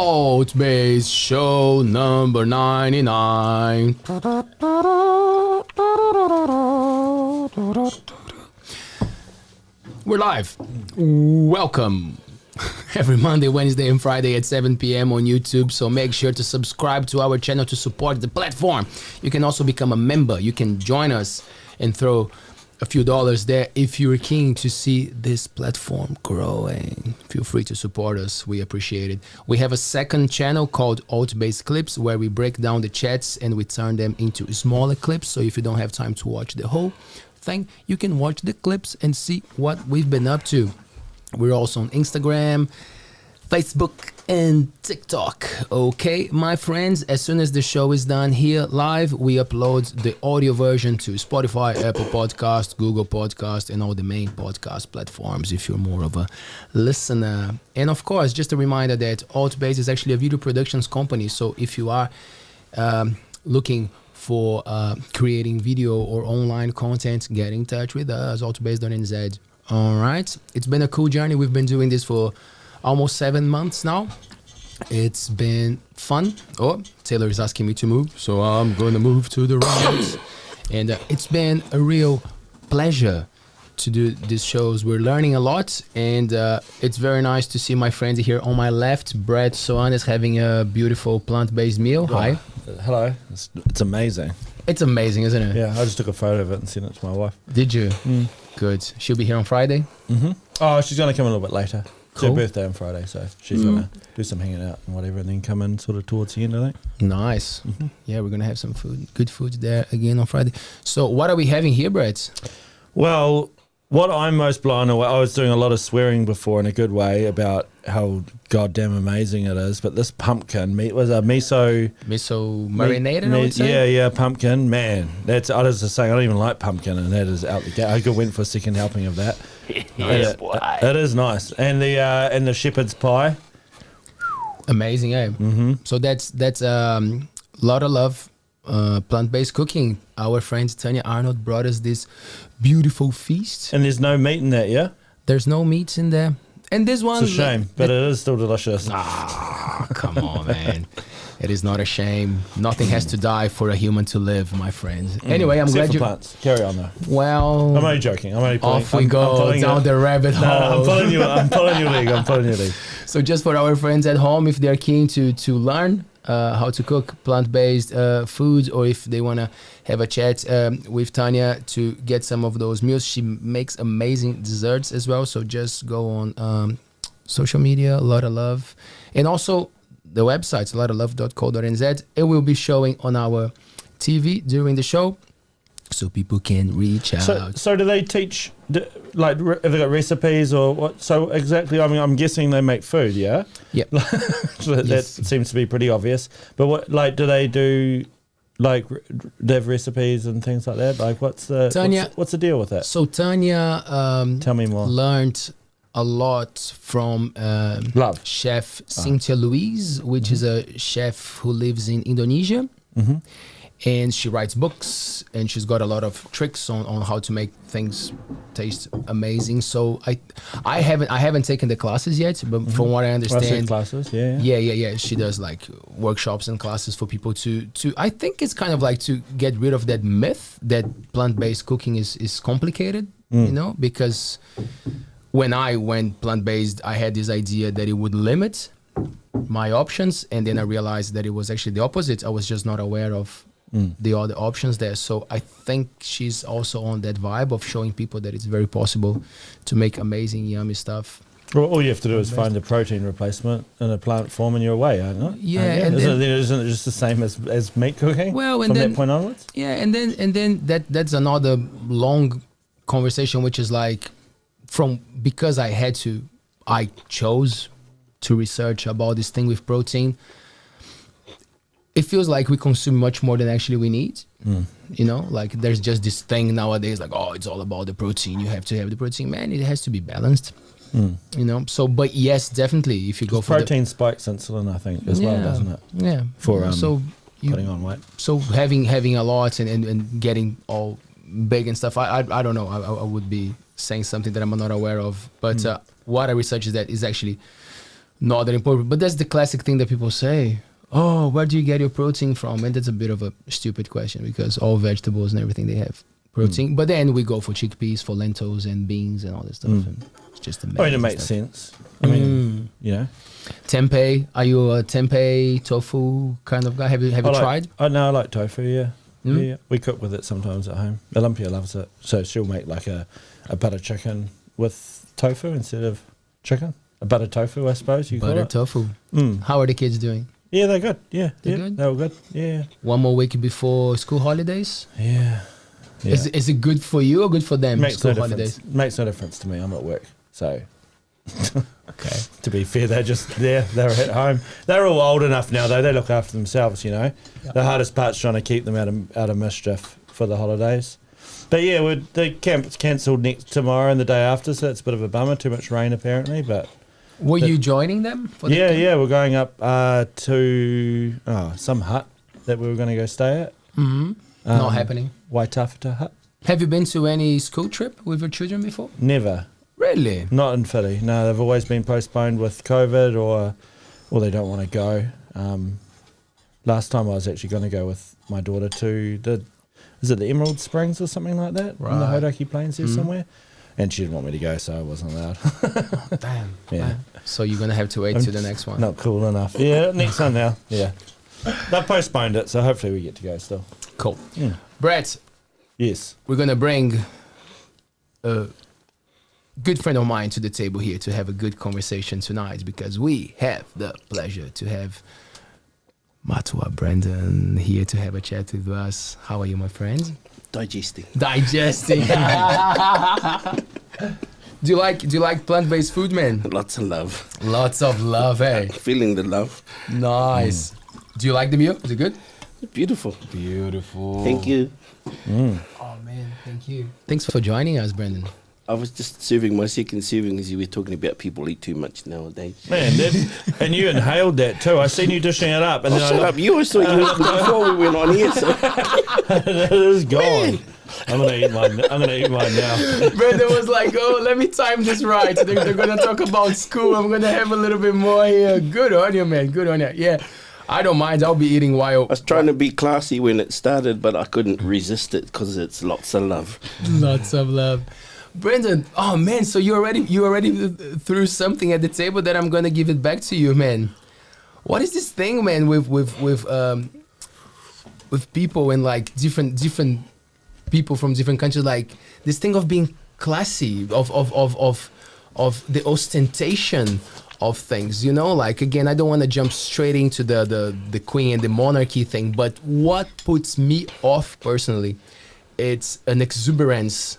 ALTBAYS Show number 99. We're live. Welcome. Every Monday, Wednesday, and Friday at 7 p.m. on YouTube. So make sure to subscribe to our channel to support the platform. You can also become a member. You can join us and throw a few dollars there if you're keen to see this platform growing. Feel free to support us. We appreciate it. We have a second channel called ALTBAYS Clips where we break down the chats and we turn them into smaller clips. So if you don't have time to watch the whole thing, you can watch the clips and see what we've been up to. We're also on Instagram, Facebook, and TikTok. Okay, my friends, as soon as the show is done here live, we upload the audio version to Spotify, Apple Podcast, Google Podcast, and all the main podcast platforms if you're more of a listener. And of course, just a reminder that ALTBAYS is actually a video productions company. So if you are looking for creating video or online content, get in touch with us, ALTBAYS.nz. All right, it's been a cool journey. We've been doing this for almost 7 months now. It's been fun. Oh, Taylor is asking me to move, so I'm going to move to the right. And it's been a real pleasure to do these shows. We're learning a lot, and it's very nice to see my friends here on my left. Brad Soanes having a beautiful plant-based meal. Oh, hi. Hello. It's amazing. It's amazing, isn't it? Yeah, I just took a photo of it and sent it to my wife. Did you? Good. She'll be here on Friday? Mm-hmm. Oh, she's going to come a little bit later. It's Cool. her birthday on Friday, so she's going to do some hanging out and whatever, and then come in sort of towards the end, I think. Nice. Yeah, we're going to have some food, good food there again on Friday. So what are we having here, Brett? Well, what I'm most blown away, I was doing a lot of swearing before in a good way about how goddamn amazing it is, but this pumpkin meat was a miso Marinated, I would say? Yeah, pumpkin, man. I was just saying, I don't even like pumpkin, and that is out the gate. I went for a second helping of that. Yes, boy. It is nice. And the shepherd's pie. Amazing, eh? So that's lot of love, plant-based cooking. Our friend Tanya Arnold brought us this beautiful feast. And there's no meat in that, yeah? There's no meats in there. And this one... It's a shame, but it is still delicious. Ah, come on, man. It is not a shame. Nothing has to die for a human to live, my friends. Anyway, I'm Except glad for you... plants. Carry on, though. Well... I'm only joking. I'm only pulling... Off we go down the rabbit hole. No, I'm pulling your leg. So just for our friends at home, if they're keen to learn how to cook plant-based foods, or if they want to have a chat with Tanya to get some of those meals, she makes amazing desserts as well. So just go on social media, a lot of love, and also the website, alotoflove.co.nz. It will be showing on our TV during the show, so people can reach out. So do they teach, like, have they got recipes or what? So exactly, I mean, I'm guessing they make food, yeah? Yep. That seems to be pretty obvious. But what, like, do they do, like, they have recipes and things like that? Like, what's the deal with that? So Tanya, tell me more. Learned a lot from chef Cynthia Louise, which is a chef who lives in Indonesia. And she writes books, and she's got a lot of tricks on how to make things taste amazing. So I haven't taken the classes yet, but from what I understand, classes, yeah. She does like workshops and classes for people to. I think it's kind of like to get rid of that myth that plant-based cooking is complicated, you know, because when I went plant-based, I had this idea that it would limit my options, and then I realized that it was actually the opposite. I was just not aware of the other options there. So I think she's also on that vibe of showing people that it's very possible to make amazing, yummy stuff. Well, all you have to do is find a protein replacement in a plant form and you're away, aren't you? Yeah. And isn't it just the same as meat cooking? Well, and from then, that point onwards? Yeah, and then that's another long conversation, which is like, because I chose to research about this thing with protein. It feels like we consume much more than actually we need. You know, like there's just this thing nowadays, like, oh, it's all about the protein. You have to have the protein. Man, it has to be balanced. You know, so, but yes, definitely, if you go for protein spikes insulin, I think, as well, doesn't it? Yeah. For putting on weight. So having a lot and getting all big and stuff, I don't know. I would be saying something that I'm not aware of. But what I research is that is actually not that important. But that's the classic thing that people say. Oh, where do you get your protein from? And that's a bit of a stupid question because all vegetables and everything, they have protein. But then we go for chickpeas, for lentils and beans and all this stuff. And it's just amazing. I mean, it makes sense. I mean, you know. Tempeh. Are you a tempeh, tofu kind of guy? Have you tried? I like tofu, yeah. Yeah. We cook with it sometimes at home. Olympia loves it. So she'll make like a butter chicken with tofu instead of chicken. A butter tofu, I suppose you call it. Butter tofu. How are the kids doing? Yeah, they're good. Yeah, They're good? They were good. Yeah. One more week before school holidays? Yeah. Is it good for you or good for them? Makes school no holidays. difference. Makes no difference to me. I'm at work, so. Okay. To be fair, they're just there. They're at home. They're all old enough now, though. They look after themselves, you know. Yeah. The hardest part's trying to keep them out of mischief for the holidays. But yeah, the camp's cancelled tomorrow and the day after, so it's a bit of a bummer. Too much rain apparently, but. Were you joining them? For the camp? Yeah. We're going up to some hut that we were going to go stay at. Not happening. Waitawhata hut. Have you been to any school trip with your children before? Never. Really? Not in Philly. No, they've always been postponed with COVID or they don't want to go. Last time I was actually going to go with my daughter to is it the Emerald Springs or something like that? Right. On the Hauraki Plains there somewhere. And she didn't want me to go, so I wasn't allowed. Damn. Yeah. Man. So you're going to have to wait to the next one. Not cool enough. Yeah, next one now. Yeah. They've postponed it, so hopefully we get to go still. Cool. Brett. Yes. We're going to bring a good friend of mine to the table here to have a good conversation tonight because we have the pleasure to have Matua Brandon here to have a chat with us. How are you, my friend? Digesting. Do you like plant-based food, man? Lots of love. Lots of love, hey. Feeling the love. Nice. Do you like the meal? Is it good? Beautiful. Thank you. Oh man, thank you. Thanks for joining us, Brandon. I was just serving my second serving as you were talking about people eat too much nowadays. Man, and you inhaled that too. I seen you dishing it up. And shut up. You saw you before we went on here. So. It is gone. I'm gonna eat mine now. Brandon was like, "Oh, let me time this right. They're gonna talk about school. I'm gonna have a little bit more here. Good on you, man. Good on you. Yeah, I don't mind. I'll be eating while." I was trying to be classy when it started, but I couldn't resist it because it's lots of love. Lots of love. Brandon, oh man, so you already threw something at the table that I'm gonna give it back to you, man. What is this thing, man, with people and like different people from different countries, like this thing of being classy, of the ostentation of things, you know? Like again, I don't want to jump straight into the queen and the monarchy thing, but what puts me off personally, it's an exuberance.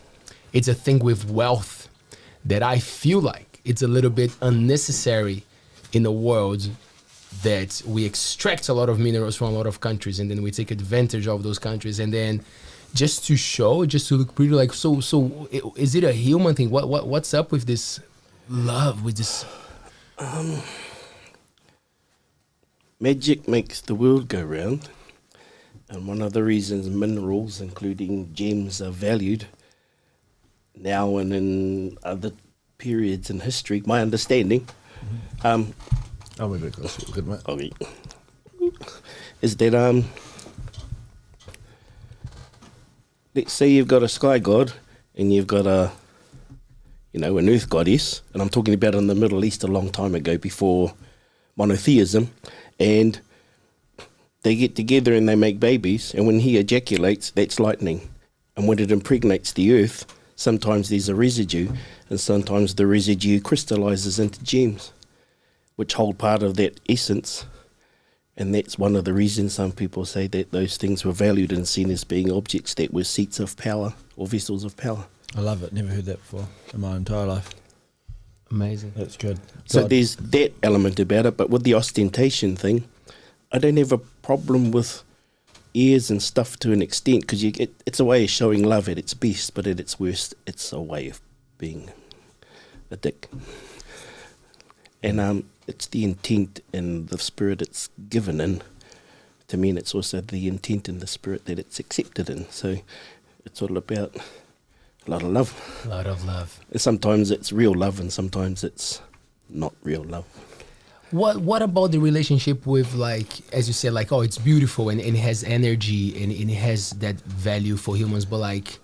It's a thing with wealth that I feel like it's a little bit unnecessary in a world that we extract a lot of minerals from a lot of countries and then we take advantage of those countries and then just to look pretty, like so is it a human thing? What's up with this love, with this? Magic makes the world go round, and one of the reasons minerals, including gems, are valued now and in other periods in history, my understanding, I'll move it close. Good, mate. Okay, is that let's say you've got a sky god and you've got an earth goddess, and I'm talking about in the Middle East a long time ago before monotheism, and they get together and they make babies, and when he ejaculates, that's lightning, and when it impregnates the earth, sometimes there's a residue, and sometimes the residue crystallizes into gems, which hold part of that essence. And that's one of the reasons some people say that those things were valued and seen as being objects that were seats of power or vessels of power. I love it. Never heard that before in my entire life. Amazing. That's good. So there's that element about it, but with the ostentation thing, I don't have a problem with ears and stuff to an extent, because it's a way of showing love at its best, but at its worst, it's a way of being a dick. And it's the intent and the spirit it's given in. To me, and it's also the intent and the spirit that it's accepted in. So it's all about a lot of love. A lot of love. And sometimes it's real love and sometimes it's not real love. What about the relationship with, like, as you said, like, oh, it's beautiful and it has energy and it has that value for humans, but like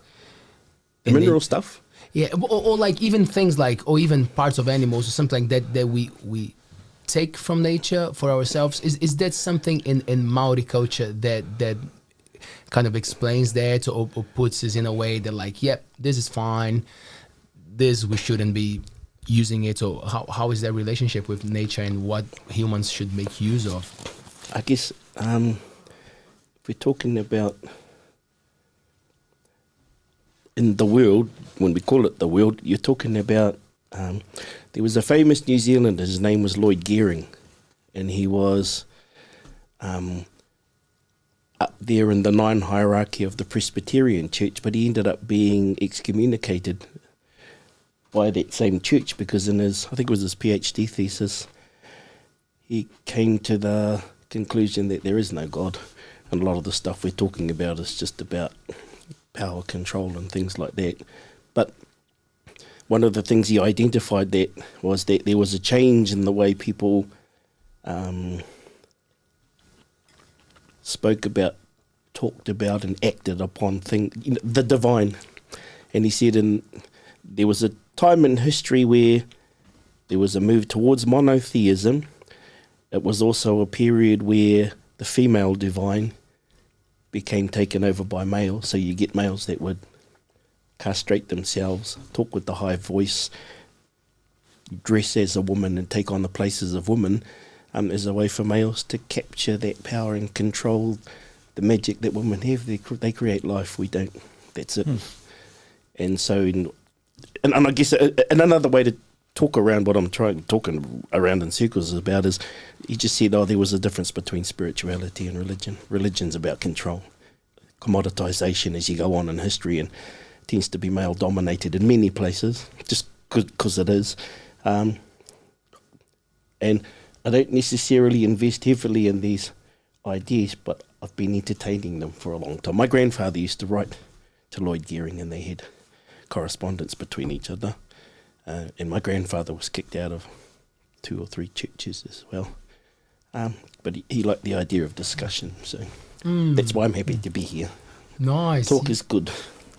The mineral stuff. yeah, or like even things like, or even parts of animals or something like that that we take from nature for ourselves. Is that something in Maori culture that kind of explains that, or puts us in a way that like, yep, this is fine, this we shouldn't be using it, or how is that relationship with nature and what humans should make use of? I guess if we're talking about in the world, when we call it the world, you're talking about there was a famous New Zealander, his name was Lloyd Gearing, and he was up there in the 9 hierarchy of the Presbyterian Church, but he ended up being excommunicated by that same church because in his, I think it was his PhD thesis, he came to the conclusion that there is no God, and a lot of the stuff we're talking about is just about power, control and things like that. But one of the things he identified that was that there was a change in the way people spoke about, talked about and acted upon things, you know, the divine. And he said there was a time in history where there was a move towards monotheism. It was also a period where the female divine became taken over by males. So you get males that would castrate themselves, talk with the high voice, dress as a woman and take on the places of women as a way for males to capture that power and control the magic that women have. They create life, we don't. That's it. And so, and I guess and another way to talk around what I'm talking around in circles about is he just said, oh, there was a difference between spirituality and religion. Religion's about control, commoditization as you go on in history, and tends to be male dominated in many places, just because it is. And I don't necessarily invest heavily in these ideas, but I've been entertaining them for a long time. My grandfather used to write to Lloyd Gearing, and they had correspondence between each other. And my grandfather was kicked out of 2 or 3 churches as well. But he liked the idea of discussion, so that's why I'm happy to be here. Nice. Talk is good.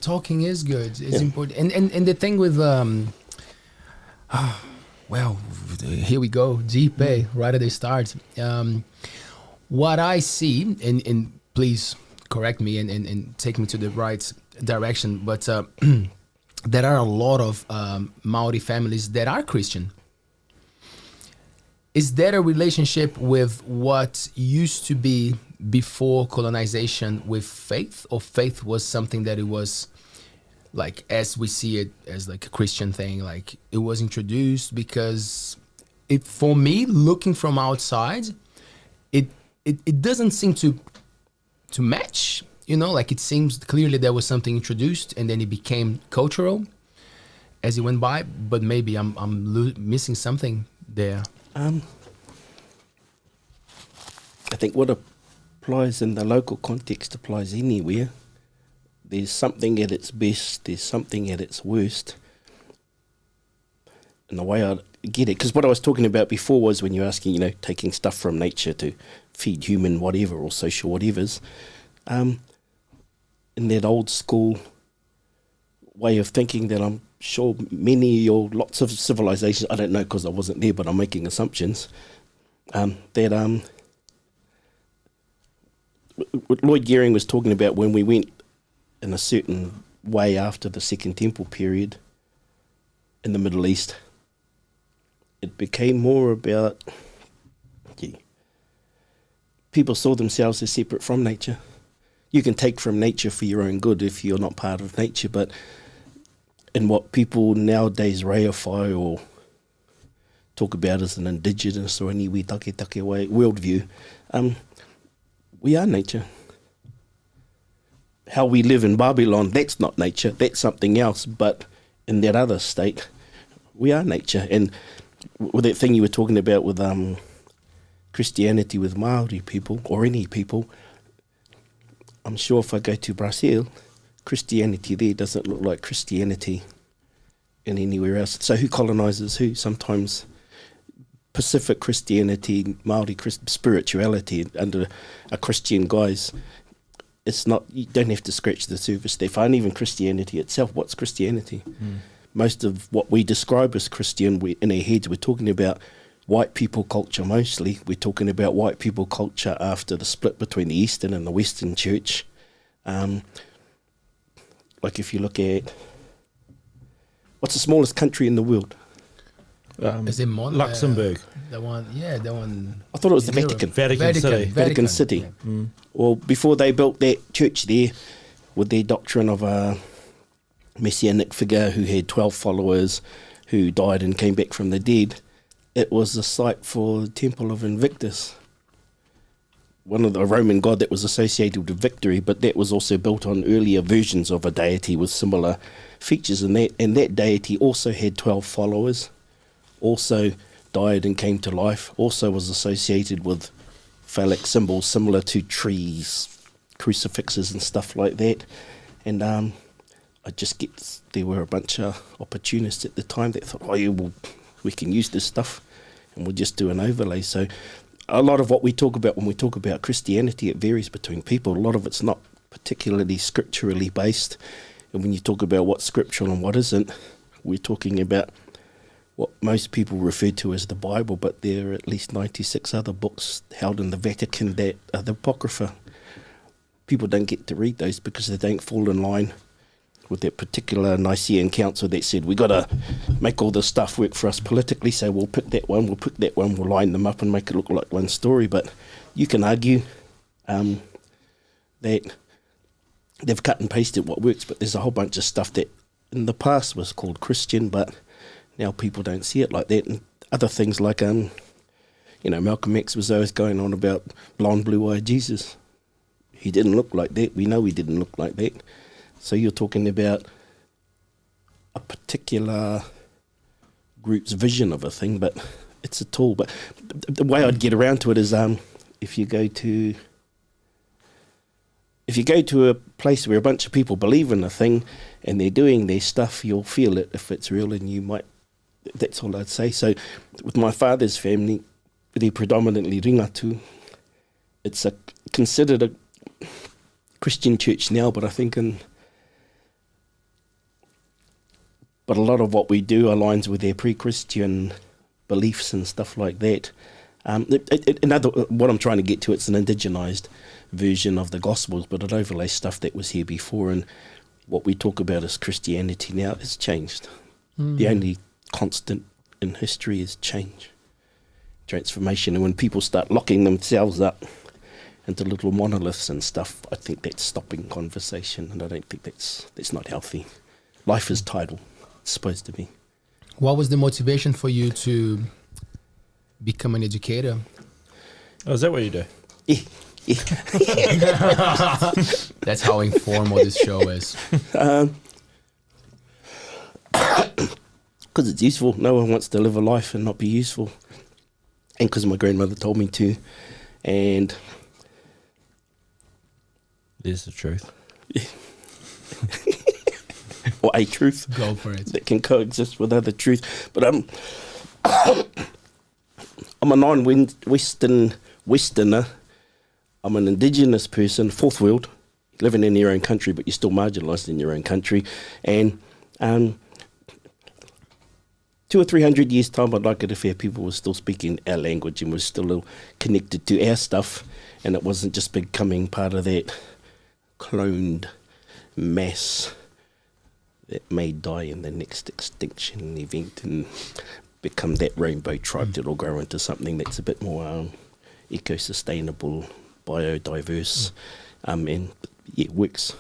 Talking is good. It's important. And the thing with well, here we go. Deep, right at the start. What I see, and please correct me and take me to the right direction, but there are a lot of Maori families that are Christian. Is there a relationship with what used to be before colonization with faith, or faith was something that it was like, as we see it as like a Christian thing, like it was introduced because it, for me, looking from outside, it doesn't seem to match, you know, like it seems clearly there was something introduced and then it became cultural as it went by, but maybe I'm missing something there. I think what applies in the local context applies anywhere. There's something at its best, there's something at its worst. And the way I get it, because what I was talking about before was when you're asking, you know, taking stuff from nature to feed human whatever or social whatevers, in that old school way of thinking that I'm sure many or lots of civilizations, I don't know because I wasn't there, but I'm making assumptions, that what Lloyd Gearing was talking about when we went in a certain way after the Second Temple period in the Middle East, it became more about people saw themselves as separate from nature. You can take from nature for your own good if you're not part of nature, but in what people nowadays reify or talk about as an indigenous or iwi take way worldview, we are nature. How we live in Babylon, that's not nature, that's something else, but in that other state, we are nature. And with that thing you were talking about with Christianity with Māori people, or any people, I'm sure if I go to Brazil, Christianity there doesn't look like Christianity in anywhere else. So who colonizes who? Sometimes Pacific Christianity, Māori spirituality under a Christian guise. It's not, you don't have to scratch the surface there. And even Christianity itself, what's Christianity? Most of what we describe as Christian, in our heads, we're talking about white people culture mostly. We're talking about white people culture after the split between the Eastern and the Western church. Like if you look at, what's the smallest country in the world? Is it Luxembourg? The one. I thought it was the Vatican. Vatican City. Yeah. Well, before they built that church there, with their doctrine of a messianic figure who had 12 followers, who died and came back from the dead, it was the site for the Temple of Invictus, one of the Roman god that was associated with victory, but that was also built on earlier versions of a deity with similar features in that, and that deity also had 12 followers, also died and came to life, also was associated with phallic symbols similar to trees, crucifixes and stuff like that. And I just get, there were a bunch of opportunists at the time that thought, oh yeah, well, we can use this stuff and we'll just do an overlay. So a lot of what we talk about when we talk about Christianity, it varies between people. A lot of it's not particularly scripturally based. And when you talk about what's scriptural and what isn't, we're talking about what most people refer to as the Bible, but there are at least 96 other books held in the Vatican that are the Apocrypha. People don't get to read those because they don't fall in line with that particular Nicene Council that said, we got to make all this stuff work for us politically, so we'll pick that one, we'll line them up and make it look like one story. But you can argue that they've cut and pasted what works, but there's a whole bunch of stuff that in the past was called Christian, but now people don't see it like that. And other things like, Malcolm X was always going on about blonde, blue-eyed Jesus. He didn't look like that. We know he didn't look like that. So you're talking about a particular group's vision of a thing, but it's a tool. But the way I'd get around to it is if you go to a place where a bunch of people believe in a thing and they're doing their stuff, you'll feel it if it's real, and you might. That's all I'd say. So with my father's family, they're predominantly ringatu. It's considered a Christian church now, but I think but a lot of what we do aligns with their pre-Christian beliefs and stuff like that. What I'm trying to get to, it's an indigenized version of the Gospels, but it overlays stuff that was here before, and what we talk about as Christianity now has changed. The only constant in history is change, transformation, and when people start locking themselves up into little monoliths and stuff, I think that's stopping conversation, and I don't think that's not healthy. Life is tidal. It's supposed to be. What was the motivation for you to become an educator? Oh, is that what you do? Yeah. That's how informal this show is. Because it's useful. No one wants to live a life and not be useful. And because my grandmother told me to. And there's the truth. Or a truth. Go for it. That can coexist with other truth. But I'm a non-Westerner. I'm an indigenous person, fourth world, living in your own country, but you're still marginalised in your own country. And 200 or 300 years' time, I'd like it if our people were still speaking our language and were still connected to our stuff, and it wasn't just becoming part of that cloned mass that may die in the next extinction event and become that rainbow tribe that'll grow into something that's a bit more eco-sustainable, biodiverse, and works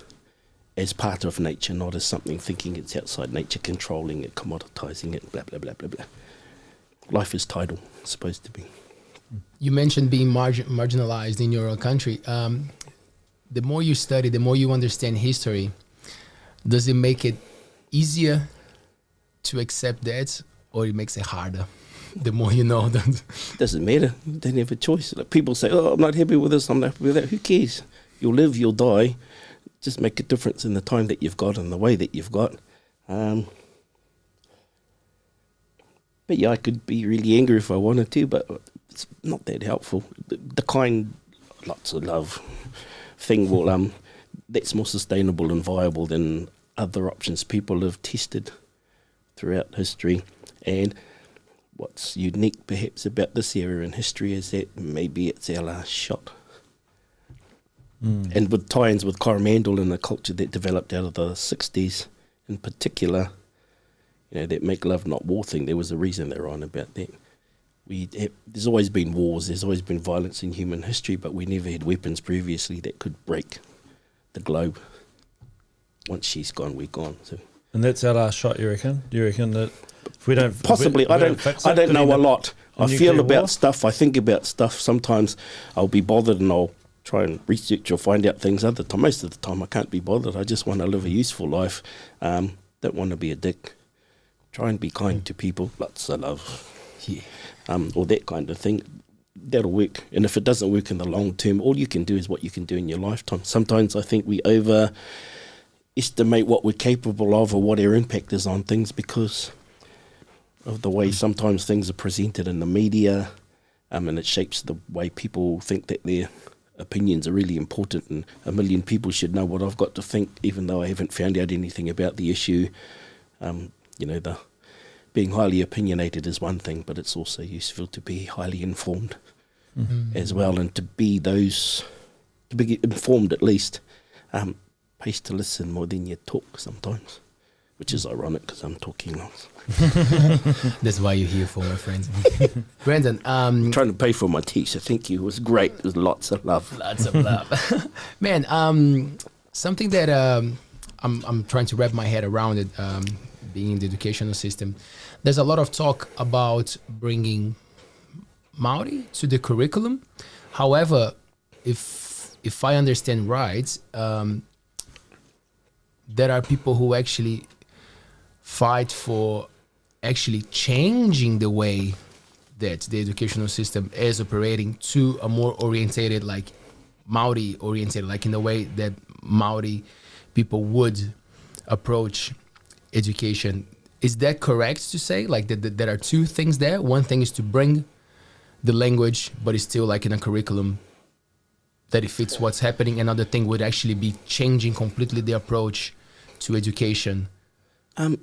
as part of nature, not as something thinking it's outside nature, controlling it, commoditizing it, blah, blah, blah, blah, blah. Life is tidal, it's supposed to be. You mentioned being marginalized in your own country. The more you study, the more you understand history, does it make it easier to accept that, or it makes it harder? The more you know that. Doesn't matter. You don't have a choice. Like people say, oh, I'm not happy with this, I'm not happy with that. Who cares? You'll live, you'll die. Just make a difference in the time that you've got and the way that you've got. But yeah, I could be really angry if I wanted to, but it's not that helpful. The kind, lots of love thing will, that's more sustainable and viable than other options people have tested throughout history. And what's unique perhaps about this era in history is that maybe it's our last shot. And with tie-ins with Coromandel and the culture that developed out of the 60s in particular, you know, that make love not war thing, there was a reason they were on about that. There's always been wars, there's always been violence in human history, but we never had weapons previously that could break the globe. Once she's gone, we're gone. So. And that's our last shot, you reckon? Do you reckon that if we don't... Possibly. I don't know a lot. I feel about stuff, I think about stuff. Sometimes I'll be bothered and I'll try and research or find out things. Most of the time I can't be bothered. I just want to live a useful life. Don't want to be a dick. Try and be kind to people. Lots of love. Yeah. Or that kind of thing. That'll work. And if it doesn't work in the long term, all you can do is what you can do in your lifetime. Sometimes I think we overestimate what we're capable of or what our impact is on things because of the way sometimes things are presented in the media, and it shapes the way people think that their opinions are really important and a million people should know what I've got to think, even though I haven't found out anything about the issue. You know, being highly opinionated is one thing, but it's also useful to be highly informed as well, and to be informed at least, pays to listen more than you talk sometimes, which is ironic because I'm talking lots. That's why you're here for, my friends. Brandon, I'm trying to pay for my tea, so thank you. It was great. It was lots of love. Lots of love. Man, something that I'm trying to wrap my head around it, being in the educational system, there's a lot of talk about bringing Māori to the curriculum. However, if I understand right, there are people who actually fight for actually changing the way that the educational system is operating to a more orientated, like Māori oriented, like in the way that Māori people would approach education. Is that correct to say? Like that there are two things there. One thing is to bring the language, but it's still like in a curriculum that it fits what's happening. Another thing would actually be changing completely the approach to education. I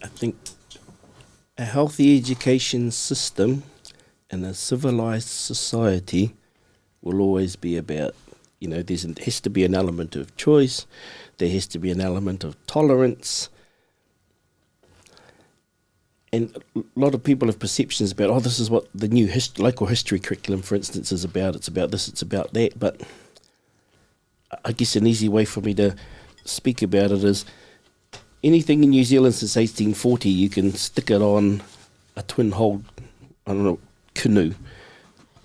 think a healthy education system in a civilized society will always be about, you know, there has to be an element of choice, there has to be an element of tolerance. And a lot of people have perceptions about, this is what the new local history curriculum, for instance, is about. It's about this, it's about that. But I guess an easy way for me to speak about it is anything in New Zealand since 1840, you can stick it on a twin-hulled, canoe.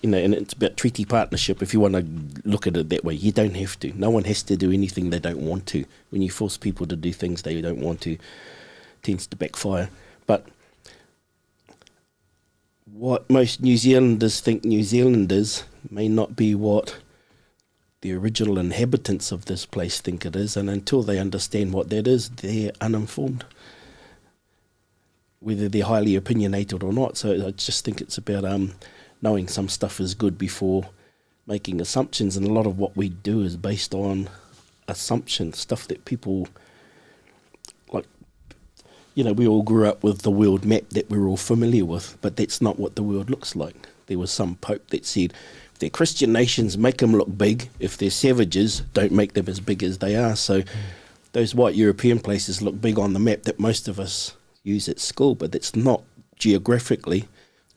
You know, and it's about treaty partnership. If you want to look at it that way, you don't have to. No one has to do anything they don't want to. When you force people to do things they don't want to, it tends to backfire. But what most New Zealanders think New Zealand is may not be what the original inhabitants of this place think it is, and until they understand what that is, they're uninformed, whether they're highly opinionated or not. So I just think it's about knowing some stuff is good before making assumptions, and a lot of what we do is based on assumptions, stuff that people, like, you know, we all grew up with the world map that we're all familiar with, but that's not what the world looks like. There was some pope that said, if they're Christian nations, make them look big. If they're savages, don't make them as big as they are. So those white European places look big on the map that most of us use at school, but that's not geographically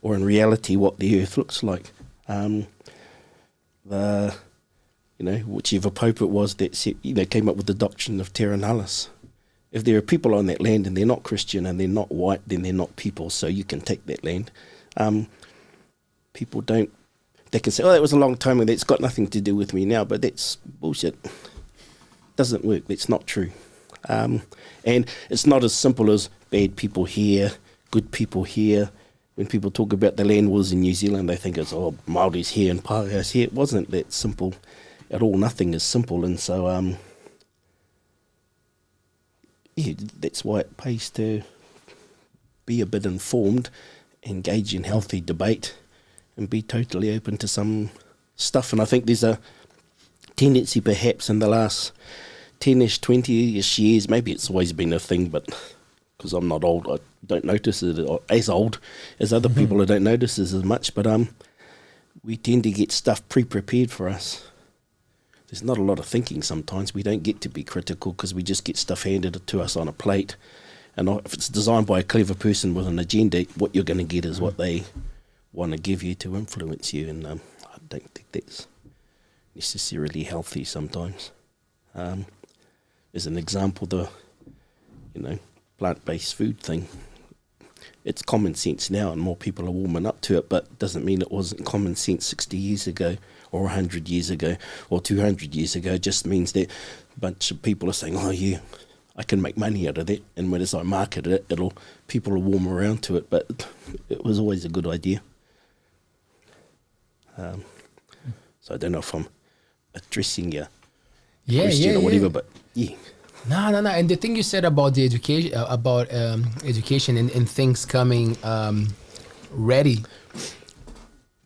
or in reality what the earth looks like. Whichever pope it was that said, came up with the doctrine of terra nullius. If there are people on that land and they're not Christian and they're not white, then they're not people, so you can take that land. People don't, they can say, that was a long time ago, that's got nothing to do with me now, but that's bullshit. Doesn't work, that's not true. And it's not as simple as bad people here, good people here. When people talk about the land wars in New Zealand, they think it's, Māori's here and Pākehā's here. It wasn't that simple at all. Nothing is simple, and so that's why it pays to be a bit informed, engage in healthy debate, and be totally open to some stuff. And I think there's a tendency perhaps in the last 10-ish, 20-ish years, maybe it's always been a thing, but because I'm not old, I don't notice it as old as other people. I don't notice it as much, but we tend to get stuff pre-prepared for us. There's not a lot of thinking sometimes. We don't get to be critical because we just get stuff handed to us on a plate. And if it's designed by a clever person with an agenda, what you're going to get is what they want to give you to influence you. And I don't think that's necessarily healthy sometimes. As an example, the plant-based food thing. It's common sense now, and more people are warming up to it, but it doesn't mean it wasn't common sense 60 years ago, or 100 years ago, or 200 years ago. It just means that a bunch of people are saying, I can make money out of that, and when as I market it, people will warm around to it, but it was always a good idea. So I don't know if I'm addressing your question or whatever, but yeah. No. And the thing you said about the education, education and things coming ready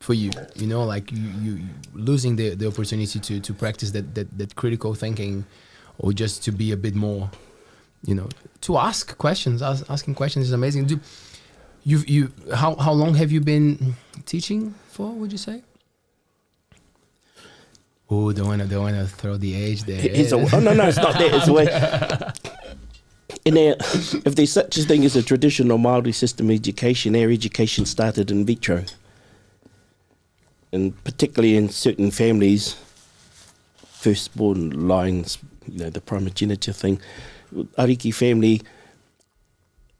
for you, like you losing the opportunity to practice that critical thinking, or just to be a bit more, to ask questions. Asking questions is amazing. How long have you been teaching for? Would you say? Oh, don't wanna throw the age there. No, it's not that. It's a way. If there's such a thing as a traditional Māori system education, our education started in vitro, and particularly in certain families, firstborn lines, the primogeniture thing, Ariki family.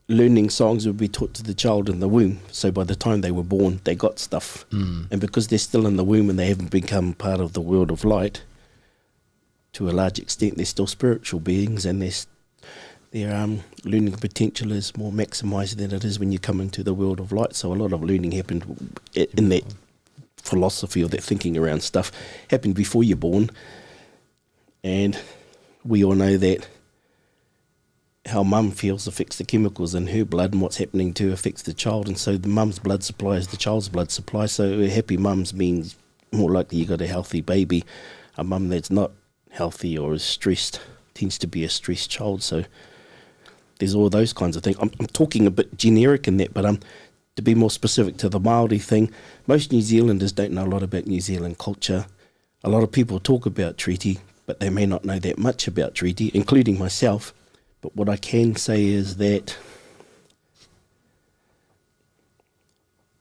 Learning songs would be taught to the child in the womb. So by the time they were born, they got stuff. And because they're still in the womb and they haven't become part of the world of light, to a large extent, they're still spiritual beings, and their learning potential is more maximised than it is when you come into the world of light. So a lot of learning happened in that philosophy, or that thinking around stuff, happened before you're born. And we all know that how mum feels affects the chemicals in her blood, and what's happening to her affects the child. And so the mum's blood supply is the child's blood supply. So a happy mum's means more likely you got a healthy baby. A mum that's not healthy or is stressed tends to be a stressed child. So there's all those kinds of things. I'm talking a bit generic in that, but to be more specific to the Māori thing, most New Zealanders don't know a lot about New Zealand culture. A lot of people talk about treaty, but they may not know that much about treaty, including myself. But what I can say is that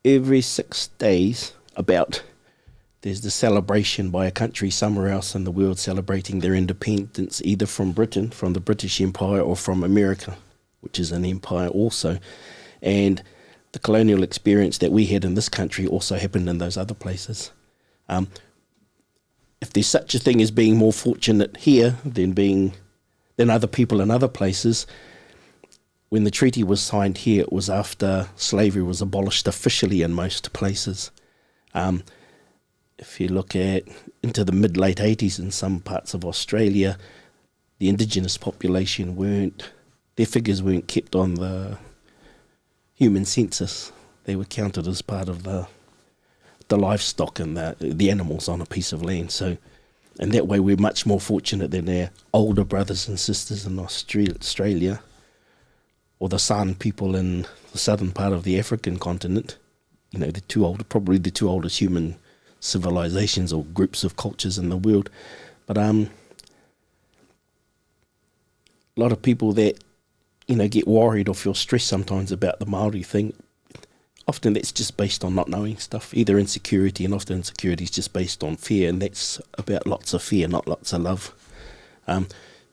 every 6 days, there's the celebration by a country somewhere else in the world celebrating their independence, either from Britain, from the British Empire, or from America, which is an empire also. And the colonial experience that we had in this country also happened in those other places. If there's such a thing as being more fortunate here than other people in other places, when the treaty was signed here, it was after slavery was abolished officially in most places. If you look into the mid-late 80s in some parts of Australia, the indigenous population their figures weren't kept on the human census. They were counted as part of the livestock and the animals on a piece of land. So, and that way we're much more fortunate than our older brothers and sisters in Australia, or the San people in the southern part of the African continent. Probably the two oldest human civilizations or groups of cultures in the world. But a lot of people that get worried or feel stressed sometimes about the Māori thing, often that's just based on not knowing stuff, either insecurity, and often insecurity is just based on fear, and that's about lots of fear, not lots of love.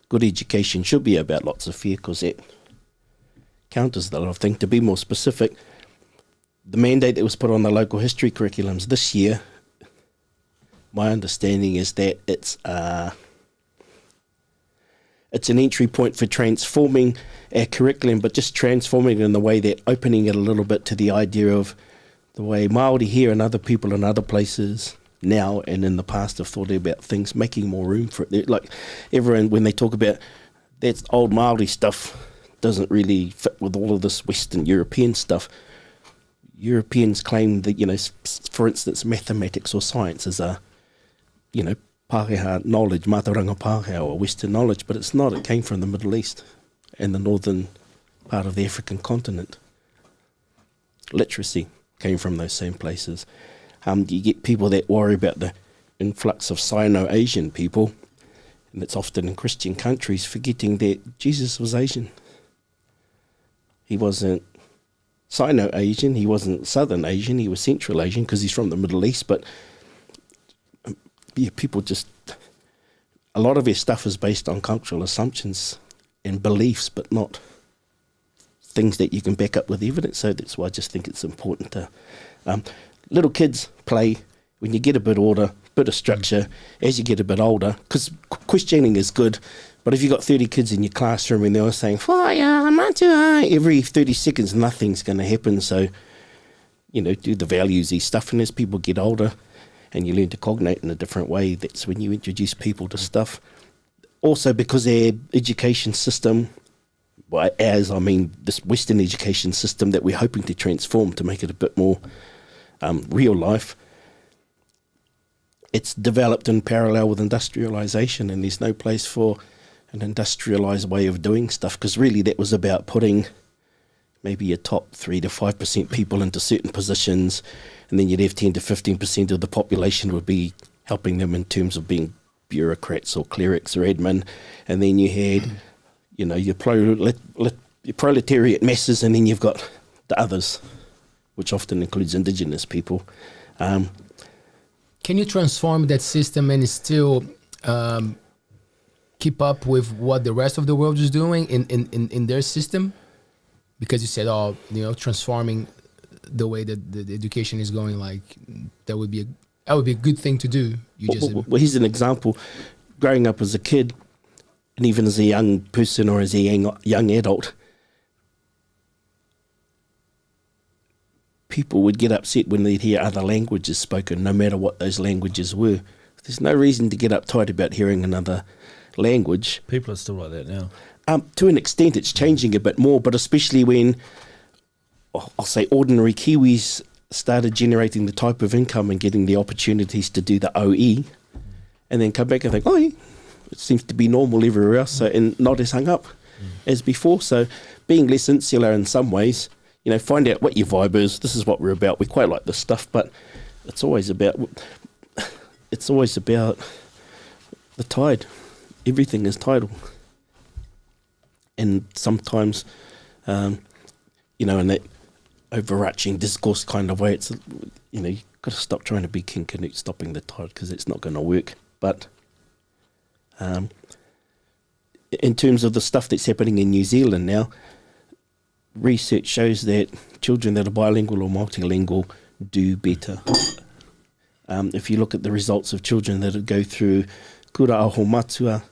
Good education should be about lots of fear, because it counters the love thing. To be more specific, the mandate that was put on the local history curriculums this year, my understanding is that it's an entry point for transforming our curriculum, but just transforming it in the way that opening it a little bit to the idea of the way Māori here and other people in other places now and in the past have thought about things, making more room for it. Like everyone, when they talk about that's old Māori stuff, doesn't really fit with all of this Western European stuff. Europeans claim that, for instance, mathematics or science is a, Pākehā knowledge, mātauranga Pākehā, or Western knowledge, but it's not. It came from the Middle East and the northern part of the African continent. Literacy came from those same places. You get people that worry about the influx of Sino-Asian people, and it's often in Christian countries, forgetting that Jesus was Asian. He wasn't Sino-Asian, he wasn't Southern Asian, he was Central Asian because he's from the Middle East, but people just, a lot of their stuff is based on cultural assumptions and beliefs, but not things that you can back up with evidence. So that's why I just think it's important to, little kids play, when you get a bit of order, bit of structure, as you get a bit older, because questioning is good, but if you've got 30 kids in your classroom and they're all saying, every 30 seconds nothing's going to happen. So, do the values-y stuff, and as people get older and you learn to cognate in a different way, that's when you introduce people to stuff. Also because our education system, this Western education system that we're hoping to transform to make it a bit more real life, it's developed in parallel with industrialization, and there's no place for an industrialized way of doing stuff, because really that was about putting maybe a top 3 to 5% people into certain positions, and then you'd have 10 to 15% of the population would be helping them in terms of being bureaucrats or clerics or admin, and then you had your proletariat masses, and then you've got the others, which often includes indigenous people. Can you transform that system and still keep up with what the rest of the world is doing in their system? Because you said, transforming the way that the education is going, like that would be a good thing to do. Well, here's an example. Growing up as a kid, and even as a young person or as a young adult, people would get upset when they'd hear other languages spoken, no matter what those languages were. There's no reason to get uptight about hearing another language. People are still like that now. To an extent, it's changing a bit more, but especially when, I'll say, ordinary Kiwis started generating the type of income and getting the opportunities to do the OE, and then come back and think, it seems to be normal everywhere else, so, and not as hung up as before. So being less insular in some ways, find out what your vibe is. This is what we're about. We quite like this stuff, but it's always about the tide. Everything is tidal. And sometimes, in that overarching discourse kind of way, it's, you've got to stop trying to be King Canute stopping the tide, because it's not going to work. But in terms of the stuff that's happening in New Zealand now, research shows that children that are bilingual or multilingual do better. If you look at the results of children that go through kura aho matua,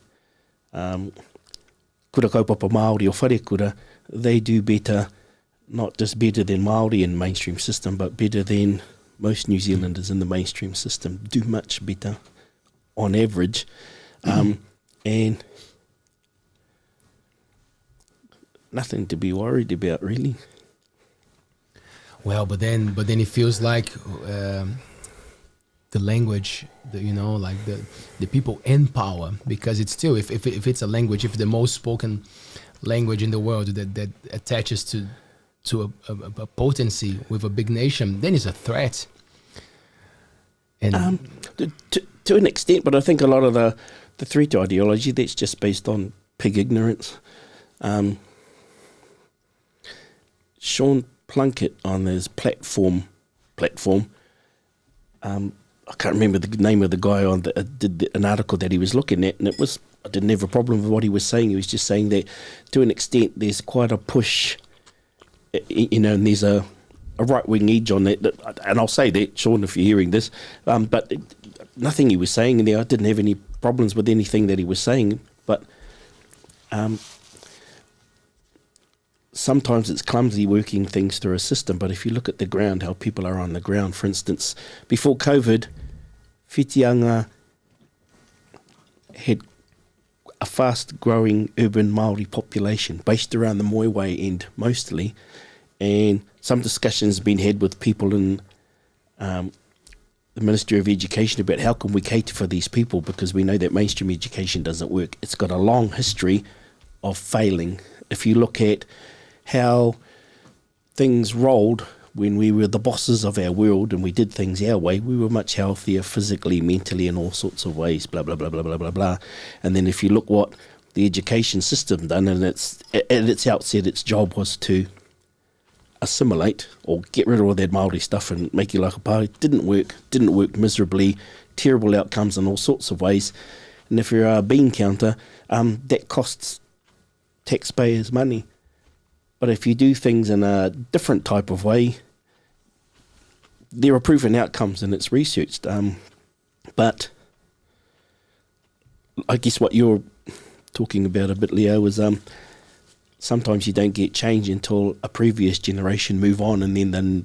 kura kaupapa Māori o wharekura, they do better, not just better than Māori in mainstream system, but better than most New Zealanders in the mainstream system, do much better on average. And nothing to be worried about, really. Well, but then it feels like the language, like the people in power, because it's still, if it's a language, if the most spoken language in the world that attaches to a potency with a big nation, then it's a threat. And to an extent, but I think a lot of the threat ideology, that's just based on pig ignorance. Sean Plunkett on his platform. I can't remember the name of the guy on did an article that he was looking at, and I didn't have a problem with what he was saying. He was just saying that to an extent there's quite a push, and there's a right-wing edge on that, and I'll say that, Sean, if you're hearing this, but nothing he was saying in there, I didn't have any problems with anything that he was saying, but sometimes it's clumsy working things through a system. But if you look at the ground, how people are on the ground, for instance, before COVID, Whitianga had a fast-growing urban Māori population based around the Moiwai end mostly, and some discussions have been had with people in the Ministry of Education about how can we cater for these people, because we know that mainstream education doesn't work. It's got a long history of failing. If you look at how things rolled when we were the bosses of our world and we did things our way, we were much healthier physically, mentally, in all sorts of ways, blah, blah, blah, blah, blah, blah, blah. And then if you look what the education system done, and at its outset, its job was to assimilate or get rid of all that Māori stuff and make you like a party. Didn't work miserably, terrible outcomes in all sorts of ways. And if you're a bean counter, that costs taxpayers money. But if you do things in a different type of way, there are proven outcomes and it's researched. But I guess what you're talking about a bit, Leo, is sometimes you don't get change until a previous generation move on, and then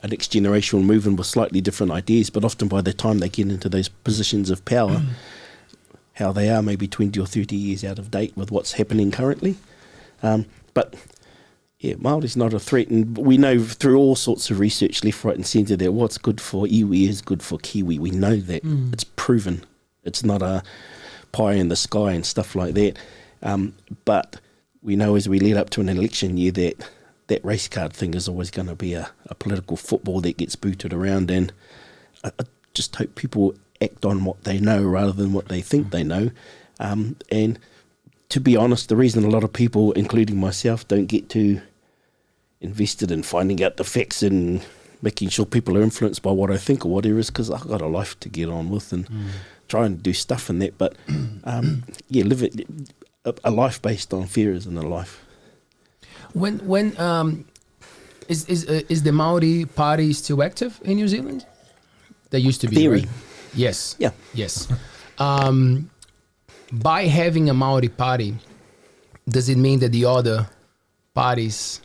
a next generation will move in with slightly different ideas. But often by the time they get into those positions of power, how they are maybe 20 or 30 years out of date with what's happening currently. But yeah, Māori's not a threat, and we know through all sorts of research, left, right and centre, that what's good for iwi is good for Kiwi. We know that. It's proven. It's not a pie in the sky and stuff like that. But we know as we lead up to an election year that race card thing is always going to be a political football that gets booted around, and I just hope people act on what they know rather than what they think they know. And to be honest, the reason a lot of people, including myself, don't get too invested in finding out the facts and making sure people are influenced by what I think or whatever is because I've got a life to get on with and try and do stuff in that. But live it. A life based on fear isn't a life. When is the Māori Party still active in New Zealand? They used to be. Theory. Right? Yes. Yeah. Yes. By having a Māori party, does it mean that the other parties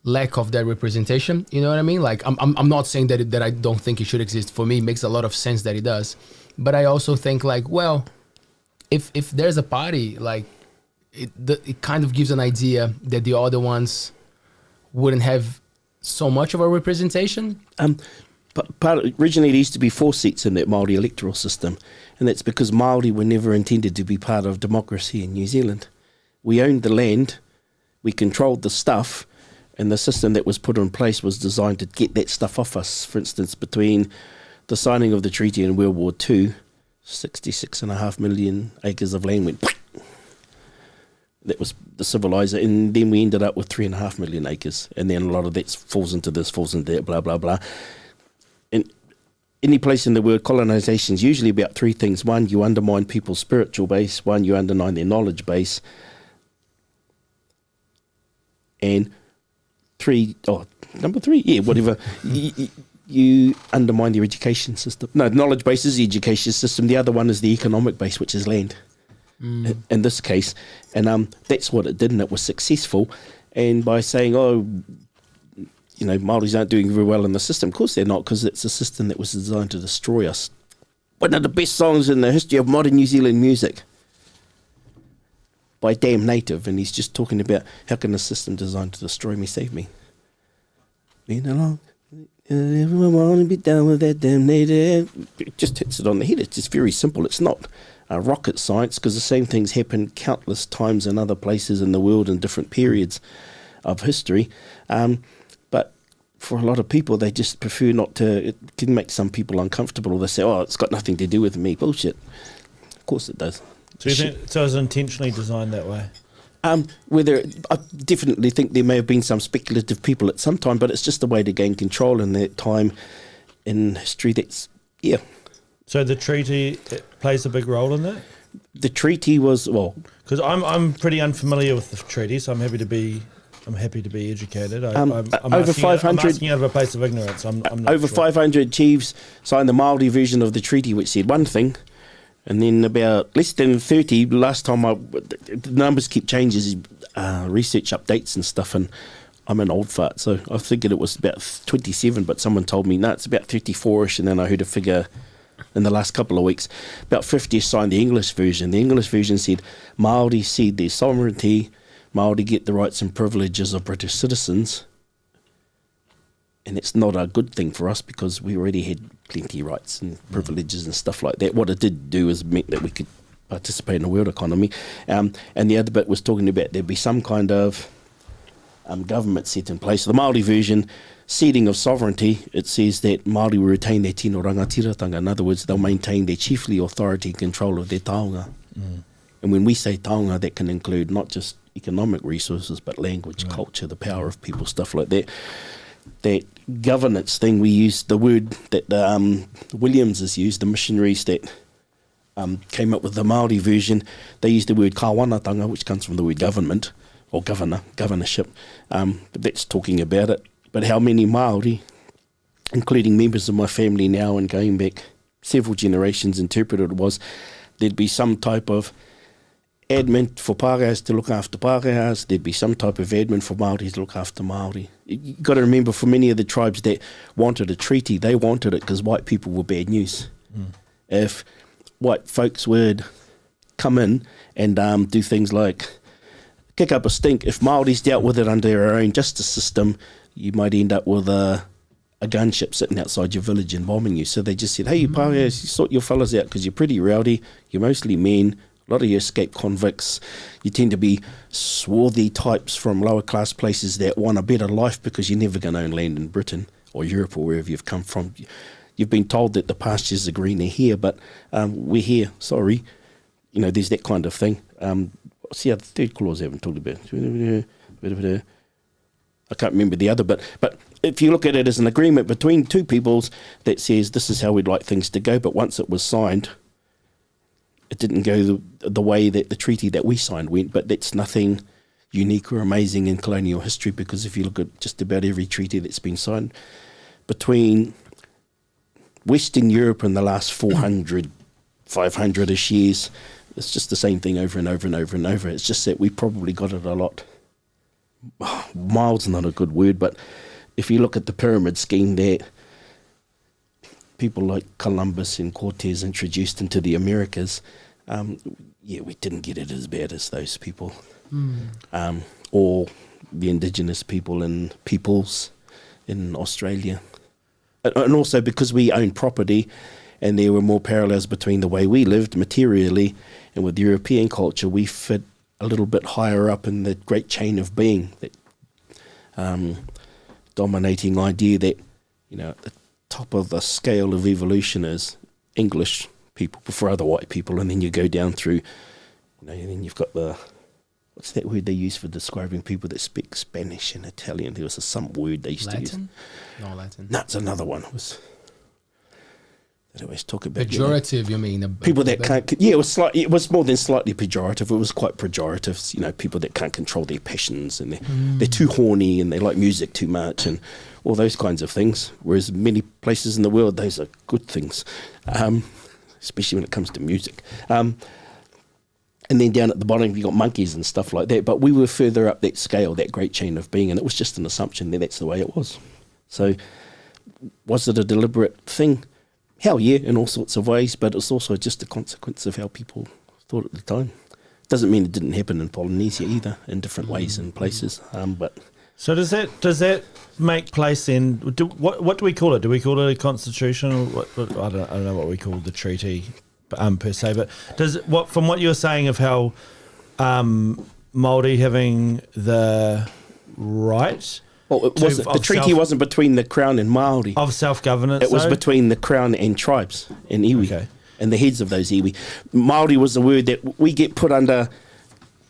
lack of that representation? You know what I mean? Like, I'm not saying that I don't think it should exist. For me, it makes a lot of sense that it does. But I also think, like, well, if there's a party, like, it kind of gives an idea that the other ones wouldn't have so much of a representation. But originally it used to be 4 seats in that Māori electoral system, and that's because Māori were never intended to be part of democracy in New Zealand. We owned the land, we controlled the stuff, and the system that was put in place was designed to get that stuff off us. For instance, between the signing of the treaty in World War II, 66.5 million acres of land went. That was the civilizer, and then we ended up with 3.5 million acres, and then a lot of that falls into this, falls into that, blah, blah, blah. In any place in the world, colonisation is usually about 3 things. 1, you undermine people's spiritual base. 1, you undermine their knowledge base. And number 3, whatever. You undermine their education system. No, knowledge base is the education system. The other one is the economic base, which is land. In this case. And that's what it did, and it was successful. And by saying, Māoris aren't doing very well in the system. Of course they're not, because it's a system that was designed to destroy us. One of the best songs in the history of modern New Zealand music by Damn Native, and he's just talking about how can a system designed to destroy me save me. Been along, everyone want to be down with that damn native. It just hits it on the head. It's just very simple. It's not rocket science, because the same things happen countless times in other places in the world in different periods of history. But for a lot of people, they just prefer not to. It can make some people uncomfortable. They say, it's got nothing to do with me. Bullshit. Of course it does. So you think so? It was intentionally designed that way? I definitely think there may have been some speculative people at some time, but it's just a way to gain control in that time in history. So the treaty plays a big role in that? The treaty was, because I'm pretty unfamiliar with the treaty, so I'm happy to be educated. I'm over 500. I'm asking out of a place of ignorance. I'm not over sure. 500 chiefs signed the Māori version of the treaty, which said one thing, and then about less than 30. Last time the numbers keep changing, research updates and stuff, and I'm an old fart, so I figured it was about 27, but someone told me, no, it's about 34ish, and then I heard a figure in the last couple of weeks. About 50 signed the English version. The English version said Māori cede their sovereignty, Māori get the rights and privileges of British citizens. And it's not a good thing for us because we already had plenty of rights and privileges and stuff like that. What it did do is meant that we could participate in the world economy. And the other bit was talking about there'd be some kind of government set in place. The Māori version, ceding of sovereignty, it says that Māori will retain their tino rangatiratanga. In other words, they'll maintain their chiefly authority and control of their taonga. And when we say taonga, that can include not just economic resources, but language, culture, the power of people, stuff like that. That governance thing, we use the word that Williams has used, the missionaries that came up with the Māori version, they used the word kāwanatanga, which comes from the word government, or governorship, but that's talking about it. But how many Māori, including members of my family now and going back several generations, interpreted it was there'd be some type of admin for Pākehās to look after Pākehās, there'd be some type of admin for Māori to look after Māori. You've got to remember, for many of the tribes that wanted a treaty, they wanted it because white people were bad news. If white folks would come in and do things like kick up a stink, if Māoris dealt with it under our own justice system, you might end up with a gunship sitting outside your village and bombing you. So they just said, hey, you Pākehās, you sort your fellas out because you're pretty rowdy, you're mostly men, a lot of you escaped convicts, you tend to be swarthy types from lower class places that want a better life because you're never going to own land in Britain or Europe or wherever you've come from. You've been told that the pastures are greener here, but we're here, sorry. You know, there's that kind of thing. What's the other third clause I haven't talked about? I can't remember the other, but if you look at it as an agreement between two peoples that says this is how we'd like things to go, but once it was signed, it didn't go the way that the treaty that we signed went, but that's nothing unique or amazing in colonial history, because if you look at just about every treaty that's been signed between Western Europe in the last 400, 500-ish years, it's just the same thing over and over and over and over. It's just that we probably got it a lot. Mild's not a good word, but if you look at the pyramid scheme that people like Columbus and Cortez introduced into the Americas, we didn't get it as bad as those people. Or the indigenous people and peoples in Australia. And also because we own property and there were more parallels between the way we lived materially and with European culture, we fit a little bit higher up in the great chain of being, that dominating idea that, you know, at the top of the scale of evolution is English people before other white people, and then you go down through, you know, and then you've got the, what's that word they use for describing people that speak Spanish and Italian? There was some word they used to use. No, Latin. No, it's another one. It was, they always talk about pejorative. You mean people that can't? Yeah, it was slightly. It was more than slightly pejorative. It was quite pejorative. You know, people that can't control their passions and they're too horny and they like music too much and all those kinds of things. Whereas many places in the world, those are good things, especially when it comes to music. And then down at the bottom, you got monkeys and stuff like that. But we were further up that scale, that great chain of being, and it was just an assumption that that's the way it was. So, was it a deliberate thing? Hell yeah, in all sorts of ways, but it's also just a consequence of how people thought at the time. Doesn't mean it didn't happen in Polynesia either, in different ways and places. But so does that make place in? What do we call it? Do we call it a constitution? Or what, I don't know what we call the treaty per se. But from what you're saying of how Māori having the right. Well, the treaty wasn't between the Crown and Māori. Of self-governance, it was between the Crown and tribes and iwi, and the heads of those iwi. Māori was the word that we get put under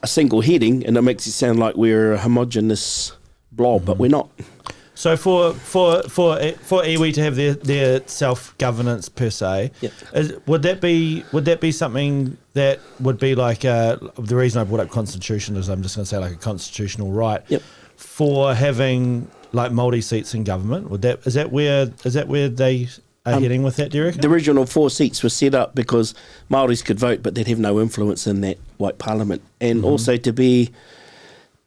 a single heading, and it makes it sound like we're a homogenous blob, but we're not. So for iwi to have their self-governance per se, would that be something that would be like the reason I brought up constitution is I'm just going to say like a constitutional right. Yep. For having like Māori seats in government, is that where they are heading with that, do you reckon? The original 4 seats were set up because Māoris could vote, but they'd have no influence in that white parliament. And also to be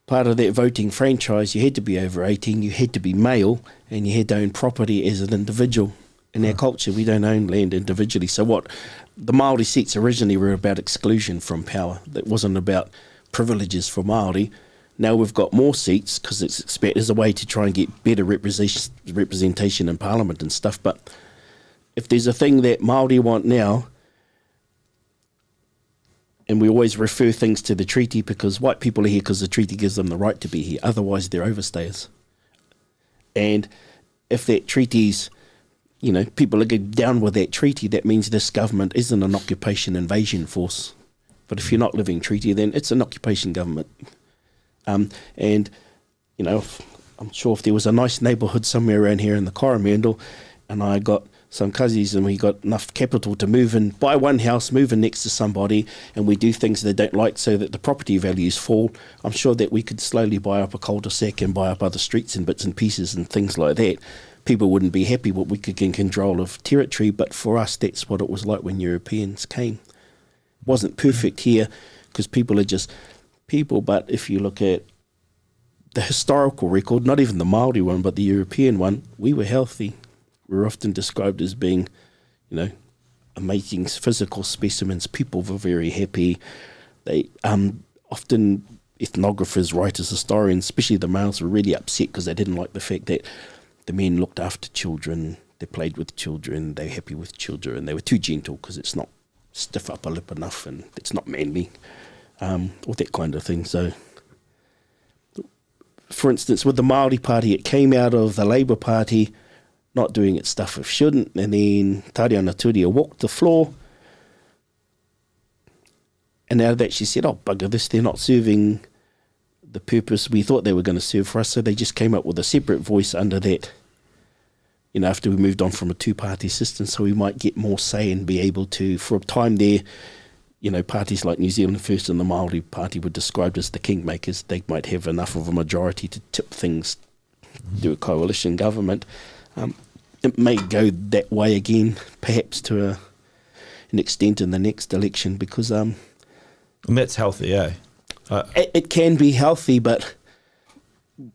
part of that voting franchise, you had to be over 18, you had to be male, and you had to own property as an individual. In our culture, we don't own land individually. So what the Māori seats originally were about exclusion from power. It wasn't about privileges for Māori. Now we've got more seats because it's expected as a way to try and get better representation in Parliament and stuff. But if there's a thing that Māori want now, and we always refer things to the treaty because white people are here because the treaty gives them the right to be here. Otherwise, they're overstayers. And if that treaty's, people are getting down with that treaty, that means this government isn't an occupation invasion force. But if you're not living treaty, then it's an occupation government. I'm sure if there was a nice neighbourhood somewhere around here in the Coromandel, and I got some cousins and we got enough capital to move in, buy one house, move in next to somebody, and we do things they don't like so that the property values fall, I'm sure that we could slowly buy up a cul-de-sac and buy up other streets and bits and pieces and things like that. People wouldn't be happy, but we could gain control of territory. But for us, that's what it was like when Europeans came. It wasn't perfect here because people are just people, but if you look at the historical record, not even the Māori one, but the European one, we were healthy. We were often described as being, amazing physical specimens. People were very happy. They often, ethnographers, writers, historians, especially the males, were really upset because they didn't like the fact that the men looked after children, they played with children, they were happy with children, they were too gentle because it's not stiff upper lip enough and it's not manly, or that kind of thing. So, for instance, with the Māori Party, it came out of the Labour Party not doing its stuff it shouldn't, and then Tariana Turia walked the floor, and out of that she said, oh, bugger this, they're not serving the purpose we thought they were going to serve for us, so they just came up with a separate voice under that, after we moved on from a two-party system, so we might get more say and be able to, for a time there, parties like New Zealand First and the Māori Party were described as the kingmakers. They might have enough of a majority to tip things, do a coalition government. It may go that way again, perhaps to an extent in the next election, because and that's healthy, eh? It can be healthy, but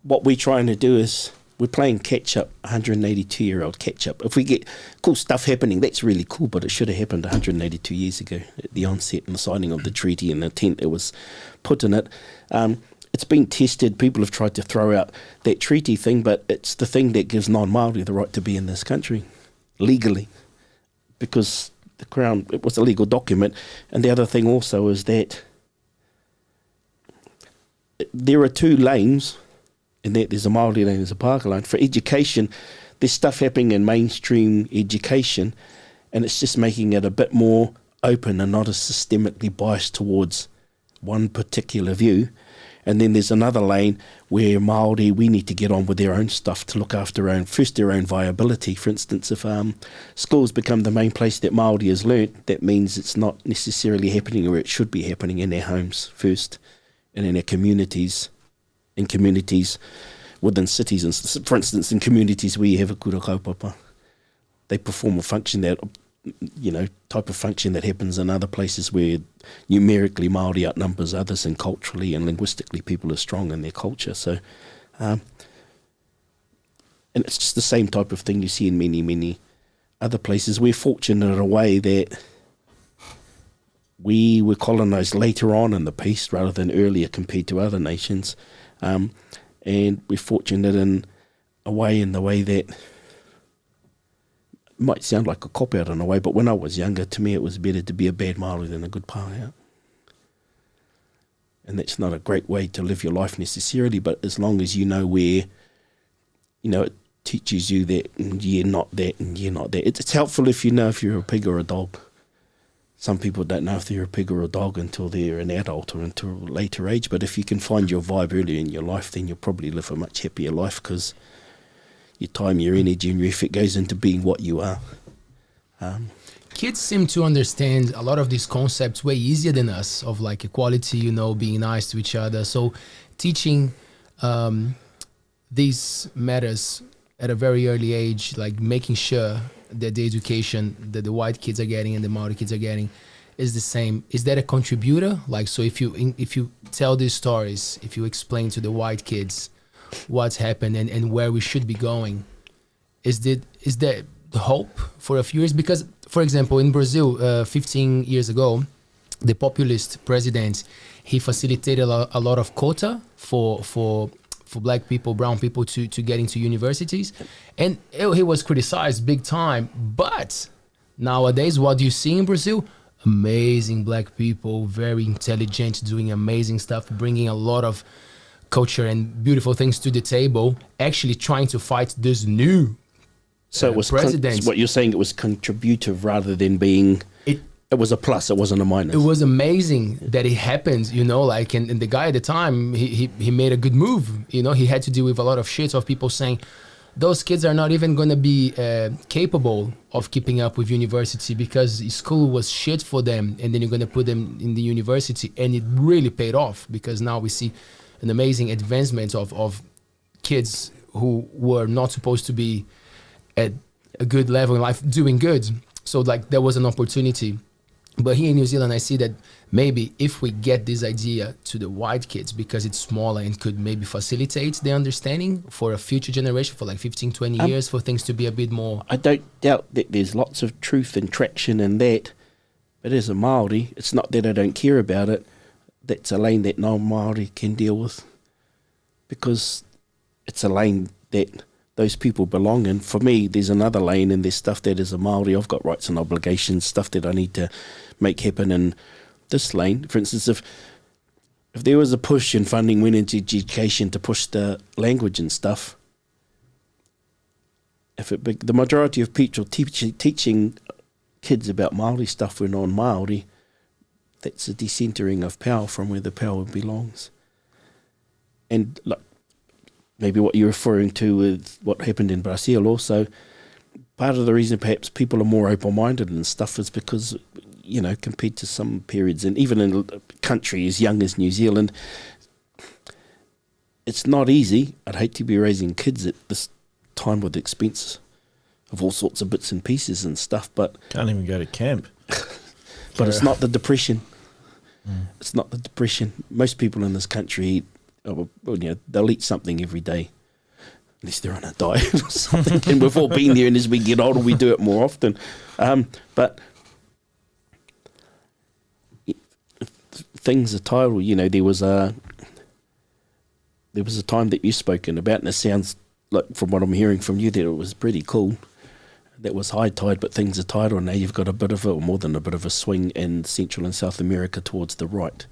what we're trying to do is we're playing catch-up, 182-year-old catch-up. If we get cool stuff happening, that's really cool, but it should have happened 182 years ago at the onset and the signing of the treaty and the intent that was put in it. It's been tested. People have tried to throw out that treaty thing, but it's the thing that gives non-Māori the right to be in this country, legally, because the Crown, it was a legal document. And the other thing also is that there are two lanes, in that there's a Māori lane, there's a Pākehā lane. For education, there's stuff happening in mainstream education, and it's just making it a bit more open and not as systemically biased towards one particular view. And then there's another lane where Māori, we need to get on with their own stuff to look after their own viability. For instance, if schools become the main place that Māori is learnt, that means it's not necessarily happening where it should be happening, in their homes first, and in our communities, in communities within cities. And for instance, in communities where you have a kura kaupapa, they perform a function that, type of function that happens in other places where numerically Māori outnumbers others, and culturally and linguistically people are strong in their culture. So, and it's just the same type of thing you see in many, many other places. We're fortunate in a way that we were colonised later on in the piece rather than earlier compared to other nations. And we're fortunate in a way, in the way that might sound like a cop-out in a way, but when I was younger, to me it was better to be a bad Māori than a good Pākehā. And that's not a great way to live your life necessarily, but as long as you know where, it teaches you that, and you're not that, and you're not that. It's helpful if you know if you're a pig or a dog. Some people don't know if they're a pig or a dog until they're an adult or until a later age, but if you can find your vibe earlier in your life, then you'll probably live a much happier life, because your time, your energy and your effort goes into being what you are. Kids seem to understand a lot of these concepts way easier than us, of like equality, being nice to each other. So teaching these matters at a very early age, like making sure that the education that the white kids are getting and the Māori kids are getting is the same. Is that a contributor? Like, so if you tell these stories, if you explain to the white kids what's happened and where we should be going, is that the hope for a few years because, for example, in Brazil, 15 years ago, the populist president, he facilitated a lot of quota for black people, brown people to get into universities. And he was criticized big time. But nowadays, what do you see in Brazil? Amazing black people, very intelligent, doing amazing stuff, bringing a lot of culture and beautiful things to the table, actually trying to fight this new So it was president. what you're saying, it was contributive rather than being... It was a plus, it wasn't a minus. It was amazing that it happened, you know, like, and the guy at the time, he made a good move, you know, he had to deal with a lot of shit of people saying, those kids are not even going to be capable of keeping up with university because school was shit for them, and then you're going to put them in the university, and it really paid off because now we see an amazing advancement of kids who were not supposed to be at a good level in life doing good. So like there was an opportunity. But here in New Zealand, I see that maybe if we get this idea to the white kids because it's smaller and could maybe facilitate the understanding for a future generation for like 15, 20 years for things to be a bit more... I don't doubt that there's lots of truth and traction in that. But as a Māori, it's not that I don't care about it. That's a lane that no Māori can deal with. Because it's a lane that those people belong in. For me, there's another lane and there's stuff that as a Māori, I've got rights and obligations, stuff that I need to make happen in this lane. For instance, if there was a push and funding went into education to push the language and stuff, the majority of people teaching kids about Māori stuff were non-Māori, that's a decentering of power from where the power belongs. And like, maybe what you're referring to with what happened in Brazil also, part of the reason perhaps people are more open-minded and stuff is because, you know, compared to some periods, and even in a country as young as New Zealand, it's not easy. I'd hate to be raising kids at this time with expense of all sorts of bits and pieces and stuff, but... Can't even go to camp. But it's not the depression. It's not the depression. Most people in this country... well, you know, they'll eat something every day, unless they're on a diet or something. And we've all been there, and as we get older, we do it more often. But things are titled. You know, there was a time that you've spoken about, and it sounds like, from what I'm hearing from you, that it was pretty cool. That was high tide, but things are tidal. Now you've got a bit of or more than a bit of a swing in Central and South America towards the right.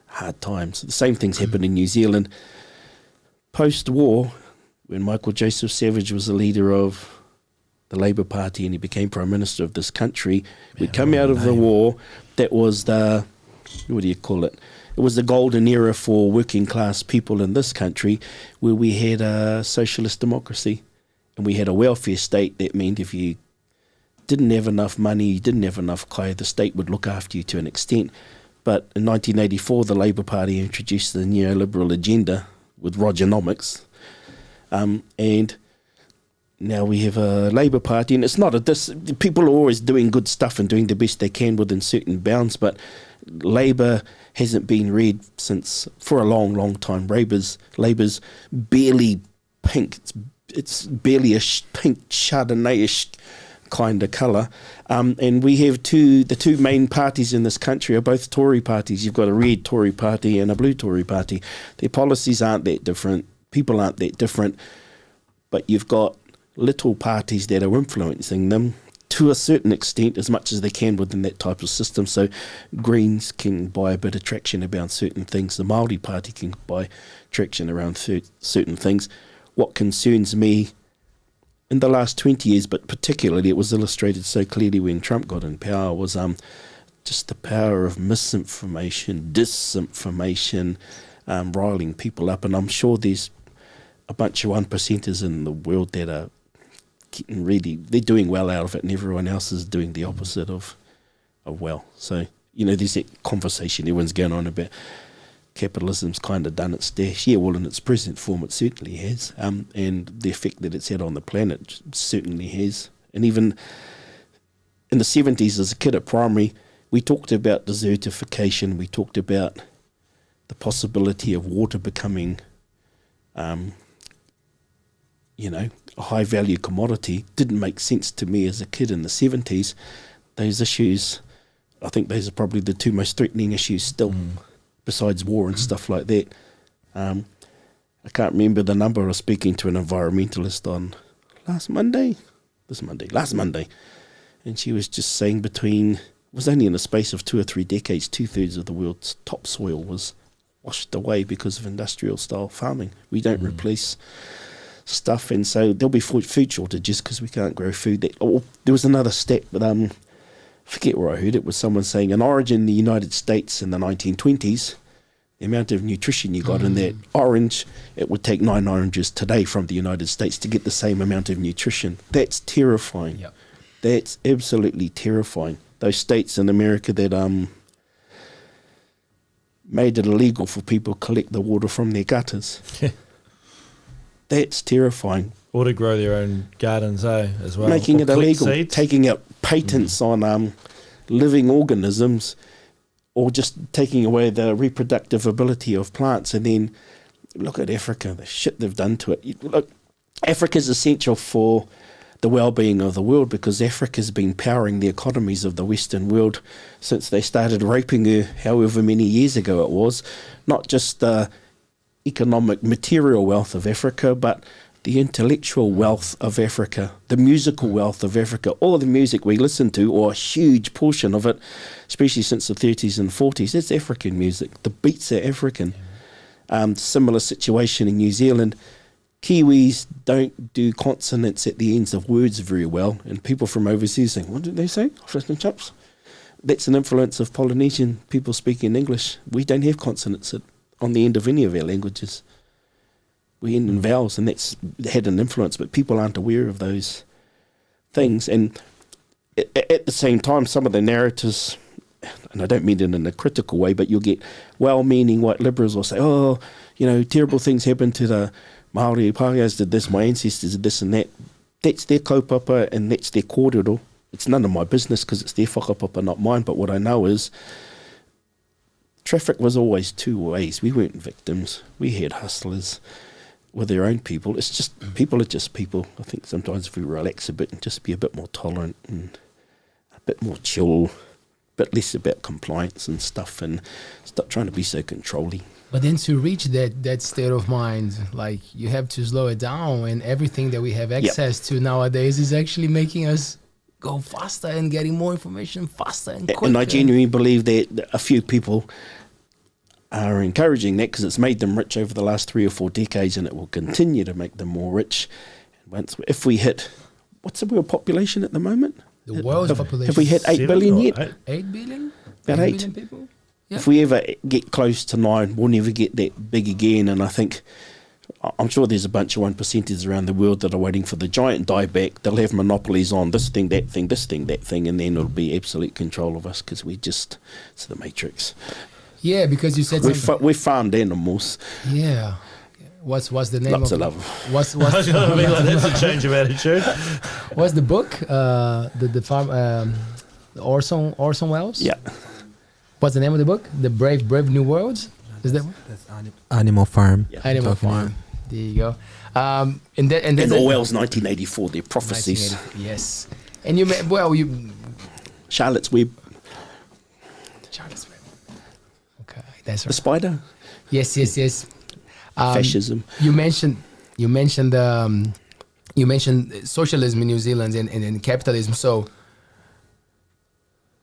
Hard times. The same things happened in New Zealand. Post-war, when Michael Joseph Savage was the leader of the Labour Party and he became Prime Minister of this country, we'd come out of the war. That was the, what do you call it? It was the golden era for working class people in this country, where we had a socialist democracy and we had a welfare state. That meant if you didn't have enough money, you didn't have enough kai, the state would look after you to an extent. But in 1984, the Labour Party introduced the neoliberal agenda with Rogernomics. And now we have a Labour Party, and it's not people are always doing good stuff and doing the best they can within certain bounds, but Labour hasn't been read for a long, long time. Labour's barely pink. It's barely a pink Chardonnay-ish kind of colour, and we have the two main parties in this country are both Tory parties. You've got a red Tory party and a blue Tory party. Their policies aren't that different, people aren't that different, but you've got little parties that are influencing them to a certain extent, as much as they can within that type of system. So Greens can buy a bit of traction around certain things, the Māori Party can buy traction around certain things. What concerns me in the last 20 years, but particularly it was illustrated so clearly when Trump got in power, was just the power of misinformation, disinformation, riling people up. And I'm sure there's a bunch of 1%ers in the world that are getting they're doing well out of it, and everyone else is doing the opposite of well. So, you know, there's that conversation everyone's going on about capitalism's kind of done its dash. Yeah, well, in its present form, it certainly has. And the effect that it's had on the planet certainly has. And even in the 70s, as a kid at primary, we talked about desertification. We talked about the possibility of water becoming a high value commodity didn't make sense to me as a kid in the 70s. Those issues, I think those are probably the two most threatening issues still, besides war and stuff like that. I can't remember the number. I was speaking to an environmentalist on last Monday, and she was just saying it was only in a space of 2 or 3 decades, 2/3 of the world's topsoil was washed away because of industrial style farming. We don't replace stuff, and so there'll be food shortages because we can't grow food. There was another stat, but forget where I heard it. Was someone saying an origin in the United States in the 1920s, the amount of nutrition you got in that orange, it would take 9 oranges today from the United States to get the same amount of nutrition. That's terrifying. Yep. That's absolutely terrifying. Those states in America that made it illegal for people to collect the water from their gutters. That's terrifying. Or to grow their own gardens, as well. Making or it illegal, seeds. taking out patents on living organisms, or just taking away the reproductive ability of plants. And then look at Africa, the shit they've done to it. Look, Africa's essential for the well-being of the world because Africa's been powering the economies of the Western world since they started raping her however many years ago it was. Not just the economic material wealth of Africa, but the intellectual wealth of Africa, the musical wealth of Africa. All of the music we listen to, or a huge portion of it, especially since the 30s and 40s, it's African music. The beats are African. Similar situation in New Zealand. Kiwis don't do consonants at the ends of words very well, and people from overseas saying, what did they say? Fish and chips. That's an influence of Polynesian people speaking English. We don't have consonants on the end of any of our languages. We end in vowels, and that's had an influence, but people aren't aware of those things. And at the same time, some of the narratives, and I don't mean it in a critical way, but you'll get well-meaning white liberals will say, terrible things happen to the Māori Pākehās did this, my ancestors did this and that. That's their kaupapa and that's their kōrero. It's none of my business because it's their whakapapa, not mine. But what I know is traffic was always two ways. We weren't victims. We had hustlers with their own people. It's just, people are just people. I think sometimes if we relax a bit and just be a bit more tolerant and a bit more chill, a bit less about compliance and stuff, and stop trying to be so controlling. But then to reach that state of mind, like you have to slow it down, and everything that we have access to nowadays is actually making us go faster and getting more information faster and quicker. And I genuinely believe that a few people are encouraging that because it's made them rich over the last 3 or 4 decades, and it will continue to make them more rich. If we hit, what's the world population at the moment? The world's population. Have we hit 8 billion yet? 8 billion? About 8 billion people? Yeah. If we ever get close to 9, we'll never get that big again. And I think, I'm sure there's a bunch of 1%ers around the world that are waiting for the giant dieback. They'll have monopolies on this thing, that thing, this thing, that thing, and then it'll be absolute control of us because it's the Matrix. Yeah, because you said we're farmed animals. Yeah. What's the name Lots of love. What's I was going to be like, that's a change of attitude. What's the book? The farm, Orson Welles? Yeah. What's the name of the book? The Brave New Worlds? Is that one? That's Animal Farm. Yeah. Animal Farm. There you go. And Orwell's 1984, their prophecies. Yes. And Charlotte's Web. Charlotte's Web. Okay, that's right. The spider. Yes. Fascism. You mentioned socialism in New Zealand and capitalism. So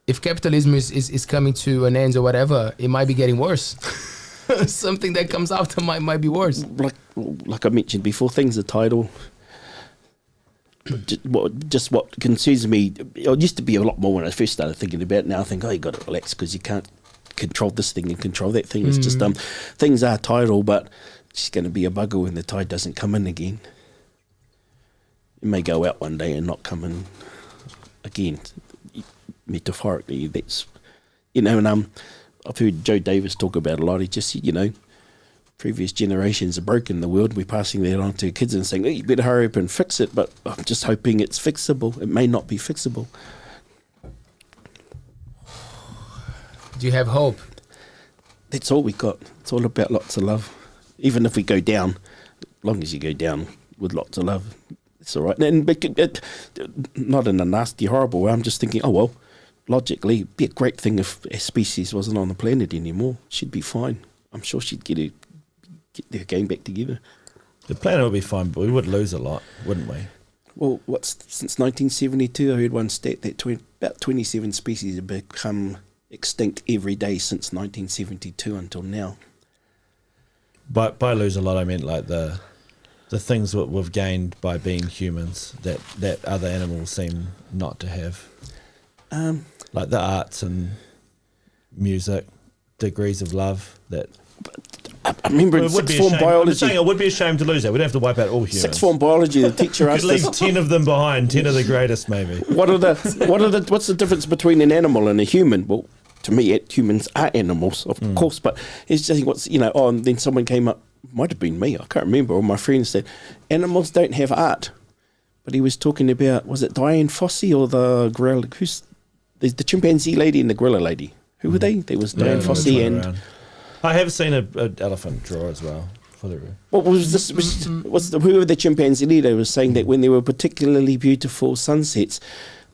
if capitalism is coming to an end or whatever, it might be getting worse. Something that comes after might be worse. Like I mentioned before, things are tidal. Just what concerns me, it used to be a lot more when I first started thinking about it. Now I think, you got to relax because you can't control this thing and control that thing. It's just things are tidal, but it's just going to be a bugger when the tide doesn't come in again. It may go out one day and not come in again. Metaphorically, that's, and I've heard Joe Davis talk about a lot. He just said, previous generations have broken the world. We're passing that on to kids and saying, you better hurry up and fix it. But I'm just hoping it's fixable. It may not be fixable. Do you have hope? That's all we got. It's all about lots of love. Even if we go down, as long as you go down, with lots of love. It's all right. And not in a nasty, horrible way. I'm just thinking, oh, well, logically, it'd be a great thing if a species wasn't on the planet anymore. She'd be fine. I'm sure she'd get their game back together. The planet would be fine, but we would lose a lot, wouldn't we? Well, since 1972, I heard one stat that about 27 species have become extinct every day since 1972 until now. By lose a lot, I meant like the things that we've gained by being humans that other animals seem not to have. Like the arts and music, degrees of love that... I remember in sixth form biology. I'm saying it would be a shame to lose that. We'd have to wipe out all humans. Sixth form biology, the teacher asked us... leave 10 of them behind, 10 of the greatest maybe. What's the difference between an animal and a human? Well, to me, humans are animals, of course, but it's just and then someone came up, might have been me, I can't remember, or my friend said, animals don't have art. But he was talking about, was it Diane Fossey or the gorilla? Who's the chimpanzee lady and the gorilla lady? Who were they? There was Diane Fossey and... Around. I have seen an elephant draw as well. What was this? Whoever the chimpanzee leader was saying that when there were particularly beautiful sunsets,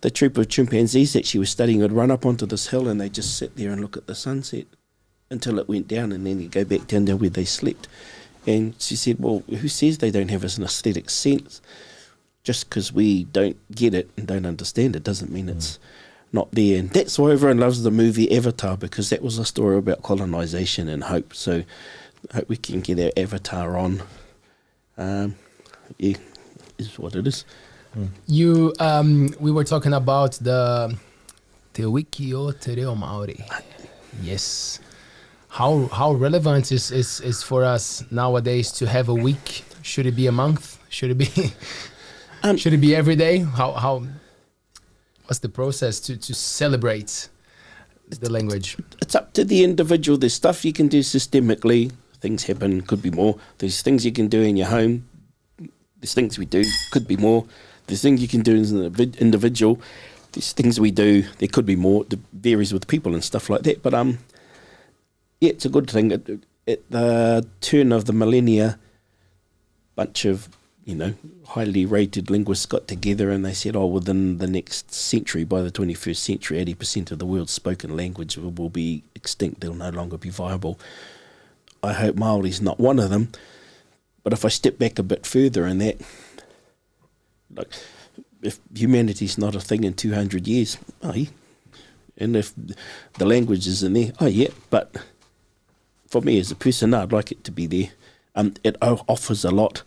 the troop of chimpanzees that she was studying would run up onto this hill and they just sit there and look at the sunset until it went down, and then you go back down where they slept. And she said, well, who says they don't have an aesthetic sense? Just because we don't get it and don't understand it doesn't mean it's not there. And that's why everyone loves the movie Avatar, because that was a story about colonization and hope. So I hope we can get our Avatar on. Yeah, is what it is. You, we were talking about the Wiki o te Reo Māori. Yes. How relevant is for us nowadays to have a week? Should it be a month? Should it be should it be every day? How what's the process to celebrate the language? It's up to the individual. There's stuff you can do systemically. Things happen, could be more. There's things you can do in your home. There's things we do, could be more. There's things you can do as an individual. There's things we do, there could be more. It varies with people and stuff like that. But yeah, it's a good thing. At the turn of the millennia, bunch of highly rated linguists got together and they said, within the next century, by the 21st century, 80% of the world's spoken language will be extinct. They'll no longer be viable. I hope Māori's not one of them. But if I step back a bit further in that, like, if humanity's not a thing in 200 years, and if the language isn't there, but for me as a person, I'd like it to be there. It offers a lot,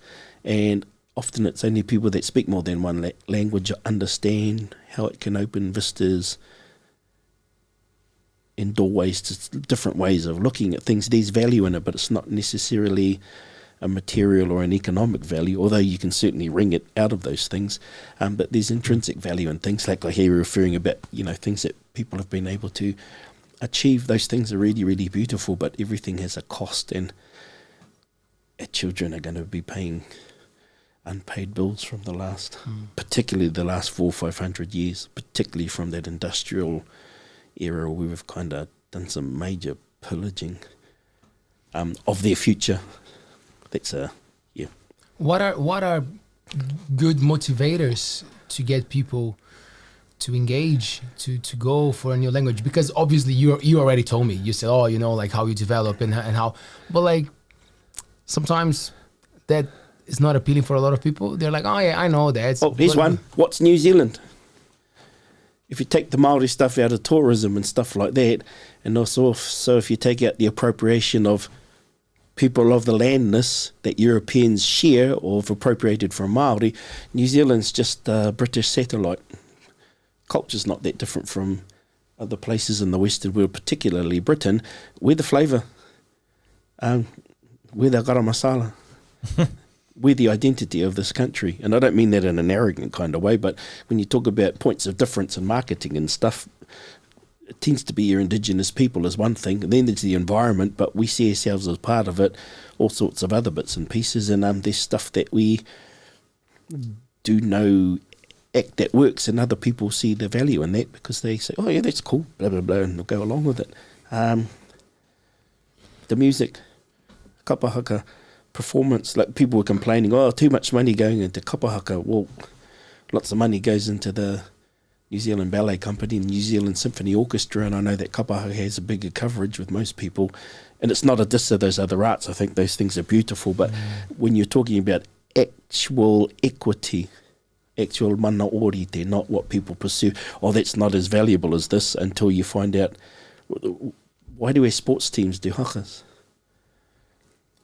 and often it's only people that speak more than one language understand how it can open vistas and doorways to different ways of looking at things. There's value in it, but it's not necessarily a material or an economic value, although you can certainly wring it out of those things. But there's intrinsic value in things, like I hear you referring about, things that people have been able to achieve. Those things are really, really beautiful, but everything has a cost, and our children are going to be paying unpaid bills from the last, particularly the last 400 or 500 years, particularly from that industrial era where we've kind of done some major pillaging of their future. That's What are good motivators to get people to engage, to go for a new language? Because obviously you already told me, you said, like how you develop and how, but like sometimes that is not appealing for a lot of people. They're like, I know that. Here's one. What's New Zealand? If you take the Māori stuff out of tourism and stuff like that, and also if you take out the appropriation of people of the landness that Europeans share or have appropriated from Māori, New Zealand's just a British satellite. Culture's not that different from other places in the Western world, particularly Britain. We're the flavour. We're the garam masala. We're the identity of this country. And I don't mean that in an arrogant kind of way, but when you talk about points of difference in marketing and stuff, it tends to be your indigenous people is one thing, and then there's the environment, but we see ourselves as part of it, all sorts of other bits and pieces, and there's stuff that we do know act that works, and other people see the value in that because they say, that's cool, blah, blah, blah, and they'll go along with it. The music, kapa haka, performance. Like people were complaining, oh, too much money going into kapahaka. Well, lots of money goes into the New Zealand Ballet Company and New Zealand Symphony Orchestra, and I know that kapahaka has a bigger coverage with most people. And it's not a diss of those other arts. I think those things are beautiful. But when you're talking about actual equity, actual mana ori, they're not what people pursue. Oh, that's not as valuable as this, until you find out, why do our sports teams do hakas?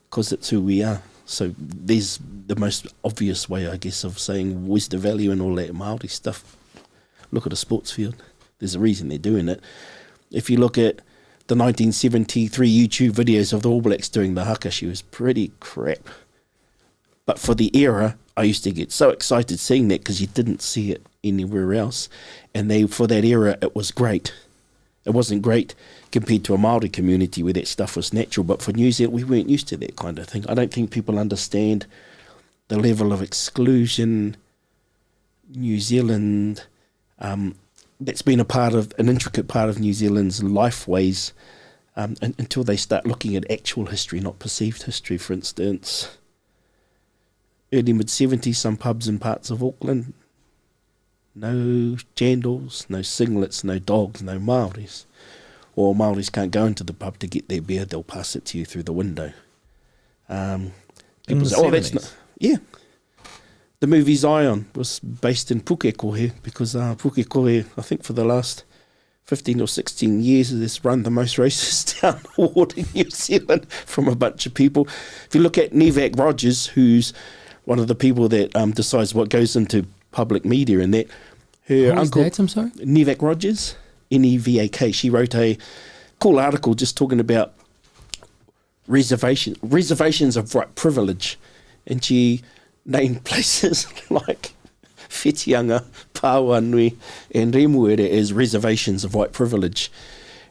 Because it's who we are. So there's the most obvious way, I guess, of saying where's the value in all that Māori stuff. Look at a sports field. There's a reason they're doing it. If you look at the 1973 YouTube videos of the All Blacks doing the haka, she was pretty crap. But for the era, I used to get so excited seeing that because you didn't see it anywhere else. And for that era, it was great. It wasn't great compared to a Māori community where that stuff was natural. But for New Zealand, we weren't used to that kind of thing. I don't think people understand the level of exclusion New Zealand, that's been an intricate part of New Zealand's lifeways until they start looking at actual history, not perceived history. For instance, early mid-70s, some pubs in parts of Auckland, no jandals, no singlets, no dogs, no Māoris. Or Māoris can't go into the pub to get their beer, they'll pass it to you through the window. People say, that's not... Yeah. The movie Zion was based in Pukekohe because Pukekohe, I think for the last 15 or 16 years, has run the most racist town ward in New Zealand from a bunch of people. If you look at Nevak Rogers, who's one of the people that decides what goes into public media and that, her uncle... Who's that, I'm sorry? Nevak Rogers, Nevak. She wrote a cool article just talking about reservations of right privilege, and she named places like Whitianga, Pāwanui and Remuere as reservations of white privilege,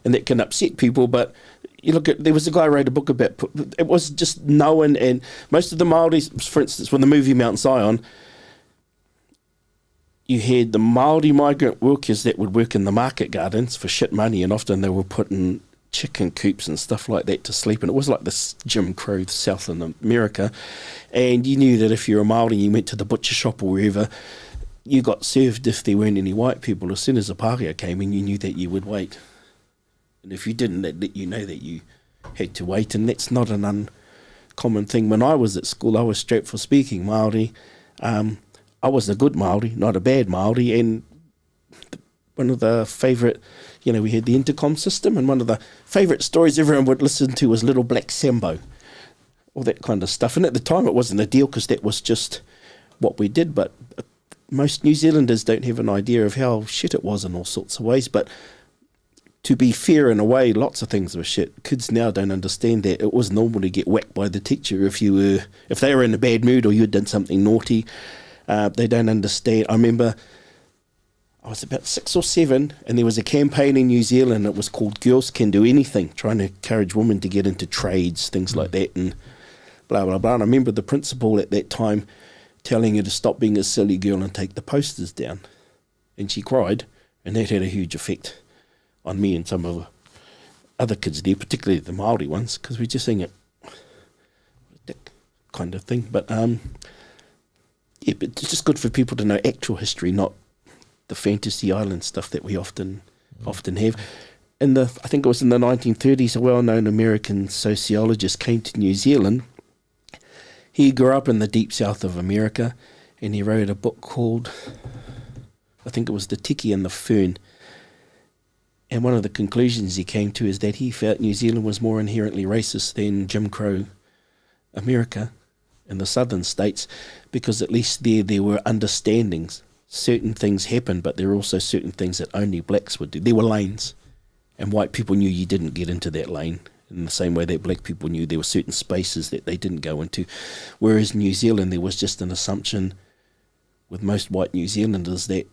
and that can upset people. But you look at, there was a guy who wrote a book about, it was just known, and most of the Māoris, for instance, when the movie Mount Zion, you had the Māori migrant workers that would work in the market gardens for shit money, and often they were put in chicken coops and stuff like that to sleep, and it was like this Jim Crow South in America. And you knew that if you're a Māori and you went to the butcher shop or wherever, you got served if there weren't any white people. As soon as a Pākehā came in, you knew that you would wait, and if you didn't, they'd let you know that you had to wait. And that's not an uncommon thing. When I was at school, I was strapped for speaking Māori. I was a good Māori, not a bad Māori, and one of the favourite, we had the intercom system, and one of the favourite stories everyone would listen to was Little Black Sambo, all that kind of stuff. And at the time it wasn't a deal because that was just what we did, but most New Zealanders don't have an idea of how shit it was in all sorts of ways. But to be fair, in a way, lots of things were shit. Kids now don't understand that. It was normal to get whacked by the teacher if they were in a bad mood or you did something naughty. They don't understand. I remember I was about 6 or 7, and there was a campaign in New Zealand. It was called Girls Can Do Anything, trying to encourage women to get into trades, things like that, and blah, blah, blah. And I remember the principal at that time telling her to stop being a silly girl and take the posters down. And she cried, and that had a huge effect on me and some of the other kids there, particularly the Māori ones, because we're just seeing it, that kind of thing. But, yeah, but it's just good for people to know actual history, not the fantasy island stuff that we often have. I think it was in the 1930s, a well-known American sociologist came to New Zealand. He grew up in the deep south of America, and he wrote a book called, I think it was The Tiki and the Fern. And one of the conclusions he came to is that he felt New Zealand was more inherently racist than Jim Crow America in the southern states, because at least there were understandings. Certain things happened, but there were also certain things that only blacks would do. There were lanes, and white people knew you didn't get into that lane in the same way that black people knew there were certain spaces that they didn't go into. Whereas New Zealand, there was just an assumption with most white New Zealanders that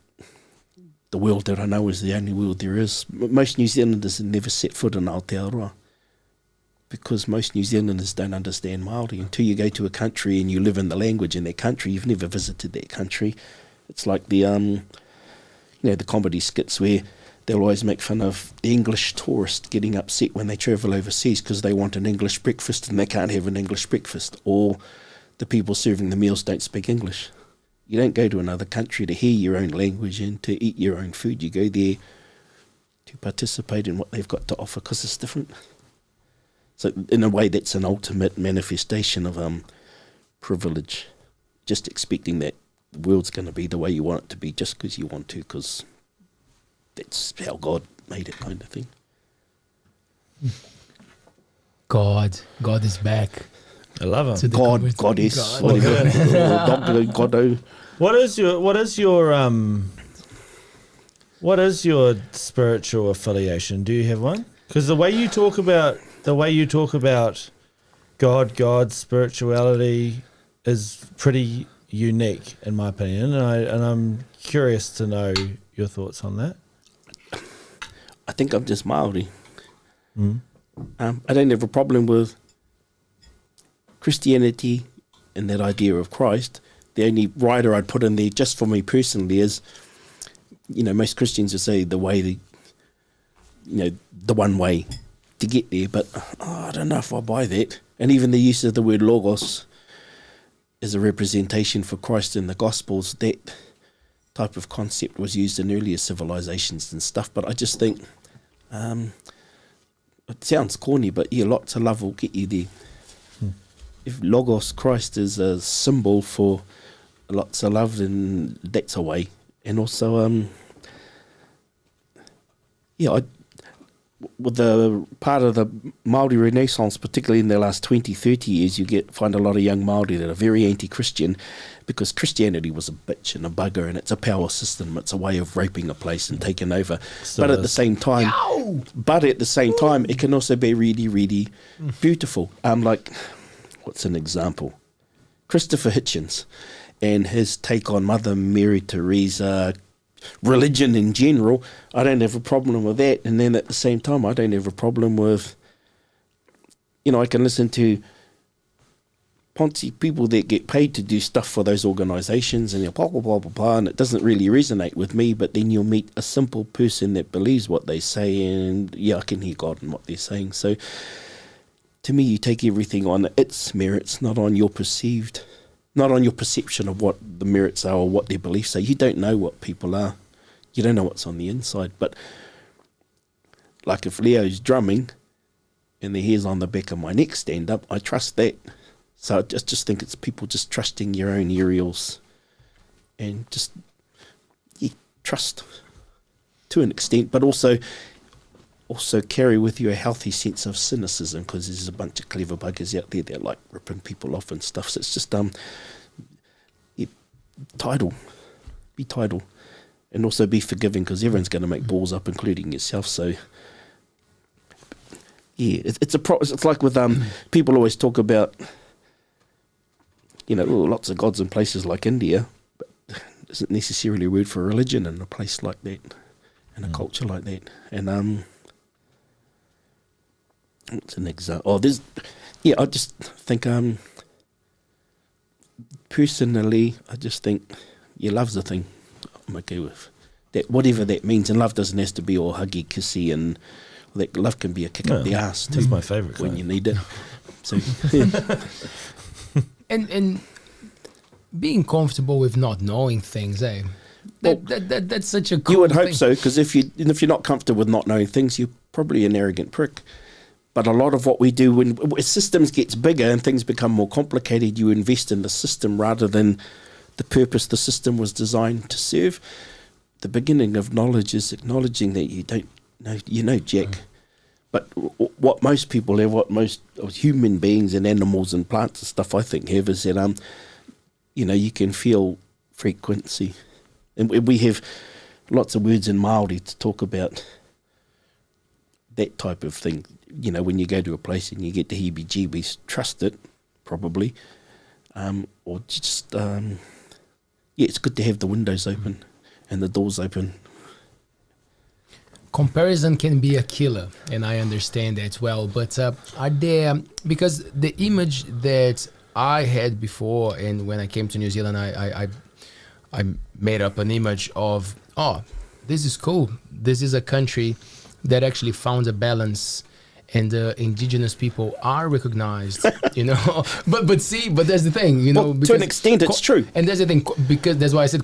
the world that I know is the only world there is. Most New Zealanders have never set foot in Aotearoa, because most New Zealanders don't understand Māori. Until you go to a country and you live in the language in that country, you've never visited that country. It's like the the comedy skits where they'll always make fun of the English tourist getting upset when they travel overseas because they want an English breakfast and they can't have an English breakfast, or the people serving the meals don't speak English. You don't go to another country to hear your own language and to eat your own food. You go there to participate in what they've got to offer because it's different. So in a way, that's an ultimate manifestation of privilege, just expecting that the world's going to be the way you want it to be just because you want to, because that's how God made it, kind of thing. God is back. I love him. God, goddess, whatever. Goddo. What is your spiritual affiliation? Do you have one? Because the way you talk about God, spirituality is pretty unique in my opinion, and I'm curious to know your thoughts on that. I think I'm just Māori. I don't have a problem with Christianity and that idea of Christ. The only rider I'd put in there just for me personally is, most Christians would say the way, the one way to get there, but I don't know if I buy that. And even the use of the word logos as a representation for Christ in the Gospels, that type of concept was used in earlier civilizations and stuff, but I just think it sounds corny, but lots of love will get you there. If logos, Christ, is a symbol for lots of love, then that's a way. And also with the part of the Māori Renaissance, particularly in the last 20, 30 years, find a lot of young Māori that are very anti-Christian because Christianity was a bitch and a bugger, and it's a power system. It's a way of raping a place and taking over. But at the same time, it can also be really, really beautiful. What's an example? Christopher Hitchens and his take on Mother Mary Teresa, religion in general. I don't have a problem with that. And then at the same time, I don't have a problem with, I can listen to Ponzi people that get paid to do stuff for those organisations and blah, blah, blah, blah, blah, and it doesn't really resonate with me. But then you'll meet a simple person that believes what they say, and I can hear God in what they're saying. So to me, you take everything on its merits, not on your perception of what the merits are or what their beliefs are. You don't know what people are. You don't know what's on the inside. But like if Leo's drumming and the hairs on the back of my neck stand up, I trust that. So I just think it's people just trusting your own aerials and just trust to an extent, but also carry with you a healthy sense of cynicism, because there's a bunch of clever buggers out there that like ripping people off and stuff. So it's just be tidal, and also be forgiving, because everyone's going to make balls up, including yourself. So it's like with people always talk about lots of gods in places like India, but isn't necessarily a word for religion in a place like that, in a culture like that. And what's an example? I just think personally, I just think love's a thing. I'm okay with that, whatever that means. And love doesn't have to be all huggy, kissy, and that love can be a kick up the ass too. That's my favourite when kind. you need it. So and being comfortable with not knowing things, that's such a cool you would hope thing. so, because if you're not comfortable with not knowing things, you're probably an arrogant prick. But a lot of what we do when systems gets bigger and things become more complicated, you invest in the system rather than the purpose the system was designed to serve. The beginning of knowledge is acknowledging that you don't know, Jack. But what most people have, what most human beings and animals and plants and stuff, I think, have, is that you can feel frequency, and we have lots of words in Māori to talk about that type of thing. When you go to a place and you get the heebie-jeebies, trust it, probably, or just it's good to have the windows open and the doors open. Comparison can be a killer, and I understand that well, but are there, because the image that I had before, and when I came to New Zealand, I made up an image of, this is cool. This is a country that actually found a balance, and the indigenous people are recognized, you know. But that's the thing, you know. Well, to an extent, it's true. And that's the thing, because that's why I said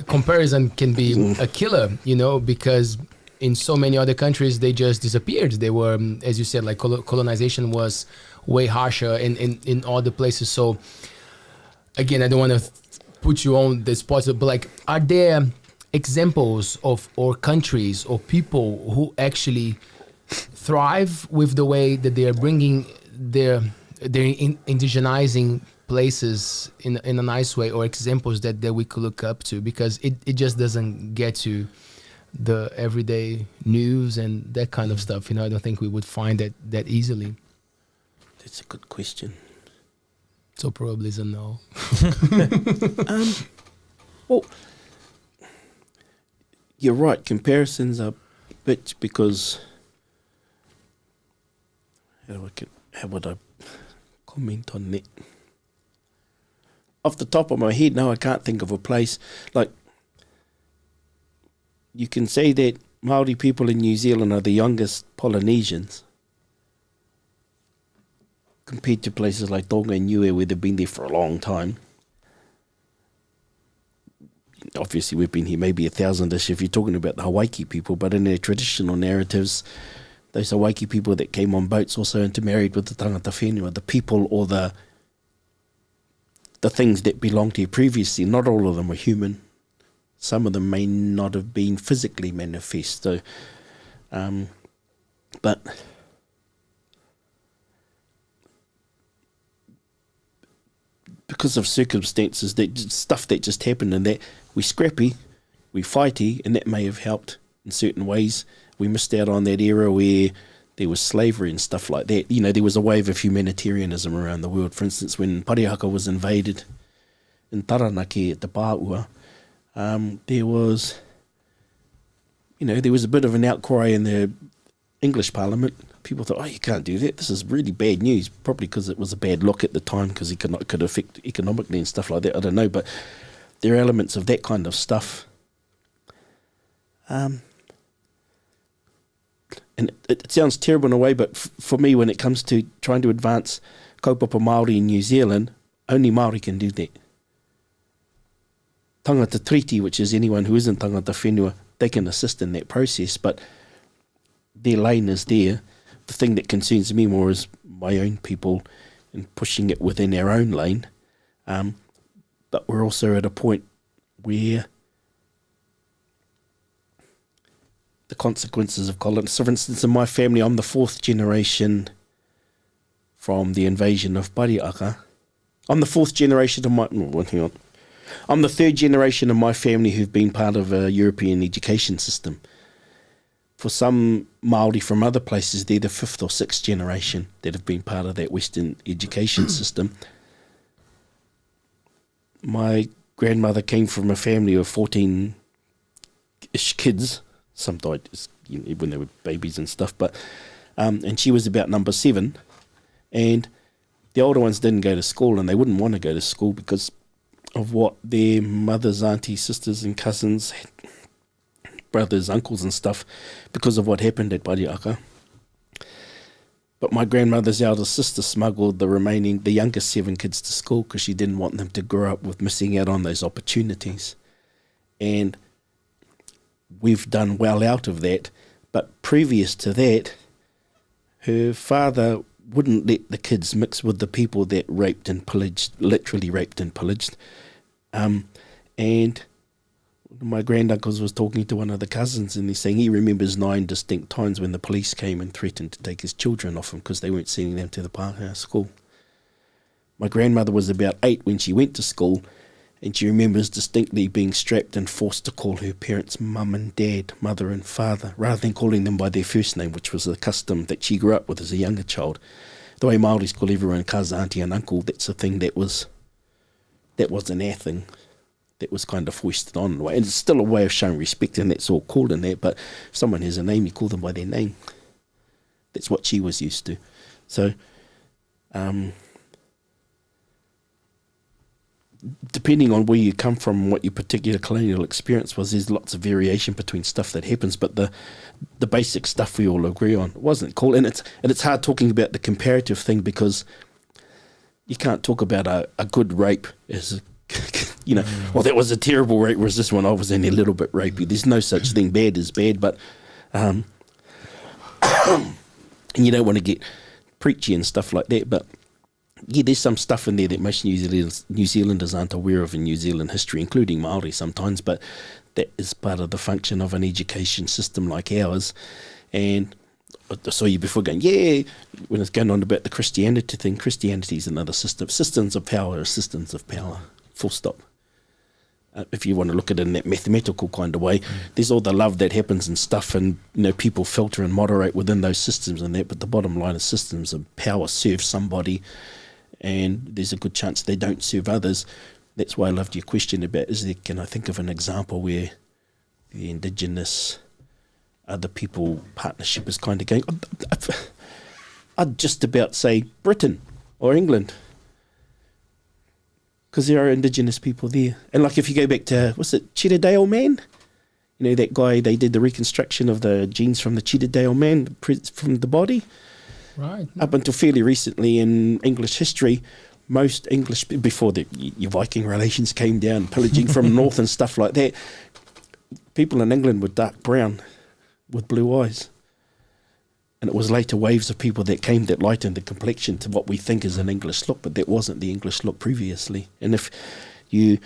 comparison can be a killer, you know, because in so many other countries, they just disappeared. They were, as you said, like colonization was way harsher in all the places. So again, I don't want to put you on the spot, but like, are there examples of or countries or people who actually thrive with the way that they are bringing their indigenizing places in a nice way, or examples that we could look up to? Because it just doesn't get to the everyday news and that kind of stuff, you know. I don't think we would find that easily. That's a good question. So probably is a no. Well, you're right. Comparisons are bitch, because how would I comment on that? Off the top of my head, no, I can't think of a place. Like, you can say that Māori people in New Zealand are the youngest Polynesians compared to places like Tonga and Niue, where they've been there for a long time. Obviously, we've been here maybe 1,000-ish if you're talking about the Hawaii people, but in their traditional narratives, those Hawaii people that came on boats also intermarried with the tangata whenua, the people or the things that belonged here previously. Not all of them were human. Some of them may not have been physically manifest. So, but because of circumstances, stuff that just happened, and that we scrappy, we fighty, and that may have helped in certain ways. We missed out on that era where there was slavery and stuff like that. You know, there was a wave of humanitarianism around the world. For instance, when Parihaka was invaded in Taranaki at the Pāua, there was a bit of an outcry in the English Parliament. People thought, oh, you can't do that. This is really bad news. Probably because it was a bad look at the time, because it could affect economically and stuff like that. I don't know, but there are elements of that kind of stuff. And it sounds terrible in a way, but for me, when it comes to trying to advance kaupapa Māori in New Zealand, only Māori can do that. Tangata treaty, which is anyone who isn't tangata whenua, they can assist in that process, but their lane is there. The thing that concerns me more is my own people and pushing it within our own lane. But we're also at a point where the consequences of colonialism. So, for instance, in my family, I'm the fourth generation from the invasion of Parihaka. I'm the fourth generation of my... hang on. I'm the third generation of my family who've been part of a European education system. For some Māori from other places, they're the fifth or sixth generation that have been part of that Western education system. My grandmother came from a family of 14-ish kids. Some died when they were babies and stuff, but and she was about number 7. And the older ones didn't go to school, and they wouldn't want to go to school because of what their mothers, aunties, sisters and cousins, brothers, uncles and stuff, because of what happened at Parihaka. But my grandmother's eldest sister smuggled the youngest 7 kids to school because she didn't want them to grow up with missing out on those opportunities. And we've done well out of that. But previous to that, her father wouldn't let the kids mix with the people that raped and pillaged, literally raped and pillaged. And my granduncles was talking to one of the cousins, and he's saying he remembers 9 distinct times when the police came and threatened to take his children off him because they weren't sending them to the Pākehā school. My grandmother was about 8 when she went to school, and she remembers distinctly being strapped and forced to call her parents mum and dad, mother and father, rather than calling them by their first name, which was a custom that she grew up with as a younger child. The way Māoris call everyone kaza, auntie and uncle, that's a thing that wasn't our thing. That was kind of foisted on in a way. And it's still a way of showing respect, and that's all called in that, but if someone has a name, you call them by their name. That's what she was used to. So, depending on where you come from, what your particular colonial experience was, there's lots of variation between stuff that happens, but the basic stuff we all agree on wasn't cool. And it's hard talking about the comparative thing, because you can't talk about a good rape as well, that was a terrible rape, whereas this one, I was only a little bit rapey. There's no such thing. Bad is bad, but and you don't want to get preachy and stuff like that, but yeah, there's some stuff in there that most New Zealanders aren't aware of in New Zealand history, including Māori sometimes, but that is part of the function of an education system like ours. And I saw you before going, when it's going on about the Christianity thing, Christianity is another system. Systems of power are systems of power, full stop. If you want to look at it in that mathematical kind of way, there's all the love that happens and stuff, and people filter and moderate within those systems and that, but the bottom line is systems of power serve somebody, and there's a good chance they don't serve others. That's why I loved your question about, can I think of an example where the Indigenous other people partnership is kind of going, I'd just about say Britain or England, because there are Indigenous people there. And like if you go back to, what's it, Chitterdale Man? That guy, they did the reconstruction of the genes from the Chitterdale Man, from the body. Right. Up until fairly recently in English history, most English, before your Viking relations came down, pillaging from north and stuff like that, people in England were dark brown with blue eyes. And it was later waves of people that came that lightened the complexion to what we think is an English look, but that wasn't the English look previously. And if you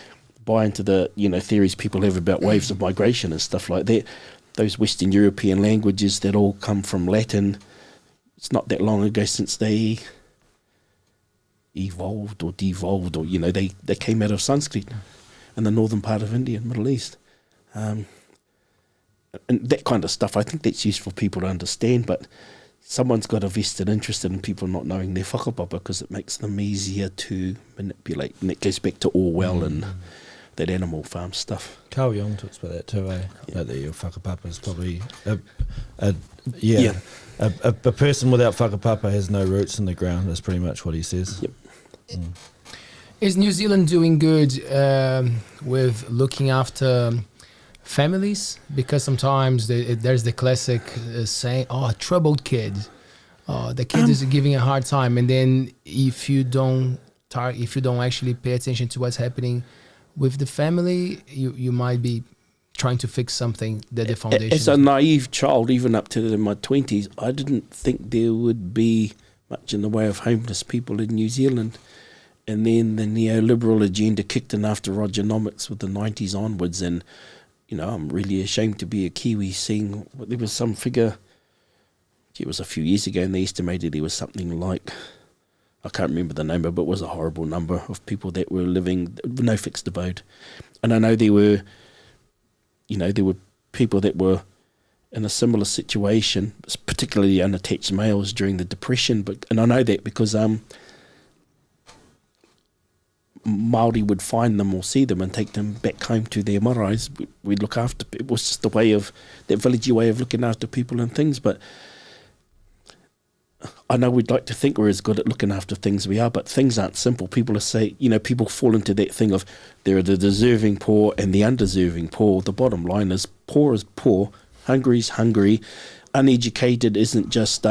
buy into the theories people have about waves of migration and stuff like that, those Western European languages that all come from Latin, it's not that long ago since they evolved or devolved, or they came out of Sanskrit in the northern part of India and Middle East. And that kind of stuff, I think that's useful for people to understand, but someone's got a vested interest in people not knowing their whakapapa, because it makes them easier to manipulate. And it goes back to Orwell and that Animal Farm stuff. Carl Jung talks about that too, That your whakapapa is probably a person without whakapapa has no roots in the ground. That's pretty much what he says. Yep. Is New Zealand doing good with looking after families? Because sometimes there's the classic saying, a troubled kid. The kid is giving a hard time. And then if you don't actually pay attention to what's happening with the family, you might be trying to fix something that the foundation... As a naive child, even up to my 20s, I didn't think there would be much in the way of homeless people in New Zealand. And then the neoliberal agenda kicked in after Rogernomics with the 90s onwards, and I'm really ashamed to be a Kiwi seeing, there was some figure, it was a few years ago, and they estimated there was something like, I can't remember the number, but it was a horrible number of people that were living with no fixed abode. And I know there were people that were in a similar situation, particularly unattached males during the Depression, and I know that because Māori would find them or see them and take them back home to their maraes. We'd look after, it was just the way of, that villagey way of looking after people and things, but I know we'd like to think we're as good at looking after things as we are, but things aren't simple. People people fall into that thing of there are the deserving poor and the undeserving poor. The bottom line is poor, hungry is hungry, uneducated isn't just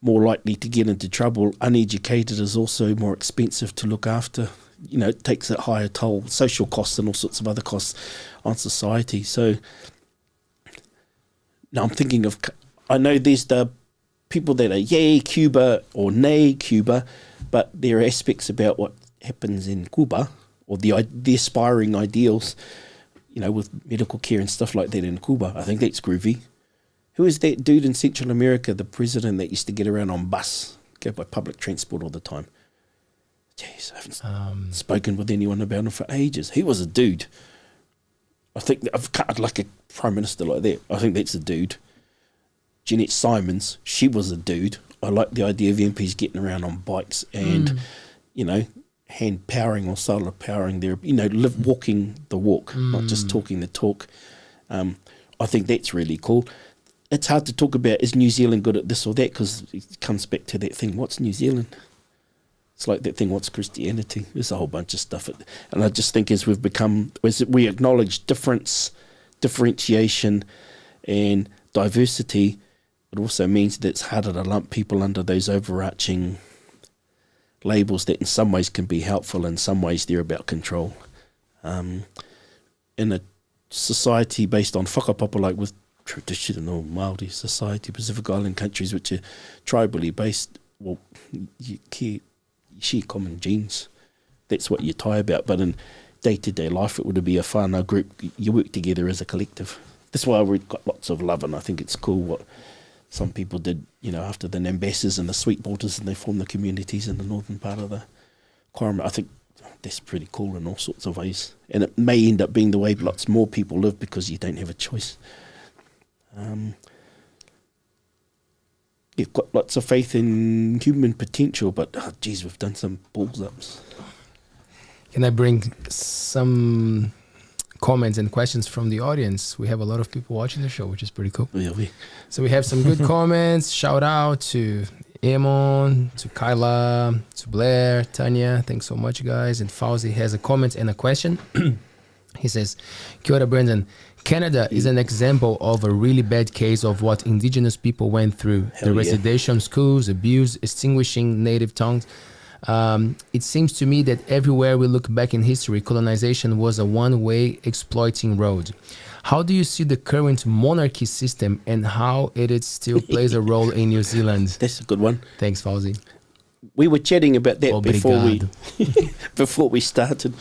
more likely to get into trouble. Uneducated is also more expensive to look after. It takes a higher toll, social costs and all sorts of other costs on society. So now I'm thinking of, I know there's the people that are yay Cuba or nay Cuba, but there are aspects about what happens in Cuba or the aspiring ideals, with medical care and stuff like that in Cuba. I think that's groovy. Who is that dude in Central America, the president that used to get around on bus, go by public transport all the time? Jeez, I haven't spoken with anyone about him for ages. He was a dude. I think I'd like a prime minister like that. I think that's a dude. Jeanette Simons, she was a dude. I like the idea of MPs getting around on bikes and, hand powering or solar powering their, walking the walk, not just talking the talk. I think that's really cool. It's hard to talk about, is New Zealand good at this or that, because it comes back to that thing, what's New Zealand? It's like that thing, what's Christianity? There's a whole bunch of stuff. And I just think as we acknowledge differentiation and diversity, it also means that it's harder to lump people under those overarching labels that in some ways can be helpful, in some ways they're about control. In a society based on whakapapa, like with traditional Māori society, Pacific Island countries which are tribally based, well, you share common genes. That's what you tie about. But in day-to-day life, it would be a whānau group. You work together as a collective. That's why we've got lots of love, and I think it's cool what some people did, after the Nambasas and the Sweetwaters, and they formed the communities in the northern part of the Koroma. I think that's pretty cool in all sorts of ways. And it may end up being the way lots more people live because you don't have a choice. You've got lots of faith in human potential, but, we've done some balls-ups. Can I bring some comments and questions from the audience? We have a lot of people watching the show, which is pretty cool. Yeah, So we have some good comments. Shout out to Amon, to Kyla, to Blair, Tanya. Thanks so much, guys. And Fauzi has a comment and a question. He says, Kia ora, Brendan. Canada is an example of a really bad case of what Indigenous people went through. The residential schools, abuse, extinguishing native tongues. It seems to me that everywhere we look back in history, colonization was a one-way exploiting road. How do you see the current monarchy system and how it still plays a role in New Zealand? That's a good one. Thanks, Fauzi. We were chatting about that before we started.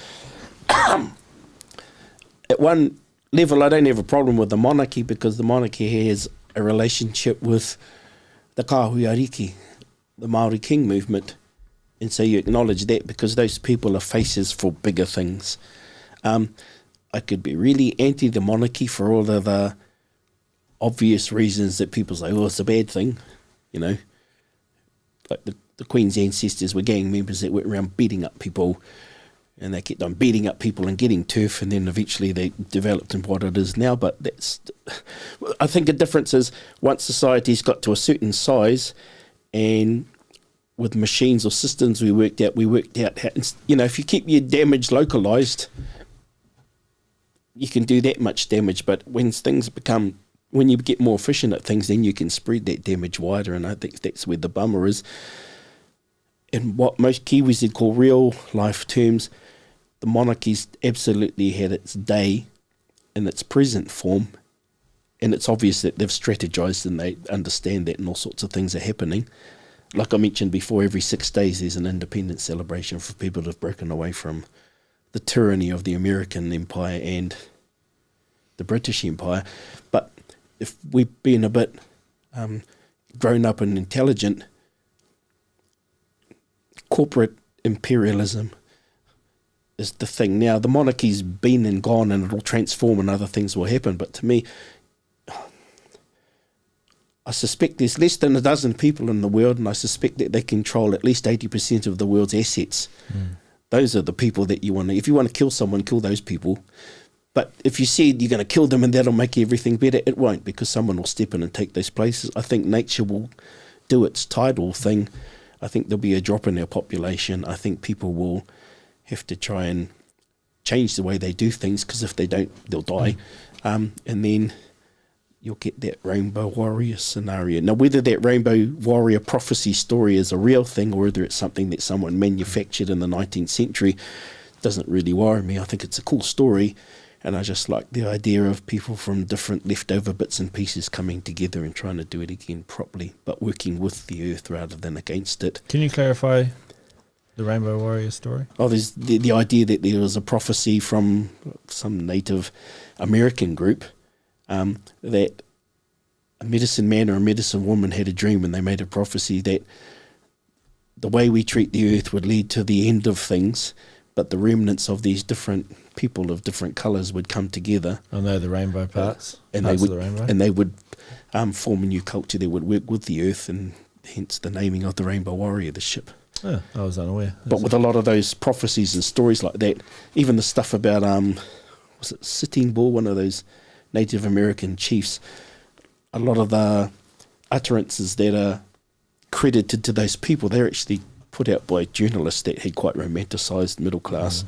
At one level, I don't have a problem with the monarchy because the monarchy has a relationship with the Kahuiariki, the Māori King movement. And so you acknowledge that because those people are faces for bigger things. I could be really anti the monarchy for all of the obvious reasons that people say, it's a bad thing, Like the Queen's ancestors were gang members that went around beating up people, and they kept on beating up people and getting turf, and then eventually they developed into what it is now. But I think the difference is once society's got to a certain size, and with machines or systems we worked out how, if you keep your damage localised, you can do that much damage. But when you get more efficient at things, then you can spread that damage wider, and I think that's where the bummer is. In what most Kiwis would call real life terms, the monarchy's absolutely had its day in its present form, and it's obvious that they've strategized and they understand that, and all sorts of things are happening. Like I mentioned before, every 6 days there's an independence celebration for people that have broken away from the tyranny of the American Empire and the British Empire. But if we've been a bit grown up and intelligent, corporate imperialism is the thing now. The monarchy's been and gone, and it'll transform and other things will happen. But to me, I suspect there's less than a dozen people in the world, and I suspect that they control at least 80% of the world's assets. Those are the people that you want to... If you want to kill someone, kill those people. But if you said you're going to kill them and that'll make everything better, it won't, because someone will step in and take those places. I think nature will do its tidal thing. I think there'll be a drop in our population. I think people will have to try and change the way they do things, because if they don't, they'll die. And then you'll get that rainbow warrior scenario. Now, whether that rainbow warrior prophecy story is a real thing or whether it's something that someone manufactured in the 19th century doesn't really worry me. I think it's a cool story, and I just like the idea of people from different leftover bits and pieces coming together and trying to do it again properly, but working with the earth rather than against it. Can you clarify the Rainbow Warrior story? Oh, there's the idea that there was a prophecy from some Native American group that a medicine man or a medicine woman had a dream, and they made a prophecy that the way we treat the earth would lead to the end of things, but the remnants of these different people of different colours would come together. I know the rainbow parts. And they would form a new culture that would work with the earth, and hence the naming of the Rainbow Warrior, the ship. Oh, I was unaware. But with a lot of those prophecies and stories like that, even the stuff about, was it Sitting Bull, one of those Native American chiefs, a lot of the utterances that are credited to those people, they're actually put out by journalists that had quite romanticised middle class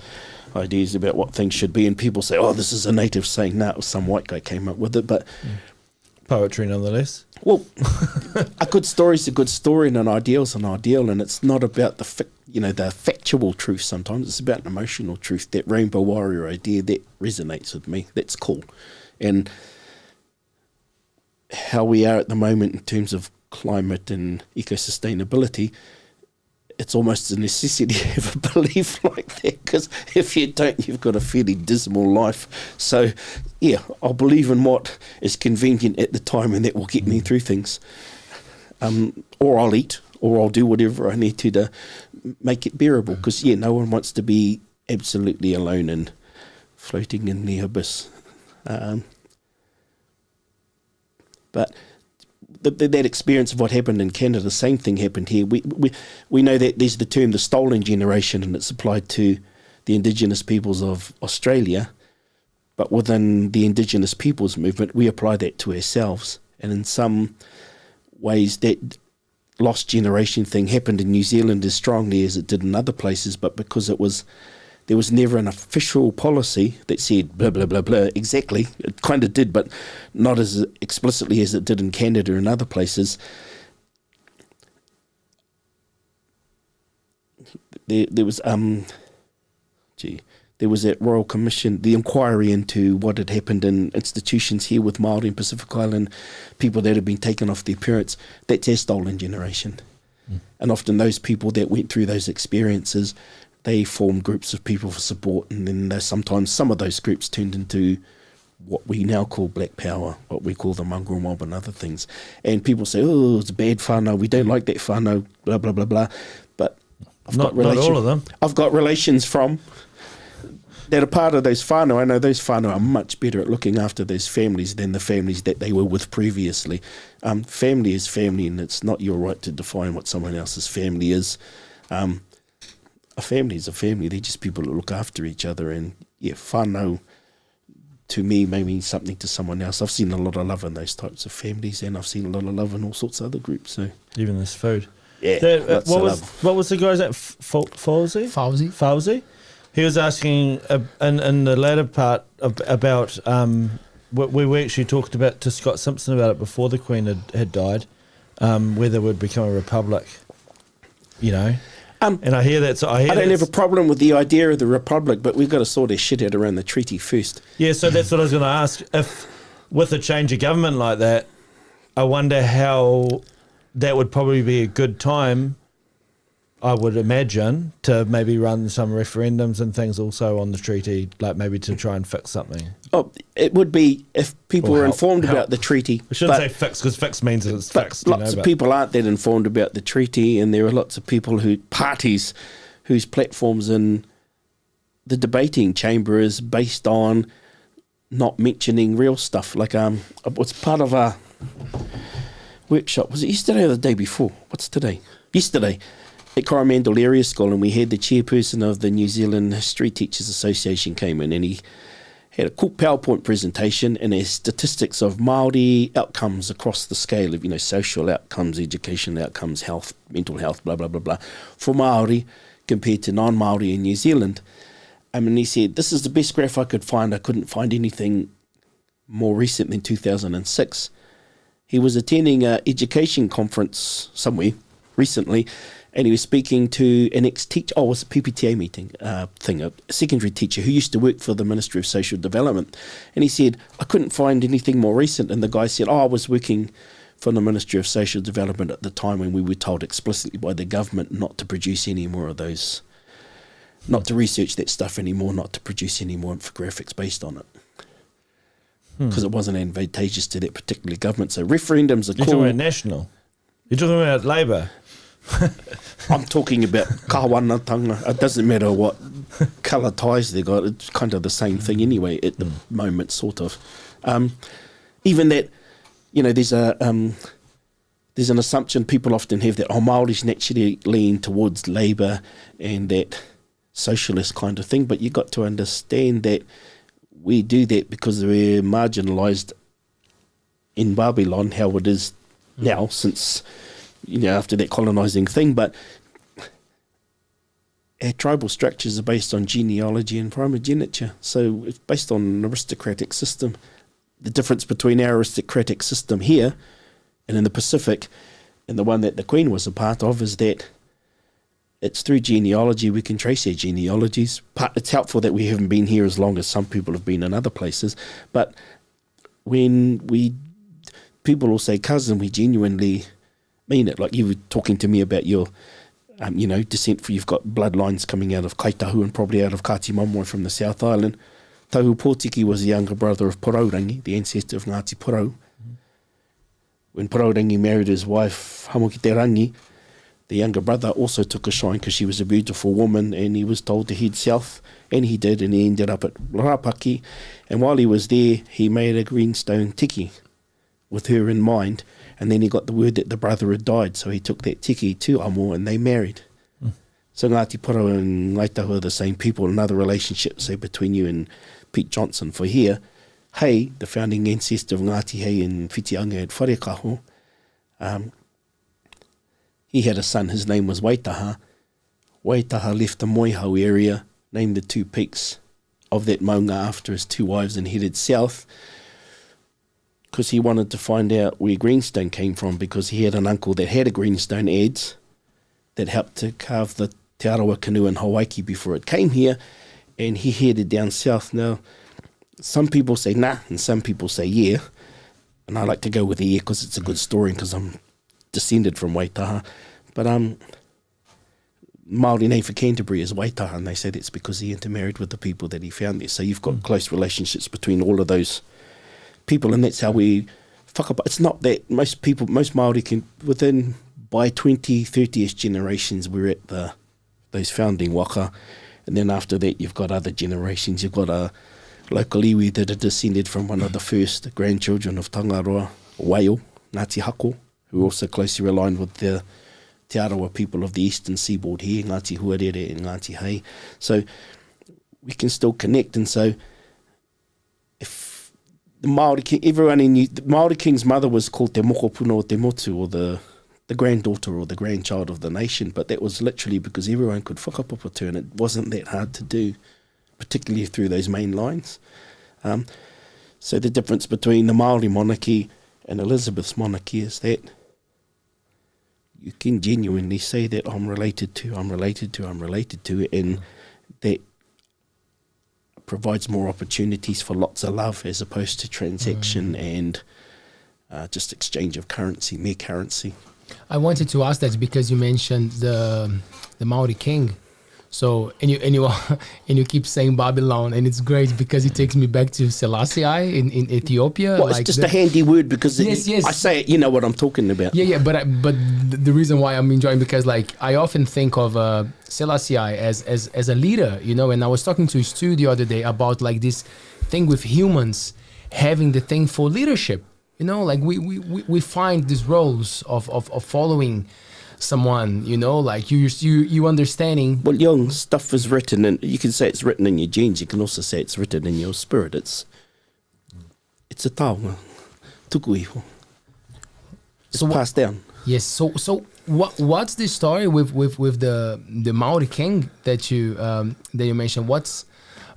ideas about what things should be, and people say, oh, this is a native saying. No, it was some white guy came up with it, but poetry nonetheless. Well, a good story is a good story, and an ideal is an ideal, and it's not about the factual truth. Sometimes it's about an emotional truth. That rainbow warrior idea that resonates with me. That's cool, and how we are at the moment in terms of climate and eco-sustainability, it's almost a necessity to have a belief like that, because if you don't, you've got a fairly dismal life. So, yeah, I'll believe in what is convenient at the time, and that will get me through things. Or I'll eat, or I'll do whatever I need to make it bearable, because, yeah, no one wants to be absolutely alone and floating in the abyss. But that experience of what happened in Canada, the same thing happened here. We know that there's the term the stolen generation, and it's applied to the Indigenous peoples of Australia, but within the Indigenous peoples movement, we apply that to ourselves. And in some ways, that lost generation thing happened in New Zealand as strongly as it did in other places, but because there was never an official policy that said blah, blah, blah, blah. Exactly. It kind of did, but not as explicitly as it did in Canada and other places. There was that Royal Commission, the inquiry into what had happened in institutions here with Māori and Pacific Island, people that had been taken off their parents. That's our stolen generation. And often those people that went through those experiences, they formed groups of people for support, and then sometimes some of those groups turned into what we now call black power, what we call the mongrel mob and other things. And people say, oh, it's bad whānau, we don't like that whānau, blah, blah, blah, blah. But not all of them. I've got relations from that are part of those whānau. I know those whānau are much better at looking after those families than the families that they were with previously. Family is family, and it's not your right to define what someone else's family is. A family is a family. They're just people that look after each other. And yeah, whānau to me may mean something to someone else. I've seen a lot of love in those types of families, and I've seen a lot of love in all sorts of other groups. So even this food. Yeah. What was the guy's name? Fauzi? He was asking in the latter part about we actually talked about to Scott Simpson about it before the Queen had died, whether it would become a republic, you know. And I hear that. So I don't have a problem with the idea of the republic, but we've got to sort our shit out around the treaty first. Yeah, so that's what I was going to ask. If with a change of government like that, I wonder how that would probably be a good time, I would imagine, to maybe run some referendums and things also on the treaty, like maybe to try and fix something. Oh, it would be if people were informed about the treaty. I shouldn't say fix, because fix means that it's fixed. Lots of people aren't that informed about the treaty, and there are lots of people parties whose platforms in the debating chamber is based on not mentioning real stuff. Like what's part of a workshop, was it yesterday or the day before? What's today? Yesterday. At Coromandel Area School, and we had the chairperson of the New Zealand History Teachers Association came in, and he had a cool PowerPoint presentation and his statistics of Māori outcomes across the scale of, social outcomes, education outcomes, health, mental health, blah, blah, blah, blah, for Māori compared to non-Māori in New Zealand. And he said, this is the best graph I could find. I couldn't find anything more recent than 2006. He was attending an education conference somewhere recently, and he was speaking to an ex-teacher, it was a PPTA meeting a secondary teacher who used to work for the Ministry of Social Development. And he said, I couldn't find anything more recent. And the guy said, I was working for the Ministry of Social Development at the time when we were told explicitly by the government not to produce any more of those, not to research that stuff anymore, not to produce any more infographics based on it. Because it wasn't advantageous to that particular government. So referendums are You're talking about national? You're talking about Labour? I'm talking about kawanatanga. It doesn't matter what colour ties they got. It's kind of the same thing anyway at the moment, sort of. Even that, there's an assumption people often have that Māoris naturally lean towards Labour and that socialist kind of thing, but you've got to understand that we do that because we're marginalised in Babylon, how it is now since... after that colonising thing, but our tribal structures are based on genealogy and primogeniture. So it's based on an aristocratic system. The difference between our aristocratic system here and in the Pacific and the one that the Queen was a part of is that it's through genealogy we can trace our genealogies. It's helpful that we haven't been here as long as some people have been in other places. But when people will say cousin, we genuinely mean it. Like you were talking to me about your descent, you've got bloodlines coming out of Kaitahu and probably out of Kati Mamoi from the South Island. Tahu Pōtiki was the younger brother of Poraurangi, the ancestor of Ngāti Porou. Mm-hmm. When Poraurangi married his wife, Hamokiterangi, the younger brother also took a shine because she was a beautiful woman and he was told to head south, and he did, and he ended up at Rapaki. And while he was there, he made a greenstone tiki with her in mind, and then he got the word that the brother had died, so he took that tiki to Amo and they married. So Ngāti Porou and Ngaitahu are the same people. Another relationship, say, between you and Pete Johnson. For here, Hei, the founding ancestor of Ngāti Hei in Whitianga at Wharekaho, he had a son, his name was Waitaha. Waitaha left the Moihau area, named the two peaks of that maunga after his two wives, and headed south because he wanted to find out where greenstone came from, because he had an uncle that had a greenstone adze that helped to carve the Te Arawa canoe in Hawaii before it came here, and he headed down south. Now, some people say nah, and some people say yeah, and I like to go with the yeah because it's a good story, because I'm descended from Waitaha. But Māori name for Canterbury is Waitaha, and they say that's because he intermarried with the people that he found there. So you've got close relationships between all of those people, and that's how we fuck up. It's not that most Māori can, within by 20, 30ish generations, we're at those founding waka, and then after that you've got other generations. You've got a local iwi that are descended from one of the first grandchildren of Tangaroa, Whale, Ngāti Hako, who are also closely aligned with the Te Arawa people of the eastern seaboard here, Ngāti Huarere and Ngāti Hei. So we can still connect, and so if the Māori King, everyone in the Māori King's mother was called Te Mokopuna o Te Motu, or the granddaughter or the grandchild of the nation, but that was literally because everyone could whakapapa to, and it wasn't that hard to do, particularly through those main lines. So the difference between the Māori monarchy and Elizabeth's monarchy is that you can genuinely say that I'm related to, and that provides more opportunities for lots of love as opposed to transaction and just exchange of currency, mere currency. I wanted to ask that because you mentioned the Māori king. So and you keep saying Babylon, and it's great because it takes me back to Selassie in Ethiopia. Well, it's just a handy word because yes. I say it, you know what I'm talking about. Yeah, but the reason why I'm enjoying, because like I often think of Selassie as a leader, you know. And I was talking to Stu the other day about like this thing with humans having the thing for leadership. You know, like we find these roles of following someone, you know, like you understanding. Well, young stuff is written, and you can say it's written in your genes. You can also say it's written in your spirit. It's a taonga, tuku iho. It's passed down. Yes. So what's the story with the Māori king that you mentioned?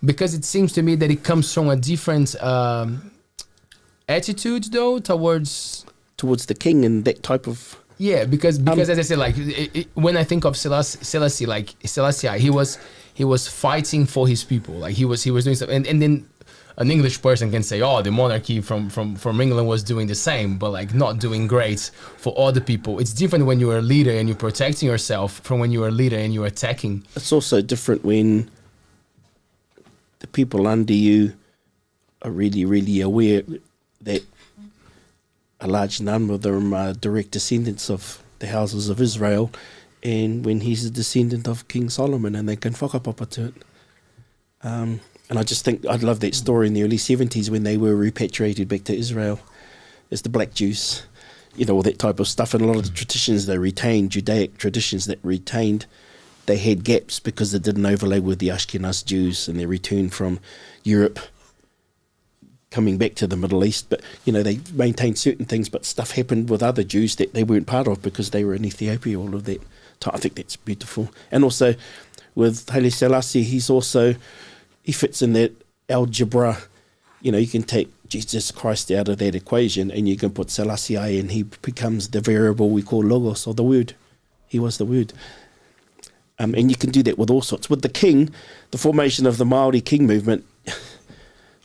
Because it seems to me that it comes from a different attitude though towards the king and that type of. Yeah, because as I said, like when I think of Selassie, like Selassie, he was fighting for his people, like he was doing stuff, and then an English person can say, oh, the monarchy from England was doing the same, but like not doing great for other people. It's different when you're a leader and you're protecting yourself from when you're a leader and you're attacking. It's also different when the people under you are really, really aware that a large number of them are direct descendants of the houses of Israel, and when he's a descendant of King Solomon, and they can whakapapa to it. And I just think I'd love that story in the early 70s when they were repatriated back to Israel as the black Jews, you know, all that type of stuff. And a lot of the traditions they retained, Judaic traditions that retained, they had gaps because they didn't overlay with the Ashkenaz Jews and their return from Europe, coming back to the Middle East. But, you know, they maintained certain things, but stuff happened with other Jews that they weren't part of because they were in Ethiopia, all of that. I think that's beautiful. And also, with Haile Selassie, he fits in that algebra. You know, you can take Jesus Christ out of that equation and you can put Selassie and he becomes the variable we call logos, or the word. He was the word. And you can do that with all sorts. With the king, the formation of the Māori king movement,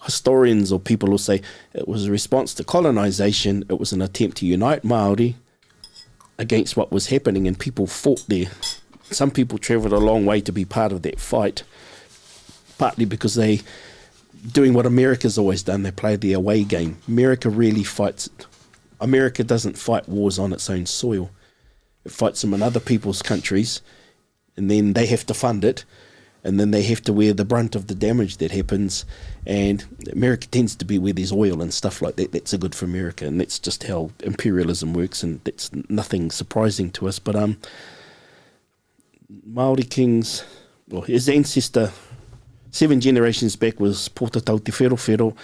historians or people will say it was a response to colonization. It was an attempt to unite Māori against what was happening, and people fought there. Some people travelled a long way to be part of that fight, partly because they doing what America's always done. They play the away game. America really fights. America doesn't fight wars on its own soil. It fights them in other people's countries, and then they have to fund it, and then they have to wear the brunt of the damage that happens. And America tends to be where there's oil and stuff like that. That's good for America, and that's just how imperialism works, and that's nothing surprising to us. But Māori kings, well, his ancestor 7 generations back was Pōtatau Te Whero.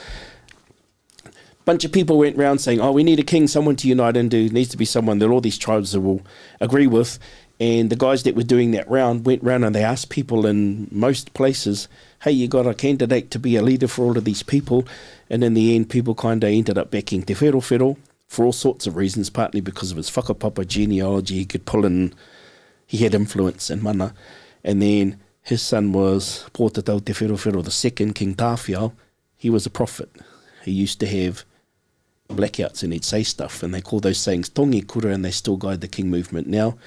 Bunch of people went round saying, we need a king, someone to unite into, needs to be someone that all these tribes will agree with. And the guys that were doing that round went round and they asked people in most places, hey, you got a candidate to be a leader for all of these people? And in the end, people kind of ended up backing Te Whero for all sorts of reasons, partly because of his whakapapa genealogy. He could pull in, he had influence in mana. And then his son was Pōtatau Te Whero, the second King Tāwhiao. He was a prophet. He used to have blackouts and he'd say stuff, and they call those sayings tongi kura, and they still guide the king movement now.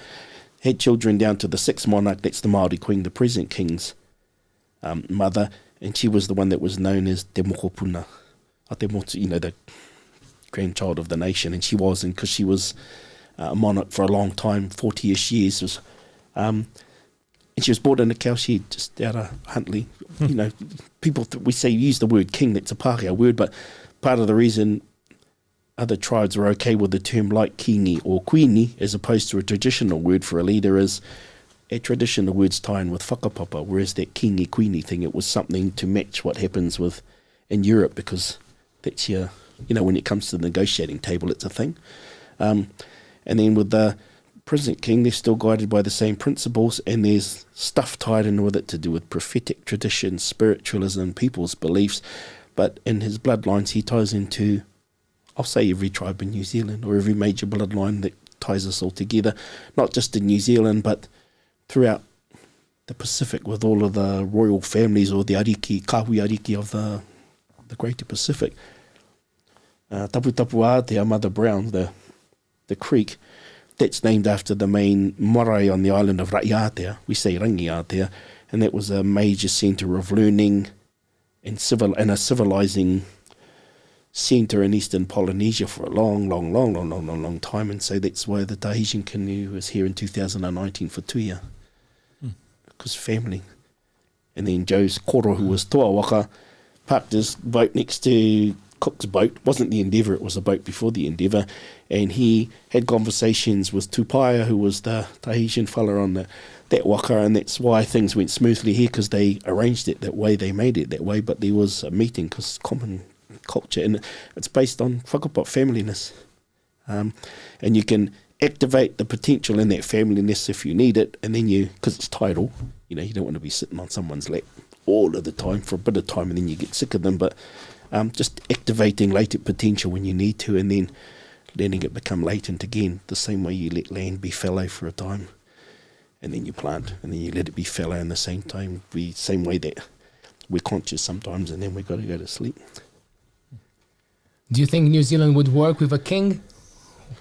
Had children down to the 6th monarch, that's the Māori queen, the present king's mother, and she was the one that was known as Te Mokopuna, the grandchild of the nation, and she wasn't, because she was a monarch for a long time, 40-ish years, and she was born in a cow shed just out of Huntly. You know, people, we say use the word king, that's a Pākehā word, but part of the reason other tribes are okay with the term like kingi or queenie as opposed to a traditional word for a leader is a traditional words tie in with whakapapa, whereas that kingi queenie thing, it was something to match what happens with in Europe, because that's your, when it comes to the negotiating table, it's a thing. And then with the present king, they're still guided by the same principles, and there's stuff tied in with it to do with prophetic tradition, spiritualism, people's beliefs, but in his bloodlines he ties into, I'll say, every tribe in New Zealand, or every major bloodline that ties us all together, not just in New Zealand, but throughout the Pacific with all of the royal families, or the ariki, kahui ariki of the Greater Pacific. Tapu Tapu Aotearoa, Mother Brown, the creek, that's named after the main marae on the island of Raiatea. We say Rangiatea, and that was a major centre of learning and a civilising centre in eastern Polynesia for a long time, and so that's why the Tahitian canoe was here in 2019 for Tuia, because family. And then Joe's koro, who was toa waka, parked his boat next to Cook's boat. Wasn't the Endeavour, it was a boat before the Endeavour, and he had conversations with Tupaia, who was the Tahitian fella on that waka, and that's why things went smoothly here, because they arranged it that way, they made it that way. But there was a meeting, because common culture, and it's based on whakapapa familyness, and you can activate the potential in that familyness if you need it, and then because it's tidal, you don't want to be sitting on someone's lap all of the time for a bit of time, and then you get sick of them, but just activating latent potential when you need to, and then letting it become latent again, the same way you let land be fallow for a time, and then you plant, and then you let it be fallow in the same time, the same way that we're conscious sometimes, and then we've got to go to sleep. Do you think New Zealand would work with a king?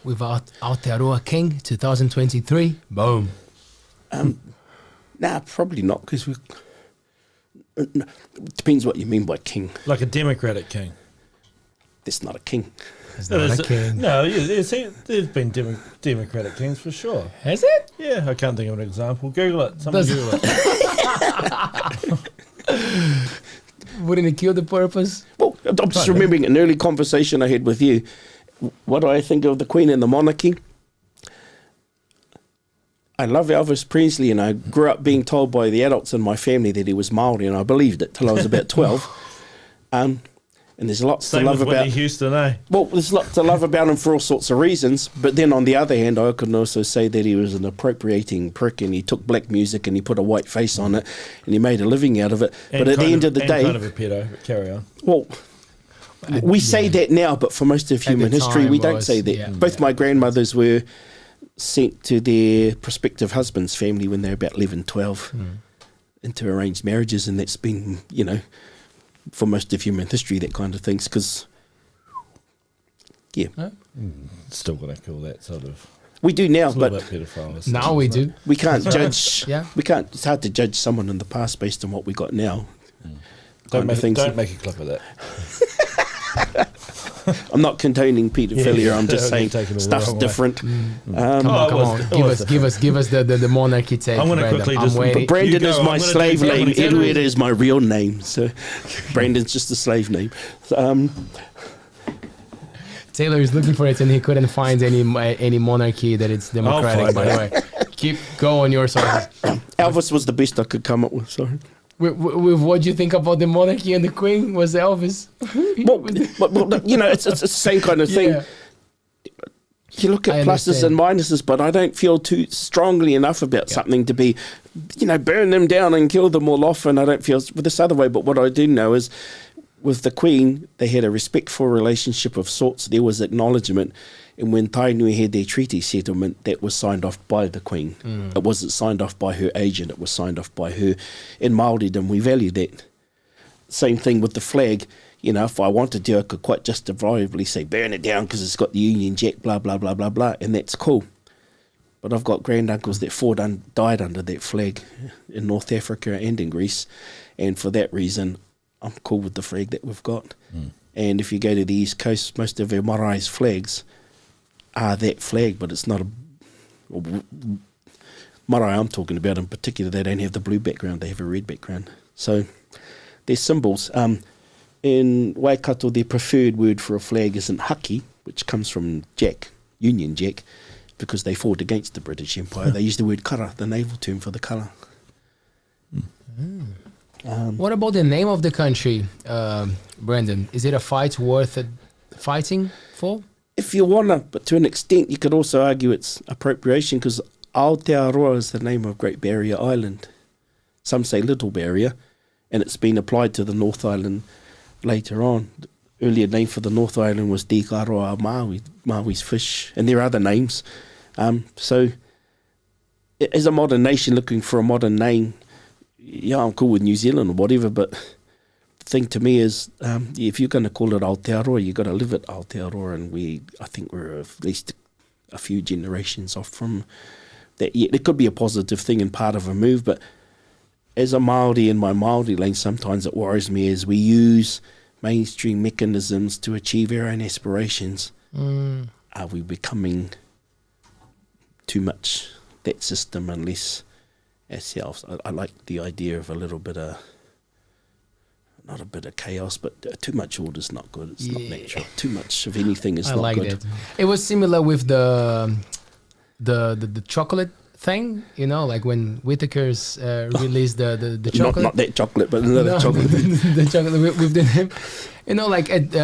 With Aotearoa king, 2023? Boom. Nah, probably not, because it depends what you mean by king. Like a democratic king. That's not a king. It's not a king. No, there's been democratic kings for sure. Has it? Yeah, I can't think of an example. Google it. Someone Google it. Wouldn't it kill the purpose? Well, I'm just remembering an early conversation I had with you. What do I think of the Queen and the monarchy? I love Elvis Presley, and I grew up being told by the adults in my family that he was Māori, and I believed it till I was about 12. And there's lots Same to love with about Whitney Houston, eh? Well, there's lots to love about him for all sorts of reasons. But then on the other hand, I can also say that he was an appropriating prick, and he took black music and he put a white face on it, and he made a living out of it. And but at the end of the day, kind of a pedo. But carry on. well, we say that now, but for most of human history, we don't say that. Both my grandmothers were sent to their prospective husband's family when they were about 11, 12 into arranged marriages, and that's been, you know, for most of human history, that kind of things, because, Still going to call that sort of... we do now, It's a little but bit paedophile. Now we do. we can't judge. Yeah. We can't. It's hard to judge someone in the past based on what we got now. Don't make a clip of that. I'm not condoning paedophilia. Yeah, I'm just saying taking it the stuff's wrong way. different. Come it on. was- Give us the monarchy take. I'm gonna Brandon. quickly I'm just- waiting. But Brandon You is go, my I'm gonna slave do- I'm name. gonna do- Edward is my real name. So Brandon's just a slave name. Taylor is looking for it and he couldn't find any monarchy that it's democratic. find By the way, keep going your sources. Elvis was the best I could come up with. Sorry. With what do you think about the monarchy and the queen? Was Elvis? Well, you know, it's the same kind of thing. Yeah. You look I at pluses understand. and minuses, but I don't feel too strongly enough about something to be, you know, burn them down and kill them all off. And I don't feel this other way. But what I do know is, with the Queen, they had a respectful relationship of sorts. There was acknowledgement. And when Tainui had their treaty settlement, that was signed off by the Queen. It wasn't signed off by her agent. It was signed off by her. In Māoridom, we value that. Same thing with the flag. You know, if I wanted to, I could quite justifiably say, burn it down because it's got the Union Jack, blah, blah, blah, blah, blah. And that's cool. But I've got granduncles that died under that flag in North Africa and in Greece. And for that reason, I'm cool with the flag that we've got. And if you go to the East Coast, most of our Marai's flags are that flag, but it's not a... Marae I'm talking about in particular, they don't have the blue background, they have a red background. So they're symbols. In Waikato, their preferred word for a flag isn't haki, which comes from Jack, Union Jack, because they fought against the British Empire. They use the word kara, the naval term for the colour. What about the name of the country, Brandon? Is it a fight worth fighting for? If you want to, but to an extent, you could also argue it's appropriation, because Aotearoa is the name of Great Barrier Island. Some say Little Barrier, and it's been applied to the North Island later on. The earlier name for the North Island was Aotearoa Maui, Maui's fish, and there are other names. So, as a modern nation looking for a modern name, yeah, I'm cool with New Zealand or whatever, but the thing to me is, if you're going to call it Aotearoa, you've got to live at Aotearoa, and I think we're at least a few generations off from that. Yeah, it could be a positive thing and part of a move, but as a Māori in my Māori lane, sometimes it worries me as we use mainstream mechanisms to achieve our own aspirations. Are we becoming too much that system unless ourselves? I like the idea of a little bit of, not a bit of chaos, but too much order is not good. It's not natural. Too much of anything is not good. That. It was similar with the chocolate thing, you know, like when Whittaker's released the chocolate. Not that chocolate, but another chocolate. The chocolate with the name. You know, like at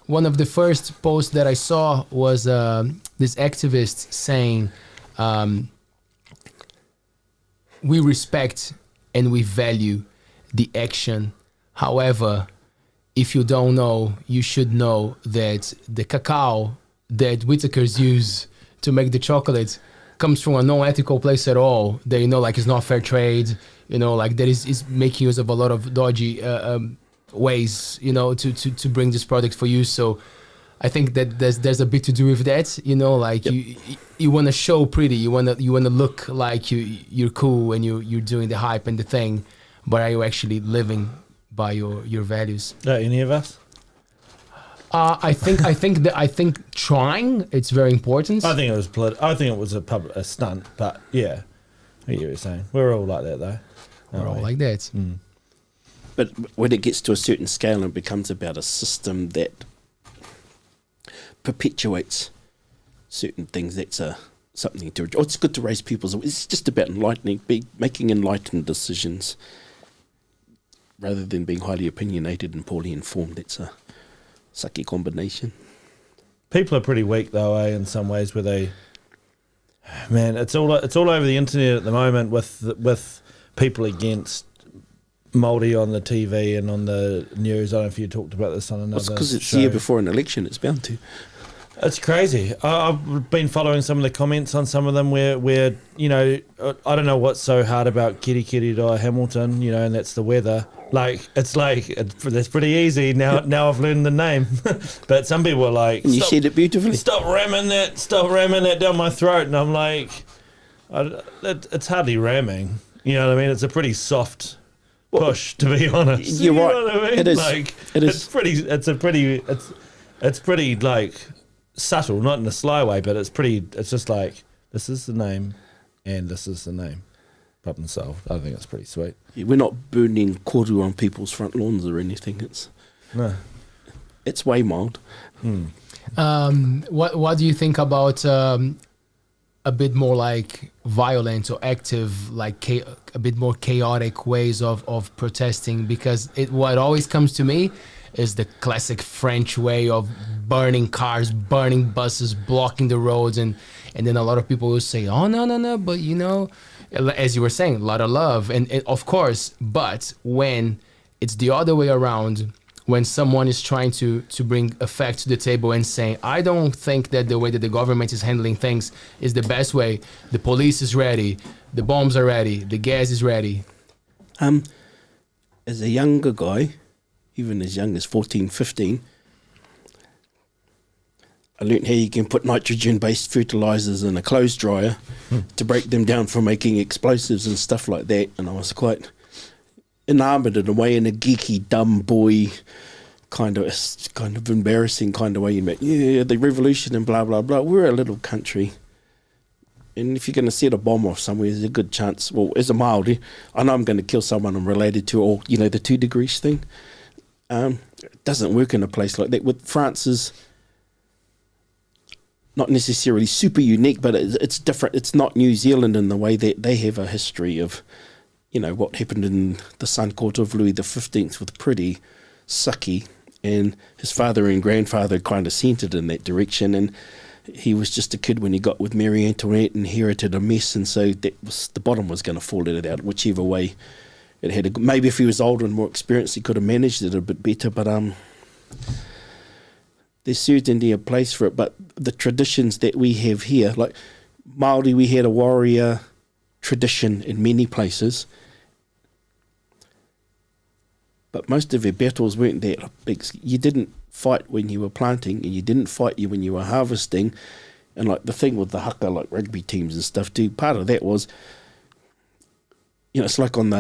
one of the first posts that I saw was this activist saying, we respect and we value the action. However, if you don't know, you should know that the cacao that Whittaker's use to make the chocolate comes from a non-ethical place at all. That, you know, like it's not fair trade. You know, like that is making use of a lot of dodgy ways, you know, to bring this product for you. So I think that there's a bit to do with that. You know, like you want to show pretty, you want to look like you're cool and you're doing the hype and the thing, but are you actually living by your values? Any of us? I think trying, it's very important. I think it was I think it was a stunt, but yeah, I get what you're saying. We're all like that though. We're all like that. But when it gets to a certain scale and becomes about a system that perpetuates certain things, that's something to... Oh, it's good to raise people's... It's just about making enlightened decisions rather than being highly opinionated and poorly informed. That's sucky combination. People are pretty weak though, in some ways, where they, man, it's all over the internet at the moment with people against Māori on the TV and on the news. I don't know if you talked about this on another It's because it's show. the year before an election, it's bound to. It's crazy. I've been following some of the comments on some of them where you know, I don't know what's so hard about Kirikiri Hamilton, you know, and that's the weather. That's pretty easy now. Now I've learned the name, but some people are like, And you said it beautifully. Stop ramming that down my throat, and I'm like, it's hardly ramming. You know what I mean? It's a pretty soft push, to be honest. You're You right. know what I mean? It is. Like, It is. It's pretty like subtle, not in a sly way, but it's just like, this is the name and this is the name. Problem solved. I think it's pretty sweet. Yeah, we're not burning koru on people's front lawns or anything. It's way mild. What do you think about a bit more like violent or active, like a bit more chaotic ways of protesting? Because what always comes to me is the classic French way of burning cars, burning buses, blocking the roads, and then a lot of people will say, oh, no, but you know, as you were saying, a lot of love, and of course, but when it's the other way around, when someone is trying to bring a fact to the table and saying, I don't think that the way that the government is handling things is the best way, the police is ready, the bombs are ready, the gas is ready. As a younger guy, even as young as 14, 15, I learnt how you can put nitrogen-based fertilizers in a clothes dryer to break them down for making explosives and stuff like that. And I was quite enamoured in a way, in a geeky, dumb boy kind of embarrassing kind of way. The revolution and blah, blah, blah. We're a little country. And if you're going to set a bomb off somewhere, there's a good chance, well, as a Māori, I know I'm going to kill someone I'm related to, or, you know, the 2 degrees thing. It doesn't work in a place like that. With France is not necessarily super unique, but it's different. It's not New Zealand in the way that they have a history of, you know, what happened in the Sun Court of Louis XV with pretty sucky, and his father and grandfather kind of centred in that direction, and he was just a kid when he got with Marie Antoinette and inherited a mess, and so the bottom was going to fall out whichever way it had. Maybe if he was older and more experienced, he could have managed it a bit better, but there's certainly a place for it. But the traditions that we have here, like Māori, we had a warrior tradition in many places, but most of our battles weren't that big. You didn't fight when you were planting, and you didn't fight when you were harvesting. And like the thing with the haka, like rugby teams and stuff too, part of that was, you know, it's like on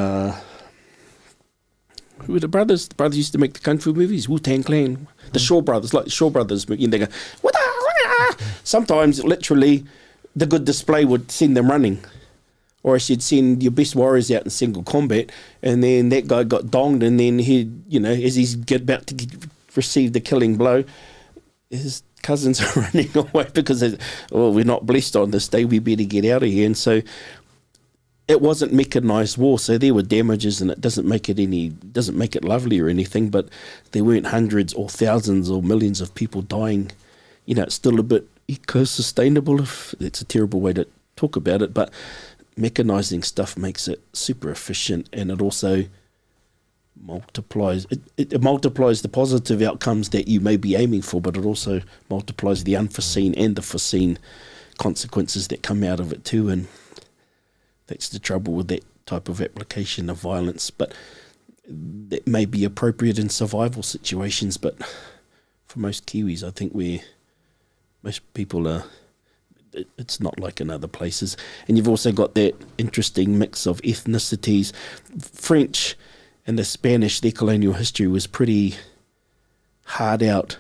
who were the brothers? The brothers used to make the kung fu movies, Wu-Tang Clan, the Shaw Brothers, like the Shaw Brothers, and they go, "Wada, wada." Sometimes literally the good display would send them running. Or else you'd send your best warriors out in single combat, and then that guy got donged, and then he, you know, as he's about to receive the killing blow, his cousins are running away because we're not blessed on this day, we better get out of here. And so it wasn't mechanised war, so there were damages, and it doesn't make it lovely or anything, but there weren't hundreds or thousands or millions of people dying. You know, it's still a bit eco-sustainable, if it's a terrible way to talk about it, but mechanising stuff makes it super efficient, and it also multiplies it multiplies the positive outcomes that you may be aiming for, but it also multiplies the unforeseen and the foreseen consequences that come out of it too. And that's the trouble with that type of application of violence, but that may be appropriate in survival situations, but for most Kiwis, I think most people are, it's not like in other places. And you've also got that interesting mix of ethnicities. French and the Spanish, their colonial history was pretty hard out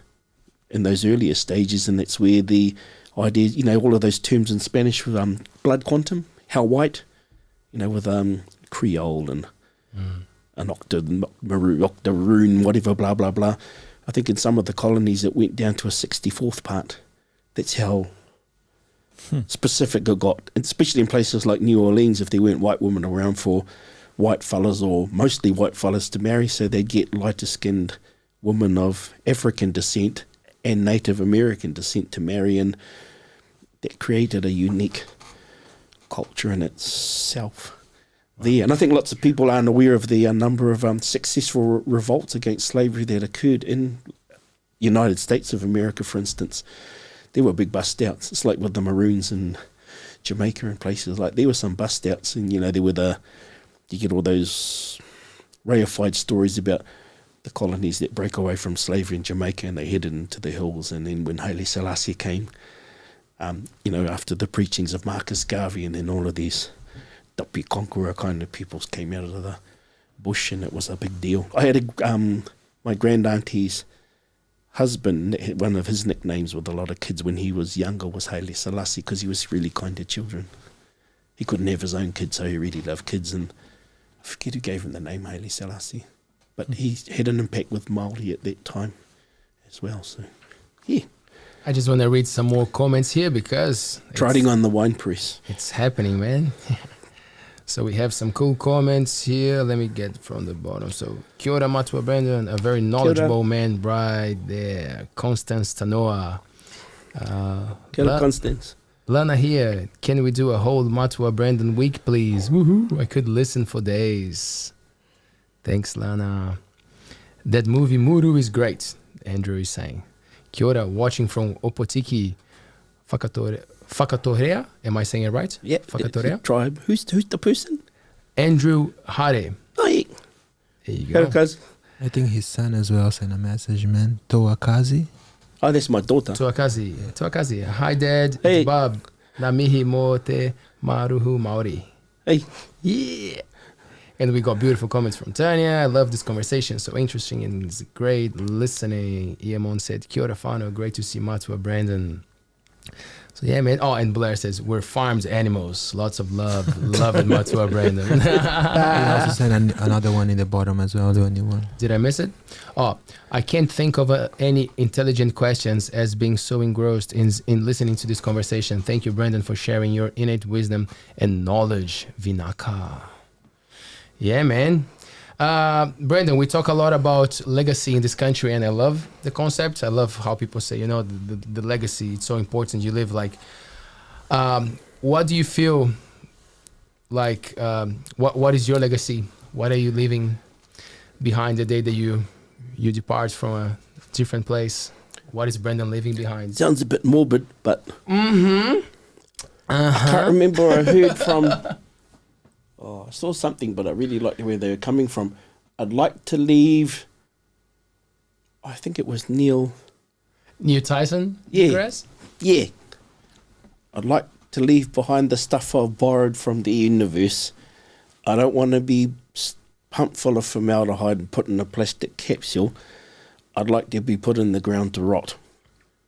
in those earlier stages, and that's where the idea, you know, all of those terms in Spanish with blood quantum, how white, you know, with Creole and an octoroon, whatever, blah, blah, blah. I think in some of the colonies it went down to a 64th part. That's how specific it got, especially in places like New Orleans, if there weren't white women around for white fellas, or mostly white fellas, to marry, so they'd get lighter skinned women of African descent and Native American descent to marry, and that created a unique culture in itself there. And I think lots of people aren't aware of the number of successful revolts against slavery that occurred in United States of America, for instance. There were big bust outs. It's like with the Maroons in Jamaica and places like, there were some bust outs, and there were you get all those reified stories about the colonies that break away from slavery in Jamaica and they headed into the hills, and then when Haile Selassie came, after the preachings of Marcus Garvey, and then all of these Tapi Conqueror kind of peoples came out of the bush, and it was a big deal. I had my grand auntie's husband, one of his nicknames with a lot of kids when he was younger was Haile Selassie, because he was really kind to children. He couldn't have his own kids, so he really loved kids, and I forget who gave him the name Haile Selassie, but he had an impact with Māori at that time as well. So, yeah. I just want to read some more comments here because Trotting on the wine press. It's happening, man. So we have some cool comments here. Let me get from the bottom. So, kia ora matua Brandon, a very knowledgeable man right there. Constance Tanoa. Kia ora, Constance. Lana here. Can we do a whole Matua Brandon week, please? Woohoo! I could listen for days. Thanks, Lana. That movie Muru is great, Andrew is saying. Kia ora, watching from Opotiki, Whakatorea. Am I saying it right? Yeah. Whakatorea. Tribe. Who's the person? Andrew Hare. Oh, yeah. There you go. I think his son as well sent a message, man. Toakazi. Oh, that's my daughter. Tuakazi. Tuakazi. Hi, Dad. Hey. It's Bob. Na mihi mo te maruhu Māori. Hey. Yeah. And we got beautiful comments from Tanya. I love this conversation. So interesting and it's great listening. Iamon said, kia ora whānau. Great to see Matua Brandon. So yeah, man. Oh, and Blair says, we're farmed animals. Lots of love. Love it, Matua Brandon. He also sent another one in the bottom as well, the only one. Did I miss it? Oh, I can't think of any intelligent questions as being so engrossed in listening to this conversation. Thank you, Brandon, for sharing your innate wisdom and knowledge. Vinaka. Yeah, man. Brandon, we talk a lot about legacy in this country, and I love the concept. I love how people say, the legacy, it's so important. You live like, what do you feel like, what is your legacy? What are you leaving behind the day that you depart from a different place? What is Brandon leaving behind? Sounds a bit morbid, but Mm-hmm. I can't remember. I heard from... I saw something, but I really liked where they were coming from. I'd like to leave... I think it was Neil Tyson? Yeah. deGrasse? Yeah. I'd like to leave behind the stuff I've borrowed from the universe. I don't want to be pumped full of formaldehyde and put in a plastic capsule. I'd like to be put in the ground to rot.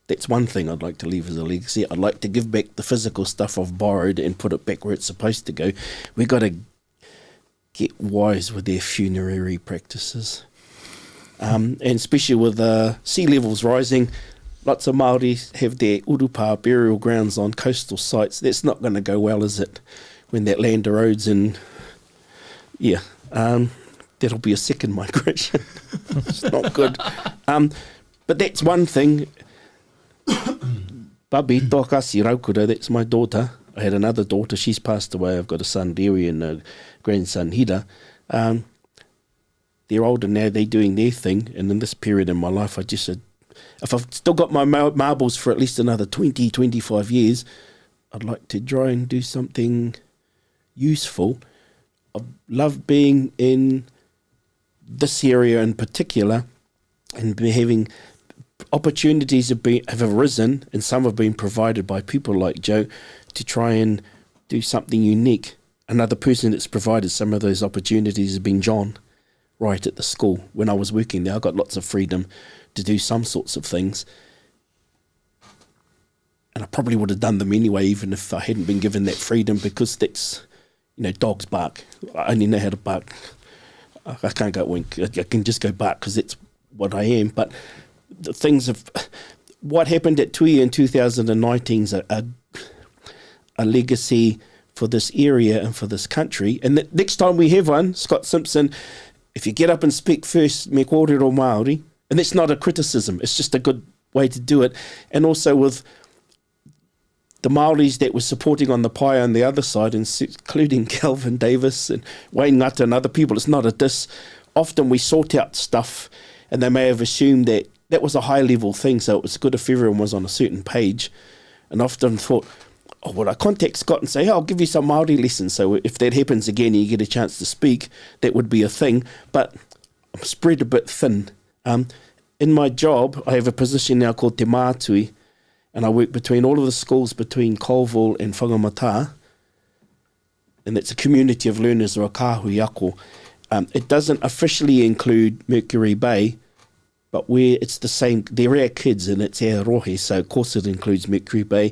That's one thing I'd like to leave as a legacy. I'd like to give back the physical stuff I've borrowed and put it back where it's supposed to go. We've got to get wise with their funerary practices. And especially with sea levels rising, lots of Māori have their urupa burial grounds on coastal sites. That's not going to go well, is it? When that land erodes and... Yeah, that'll be a second migration. It's not good. But that's one thing... Babi Tokasi Raukura, that's my daughter. I had another daughter, she's passed away. I've got a son, Dewi, and a grandson, Hida. They're older now, they're doing their thing. And in this period in my life, I just said, if I've still got my marbles for at least another 20, 25 years, I'd like to try and do something useful. I love being in this area in particular and having... Opportunities have arisen, and some have been provided by people like Joe to try and do something unique. Another person that's provided some of those opportunities has been John, right at the school. When I was working there, I got lots of freedom to do some sorts of things. And I probably would have done them anyway, even if I hadn't been given that freedom, because that's, dogs bark. I only know how to bark. I can't go wink. I can just go bark because that's what I am. But the things of what happened at Tui in 2019 is a legacy for this area and for this country. And the next time we have one, Scott Simpson, if you get up and speak first, me kōrero Māori, And that's not a criticism. It's just a good way to do it. And also with the Māoris that were supporting on the pie on the other side, including Calvin Davis and Wayne Ngata and other people, it's not a diss. Often we sort out stuff and they may have assumed that that was a high-level thing, so it was good if everyone was on a certain page, and often thought, oh, well, I contact Scott and say, hey, I'll give you some Māori lessons, so if that happens again and you get a chance to speak, that would be a thing, but I'm spread a bit thin. In my job, I have a position now called Te Mātui, and I work between all of the schools between Colville and Whangamata, and it's a community of learners or a kāhui ako. It doesn't officially include Mercury Bay, but where it's the same, they're our kids and it's our rohe, so of course it includes Mercury Bay.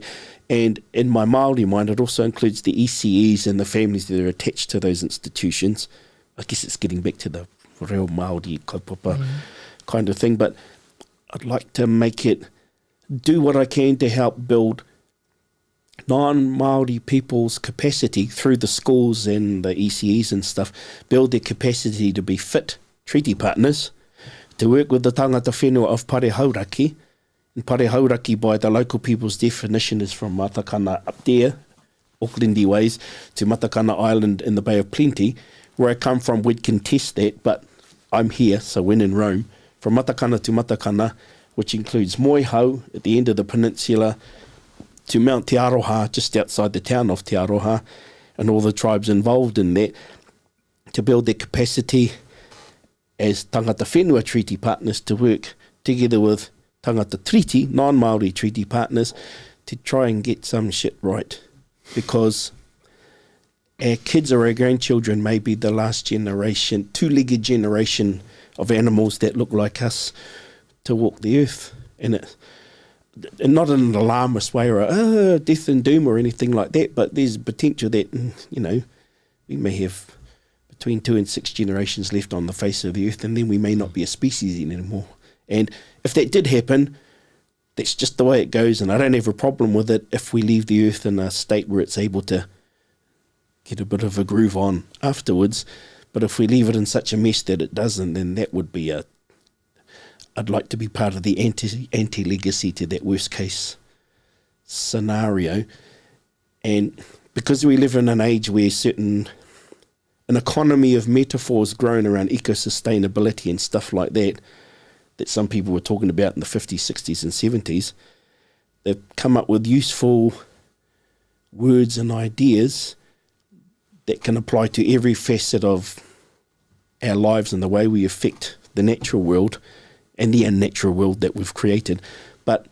And in my Māori mind, it also includes the ECEs and the families that are attached to those institutions. I guess it's getting back to the Reo Māori kaupapa kind of thing, but I'd like to make it, do what I can to help build non-Māori people's capacity through the schools and the ECEs and stuff, build their capacity to be fit treaty partners, to work with the tangata whenua of Pare Hauraki. And Pare Hauraki, by the local people's definition, is from Matakana up there, Aucklandy ways, to Matakana Island in the Bay of Plenty. Where I come from, we'd contest that, but I'm here, so when in Rome, from Matakana to Matakana, which includes Moihau at the end of the peninsula, to Mount Te Aroha, just outside the town of Te Aroha, and all the tribes involved in that, to build their capacity as tangata whenua treaty partners to work together with tangata treaty, non-Māori treaty partners, to try and get some shit right. Because our kids or our grandchildren may be the last generation, two-legged generation of animals that look like us to walk the earth. And not in an alarmist way or death and doom or anything like that, but there's potential that, we may have between 2 and 6 generations left on the face of the earth, and then we may not be a species anymore. And if that did happen, that's just the way it goes, and I don't have a problem with it if we leave the earth in a state where it's able to get a bit of a groove on afterwards. But if we leave it in such a mess that it doesn't, then that would be I'd like to be part of the anti-legacy to that worst case scenario. And because we live in an age where an economy of metaphors grown around eco-sustainability and stuff like that some people were talking about in the 50s, 60s and 70s, they've come up with useful words and ideas that can apply to every facet of our lives and the way we affect the natural world and the unnatural world that we've created. But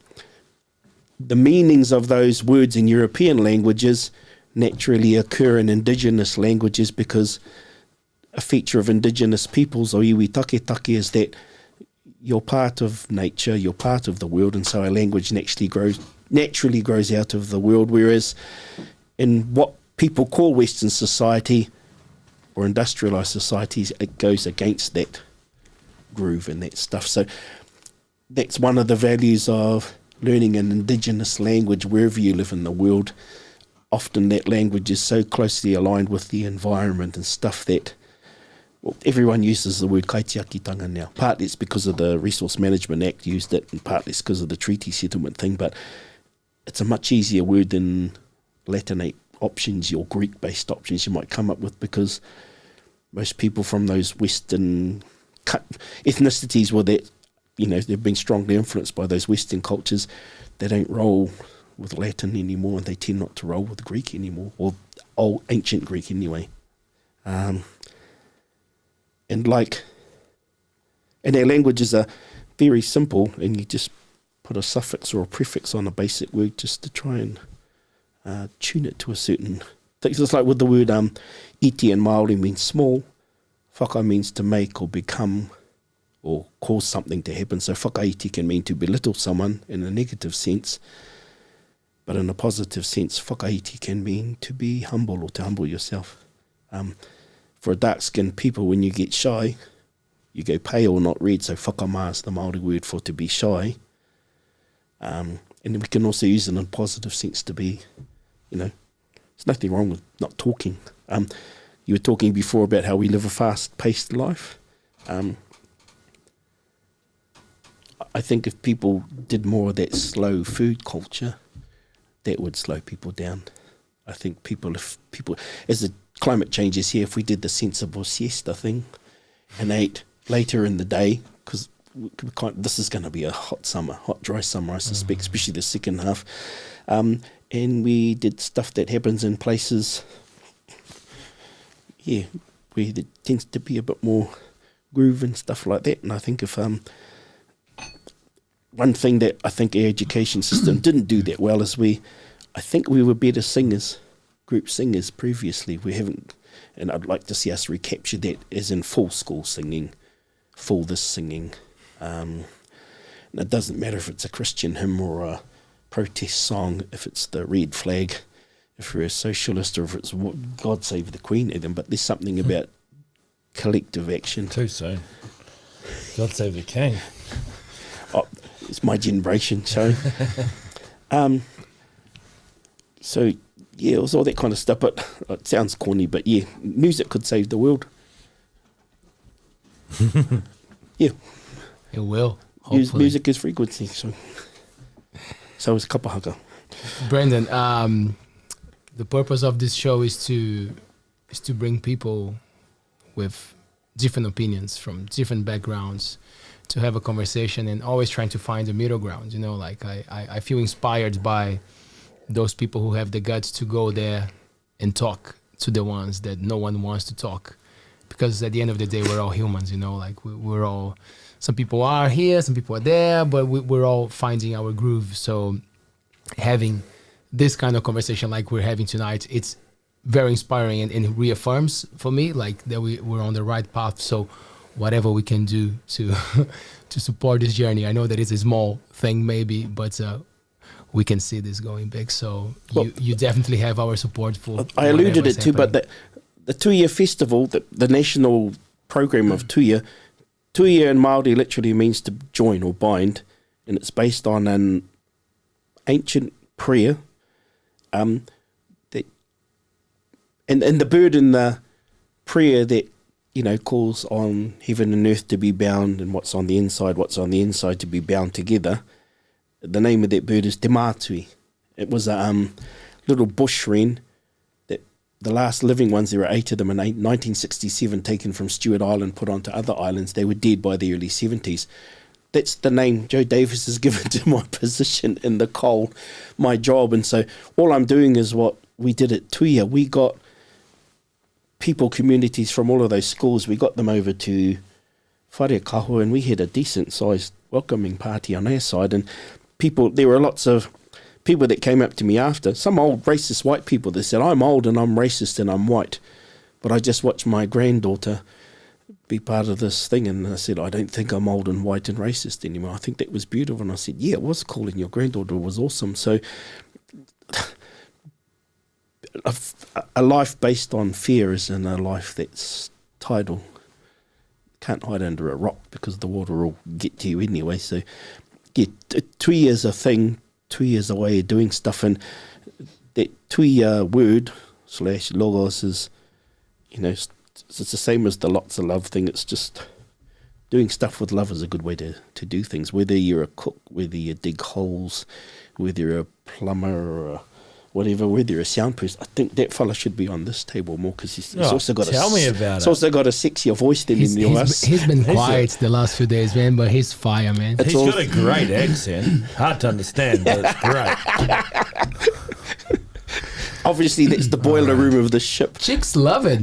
the meanings of those words in European languages naturally occur in indigenous languages, because a feature of indigenous peoples, or iwi take is that you're part of nature, you're part of the world, and so our language naturally grows out of the world, whereas in what people call Western society or industrialised societies, it goes against that groove and that stuff. So that's one of the values of learning an indigenous language wherever you live in the world. Often that language is so closely aligned with the environment and stuff that everyone uses the word kaitiakitanga now. Partly it's because of the Resource Management Act used it, and partly it's because of the treaty settlement thing, but it's a much easier word than Latinate options or Greek-based options you might come up with, because most people from those Western ethnicities that they've been strongly influenced by those Western cultures, they don't roll with Latin anymore, and they tend not to roll with Greek anymore, or old ancient Greek anyway. And our languages are very simple, and you just put a suffix or a prefix on a basic word just to try and tune it to a certain thing. It's like with the word iti in Māori means small, whaka means to make or become or cause something to happen. So whakaiti can mean to belittle someone in a negative sense, but in a positive sense, whakaiti can mean to be humble or to humble yourself. For a dark-skinned people, when you get shy, you go pale, not red, so whakamā is the Māori word for to be shy. And we can also use it in a positive sense to be, there's nothing wrong with not talking. You were talking before about how we live a fast-paced life. I think if people did more of that slow food culture, that would slow people down. I think if people, as the climate changes here, if we did the sensible siesta thing and ate later in the day, because this is going to be a hot, dry summer, I suspect, especially the second half. And we did stuff that happens in places, where there tends to be a bit more groove and stuff like that. And I think if one thing that I think our education system didn't do that well is I think we were better singers, group singers previously. We haven't, and I'd like to see us recapture that as in full school singing, full this singing. And it doesn't matter if it's a Christian hymn or a protest song, if it's the red flag, if we're a socialist, or if it's God Save the Queen, even. But there's something about collective action. Too soon. God Save the King. Oh, it's my generation, so. So, yeah, it was all that kind of stuff, but it sounds corny, but yeah, music could save the world. Yeah. It will. Hopefully. Music is frequency, so is kapahaka. Brandon, the purpose of this show is to bring people with different opinions from different backgrounds to have a conversation, and always trying to find a middle ground. You know, like I feel inspired by those people who have the guts to go there and talk to the ones that no one wants to talk, because at the end of the day, we're all humans. You know, like we're all. Some people are here, some people are there, but we're all finding our groove. So having this kind of conversation like we're having tonight, it's very inspiring and reaffirms for me like that we're on the right path. So whatever we can do to to support this journey, I know that it's a small thing maybe, but we can see this going big. So you definitely have our support for. I alluded it to, but the Tuia festival, the national program of Tuia in Māori literally means to join or bind, and it's based on an ancient prayer. That and the bird in the prayer that, you know, calls on heaven and earth to be bound, and what's on the inside to be bound together. The name of that bird is Te Mātui. It was a little bush wren. The last living ones, there were 8 of them in 1967, taken from Stewart Island, put onto other islands. They were dead by the early 70s. That's the name Joe Davis has given to my position in the coal, my job. And so all I'm doing is what we did at Tuia. We got people, communities from all of those schools. We got them over to Whare Kahua, and we had a decent-sized welcoming party on our side. And there were lots of people that came up to me after, some old racist white people that said, I'm old and I'm racist and I'm white, but I just watched my granddaughter be part of this thing, and I said, I don't think I'm old and white and racist anymore. I think that was beautiful. And I said, yeah, it was cool, and your granddaughter was awesome. So a life based on fear isn't a life that's tidal. Can't hide under a rock because the water will get to you anyway. So yeah, Tuia is a thing. Tuia is a way of doing stuff, and that Tuia word / logos is, you know, it's the same as the lots of love thing. It's just doing stuff with love is a good way to do things. Whether you're a cook, whether you dig holes, whether you're a plumber or whatever, whether you're a sound person, I think that fella should be on this table more, because he's also got also got a sexier voice than in us. He's been quiet the last few days, man, but he's fire, man. He's got a great accent. Hard to understand, but it's great. Obviously, that's the boiler room of the ship. Chicks love it.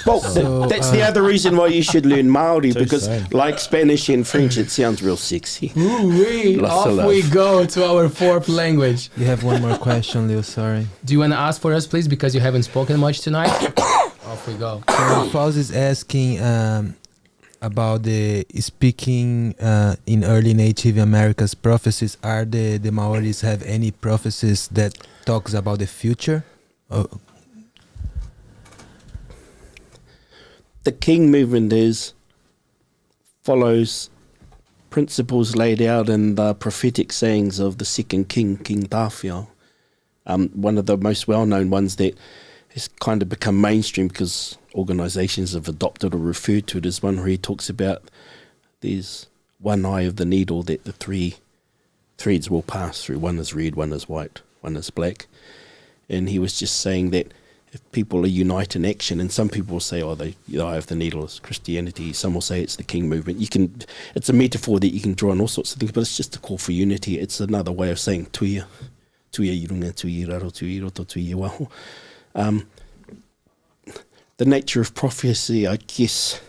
Well, that's the other reason why you should learn Māori, because like Spanish and French, it sounds real sexy. Off we go to our 4th language. You have one more question, Leo, sorry. Do you want to ask for us, please, because you haven't spoken much tonight? Off we go. So Faust is asking about the speaking in early Native America's prophecies. Are the Maoris have any prophecies that talks about the future? The King movement follows principles laid out in the prophetic sayings of the second king, King Tawhio. One of the most well-known ones that has kind of become mainstream because organisations have adopted or referred to it as one where he talks about there's one eye of the needle that the three threads will pass through. One is red, one is white, one is black. And he was just saying that if people are unite in action, and some people will say, the eye of the needle is Christianity, some will say it's the King movement. It's a metaphor that you can draw on all sorts of things, but it's just a call for unity. It's another way of saying tuia i runga, tuia i raro, tuia i roto, tuia i waho. The nature of prophecy, I guess,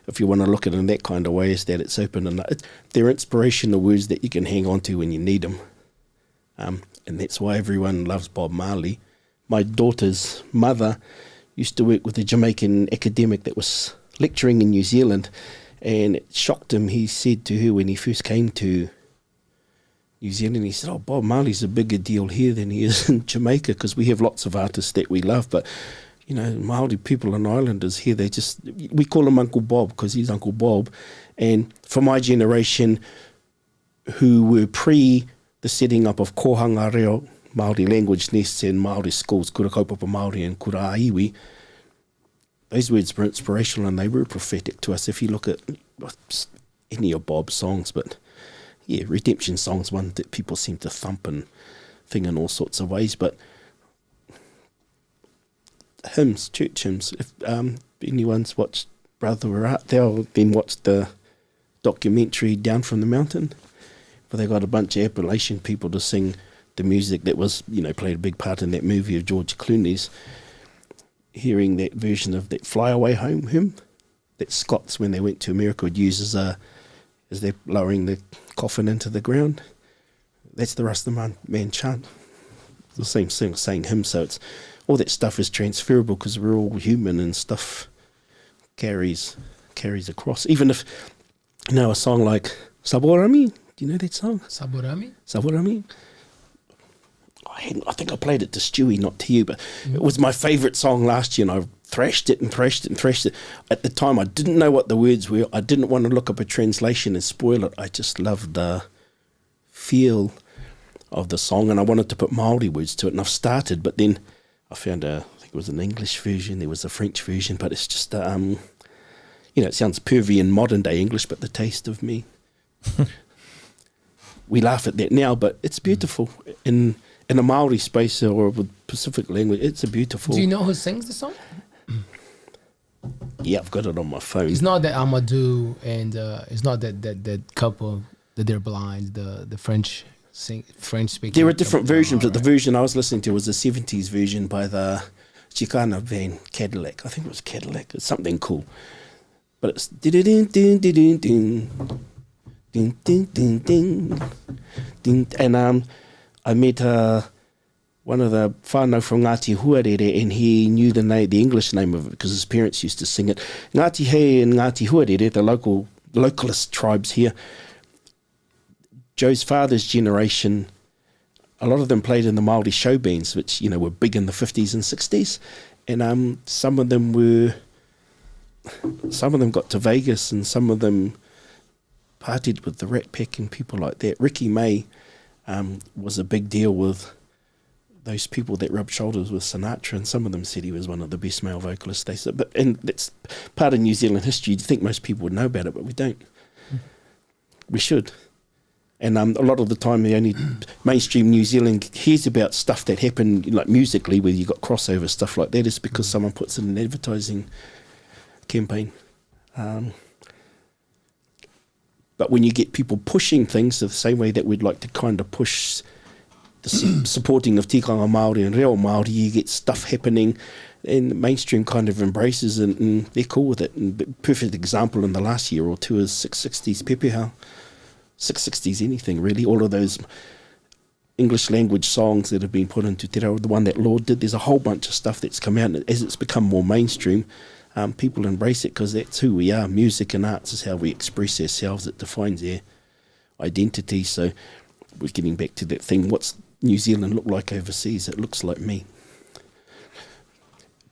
if you want to look at it in that kind of way, is that it's open and they're inspirational words that you can hang on to when you need them. And that's why everyone loves Bob Marley. My daughter's mother used to work with a Jamaican academic that was lecturing in New Zealand, and it shocked him. He said to her when he first came to New Zealand, he said, Bob Marley's a bigger deal here than he is in Jamaica, because we have lots of artists that we love, but Māori people and islanders here, we call him Uncle Bob because he's Uncle Bob. And for my generation, who were pre the setting up of kohanga reo, Māori language nests and Māori schools, kura kaupapa Māori and kura aiwi, those words were inspirational and they were prophetic to us. If you look at any of Bob's songs, but yeah, Redemption Song's one that people seem to thump and thing in all sorts of ways, but hymns, church hymns, if anyone's watched Brother We're Out, they'll then watch the documentary Down from the Mountain, where they got a bunch of Appalachian people to sing the music that was, played a big part in that movie of George Clooney's. Hearing that version of that Fly Away Home hymn that Scots, when they went to America, would use as they're lowering the coffin into the ground. That's the Rastaman man chant. The same saying hymn, so it's all that stuff is transferable because we're all human and stuff carries across. Even if, a song like Saborami, do you know that song? Saborami? I think I played it to Stewie, not to you, but it was my favourite song last year, and I thrashed it. At the time, I didn't know what the words were. I didn't want to look up a translation and spoil it. I just loved the feel of the song, and I wanted to put Māori words to it, and I've started, but then I found I think it was an English version, there was a French version, but it's just, it sounds pervy in modern day English, but the taste of me. We laugh at that now, but it's beautiful. In a Māori space or with Pacific language, it's a beautiful. Do you know who sings the song? Yeah, I've got it on my phone. It's not that Amadou and it's not that couple that they're blind, the French speaking. There are different versions, but the version I was listening to was the 70s version by the Chicana band Cadillac. I think it was Cadillac. It's something cool. But it's and I met one of the whānau from Ngāti Huarere, and he knew the English name of it because his parents used to sing it. Ngāti Hei and Ngāti Huarere, the localist tribes here, Joe's father's generation, a lot of them played in the Māori show bands, which, were big in the 50s and 60s. And some of them got to Vegas, and some of them partied with the Rat Pack and people like that. Ricky May was a big deal with those people that rubbed shoulders with Sinatra, and some of them said he was one of the best male vocalists. They said, and that's part of New Zealand history. You'd think most people would know about it, but we don't. We should. And a lot of the time, the only mainstream New Zealand hears about stuff that happened, like musically, where you got crossover stuff like that, is because someone puts in an advertising campaign. But when you get people pushing things the same way that we'd like to kind of push the supporting of tikanga Māori and Reo Māori, you get stuff happening and the mainstream kind of embraces it, and they're cool with it. And the perfect example in the last year or two is 660s Pepehau. 660s anything really, all of those English language songs that have been put into Te Reo, the one that Lord did, there's a whole bunch of stuff that's come out, and as it's become more mainstream, people embrace it because that's who we are. Music and arts is how we express ourselves. It defines our identity. So we're getting back to that thing. What's New Zealand look like overseas? It looks like me.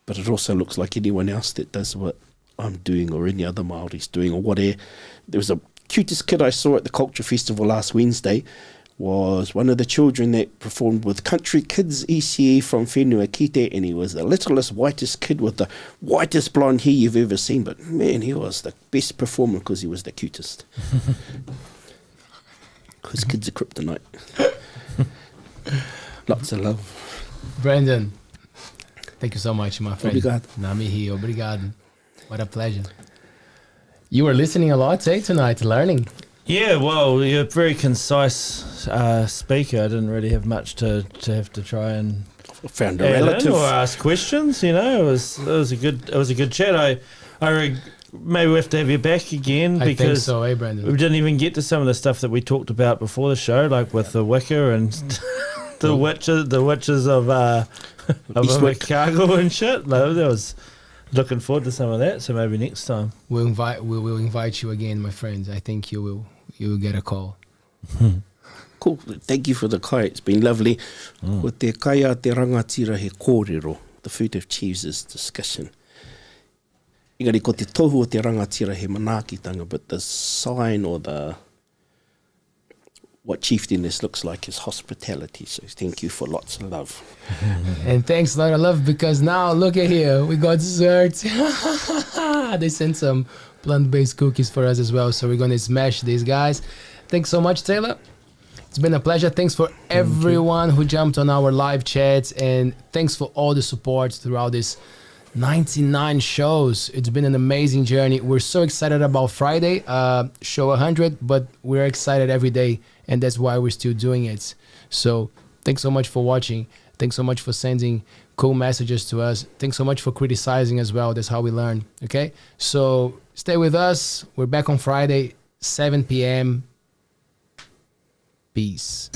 But it also looks like anyone else that does what I'm doing or any other Māori's doing or whatever. There was a cutest kid I saw at the Culture Festival last Wednesday. was one of the children that performed with Country Kids ECE from Whenua Kite, and he was the littlest, whitest kid with the whitest blonde hair you've ever seen. But man, he was the best performer because he was the cutest. Because kids are kryptonite. Lots of love. Brandon, thank you so much, my friend. Obrigado. Namihi, obrigado. What a pleasure. You were listening a lot, tonight, learning. Yeah, well, you're a very concise speaker. I didn't really have much to have to try and Found a relative. or ask questions. You know, it was a good chat. Maybe we have to have you back again I think because so, Brandon? we didn't even get to some of the stuff that we talked about before the show, like with the Wicca and the witches of Chicago and shit. Like, that was looking forward to some of that. So maybe next time We'll invite you again, my friends. I think you will get a call. Cool. Thank you for the kai. It's been lovely. Ko te kai a te rangatira he kōrero, the Food of Chiefs is discussion. Engari, ko te tohu o te rangatira he manaakitanga, but the sign or what chieftainess looks like is hospitality. So thank you for lots of love. And thanks a lot of love, because now look at here, we got desserts. They sent some plant-based cookies for us as well, so we're gonna smash these guys. Thanks so much, Taylor. It's been a pleasure. Thanks for everyone who jumped on our live chats, and thanks for all the support throughout this 99 shows. It's been an amazing journey. We're so excited about Friday, show 100, but we're excited every day, and that's why we're still doing it. So thanks so much for watching. Thanks so much for sending cool messages to us. Thanks so much for criticizing as well. That's how we learn. Okay, so stay with us. We're back on Friday, 7 p.m. Peace.